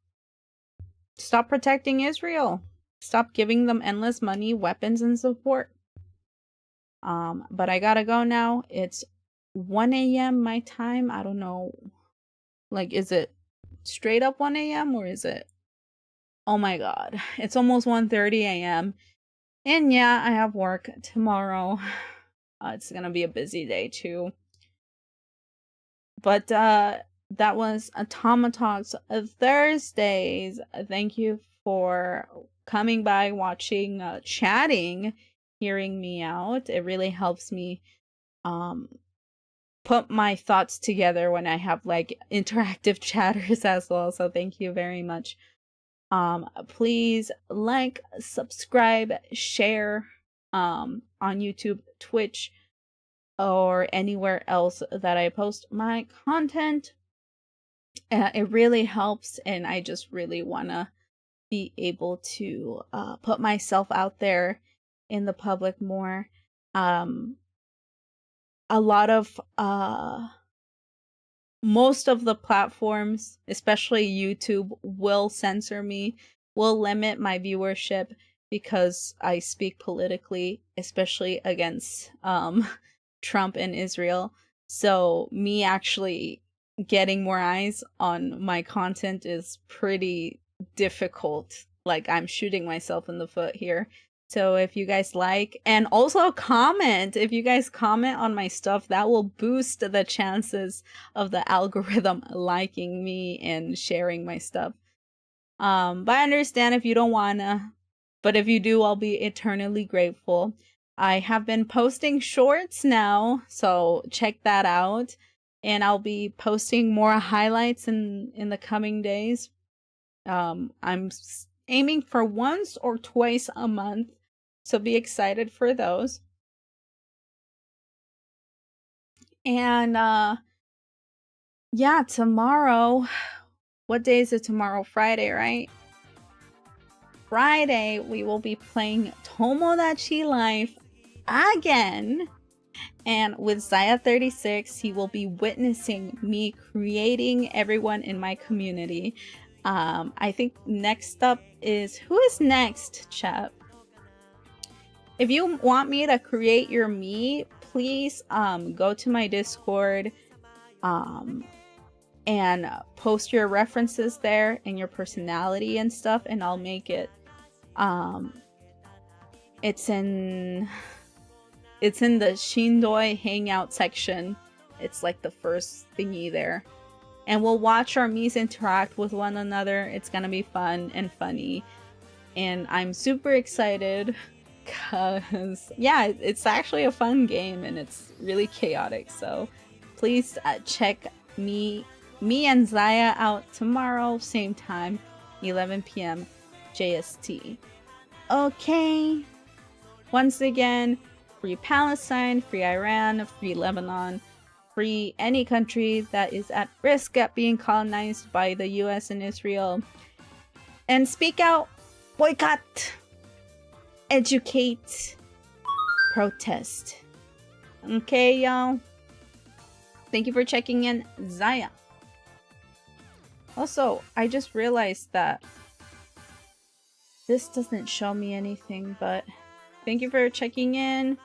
protecting Israel. Stop giving them endless money, weapons, and support. But I gotta go now. It's 1 a.m. my time. I don't know. Like, is it straight up 1 a.m. or is it? Oh my god. It's almost 1:30 a.m. And yeah, I have work tomorrow. It's gonna be a busy day too. But that was a TamaTalks Thursdays. Thank you for coming by, watching, chatting, hearing me out. It really helps me put my thoughts together when I have like interactive chatters as well. So thank you very much. Please like, subscribe, share on YouTube, Twitch, or anywhere else that I post my content. It really helps, and I just really want to be able to put myself out there in the public more. A lot of most of the platforms, especially YouTube, will censor me, will limit my viewership because I speak politically, especially against Trump and Israel. So me actually getting more eyes on my content is pretty difficult. Like, I'm shooting myself in the foot here. So if you guys like, and also comment, if you guys comment on my stuff, that will boost the chances of the algorithm liking me and sharing my stuff. But I understand if you don't wanna, but if you do, I'll be eternally grateful. I have been posting shorts now, so check that out. and I'll be posting more highlights in the coming days. I'm aiming for once or twice a month, so be excited for those. And yeah, tomorrow, what day is it tomorrow? Friday, right? Friday, we will be playing Tomodachi Life again. And with Zaya36, he will be witnessing me creating everyone in my community. I think next up is... Who is next, chat? If you want me to create your me, please go to my Discord and post your references there and your personality and stuff, and I'll make it. It's in the Shindoi hangout section. It's like the first thingy there. And we'll watch our Miis interact with one another. It's gonna be fun and funny. And I'm super excited because, yeah, it's actually a fun game and it's really chaotic. So please check me and Zaya out tomorrow, same time, 11 p.m. JST. Okay. Once again, free Palestine, free Iran, free Lebanon, free any country that is at risk at being colonized by the US and Israel. And speak out, boycott, educate, protest. Okay, y'all? Thank you for checking in, Zaya. Also, I just realized that this doesn't show me anything, but thank you for checking in.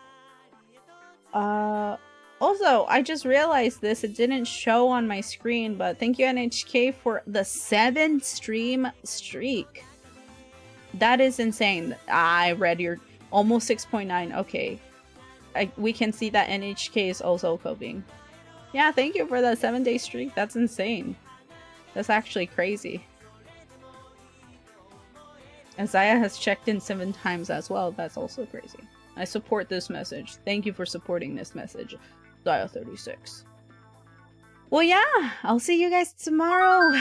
Also, I just realized this. It didn't show on my screen, but thank you, NHK, for the 7 stream streak. That is insane. I read your almost 6.9. Okay. We can see that NHK is also coping. Yeah, thank you for the 7-day streak. That's insane. That's actually crazy. And Zaya has checked in 7 times as well. That's also crazy. I support this message. Thank you for supporting this message, Zaya36. Well, yeah, I'll see you guys tomorrow.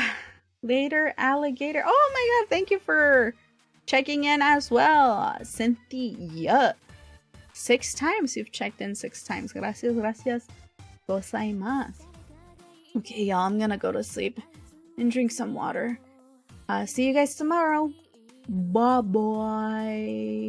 Later, alligator. Oh my god, thank you for checking in as well, Cynthia. 6 times you've checked in. 6 times. Gracias, gracias. Gozaimasu. Okay, y'all, I'm gonna go to sleep and drink some water. See you guys tomorrow. Bye bye.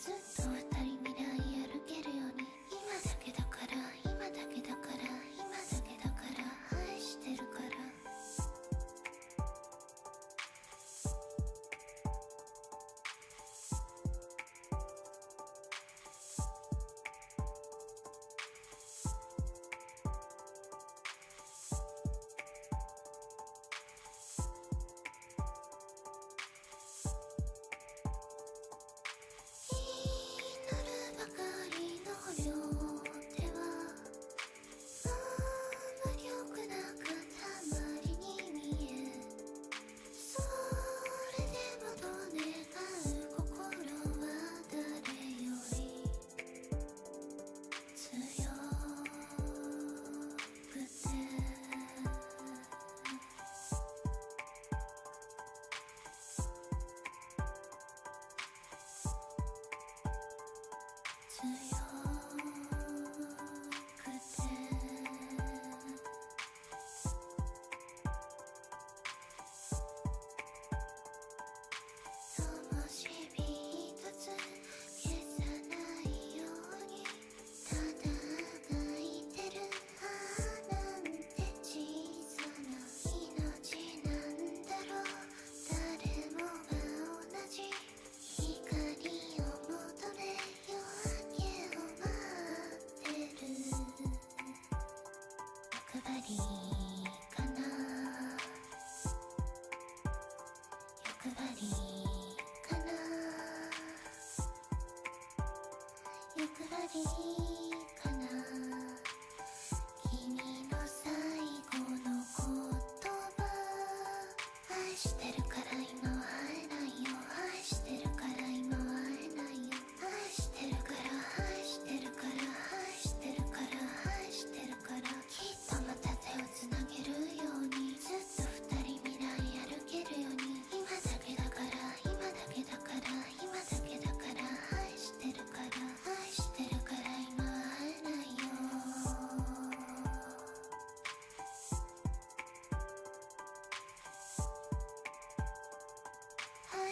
Two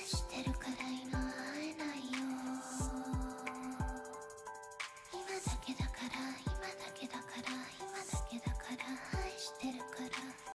してるからいな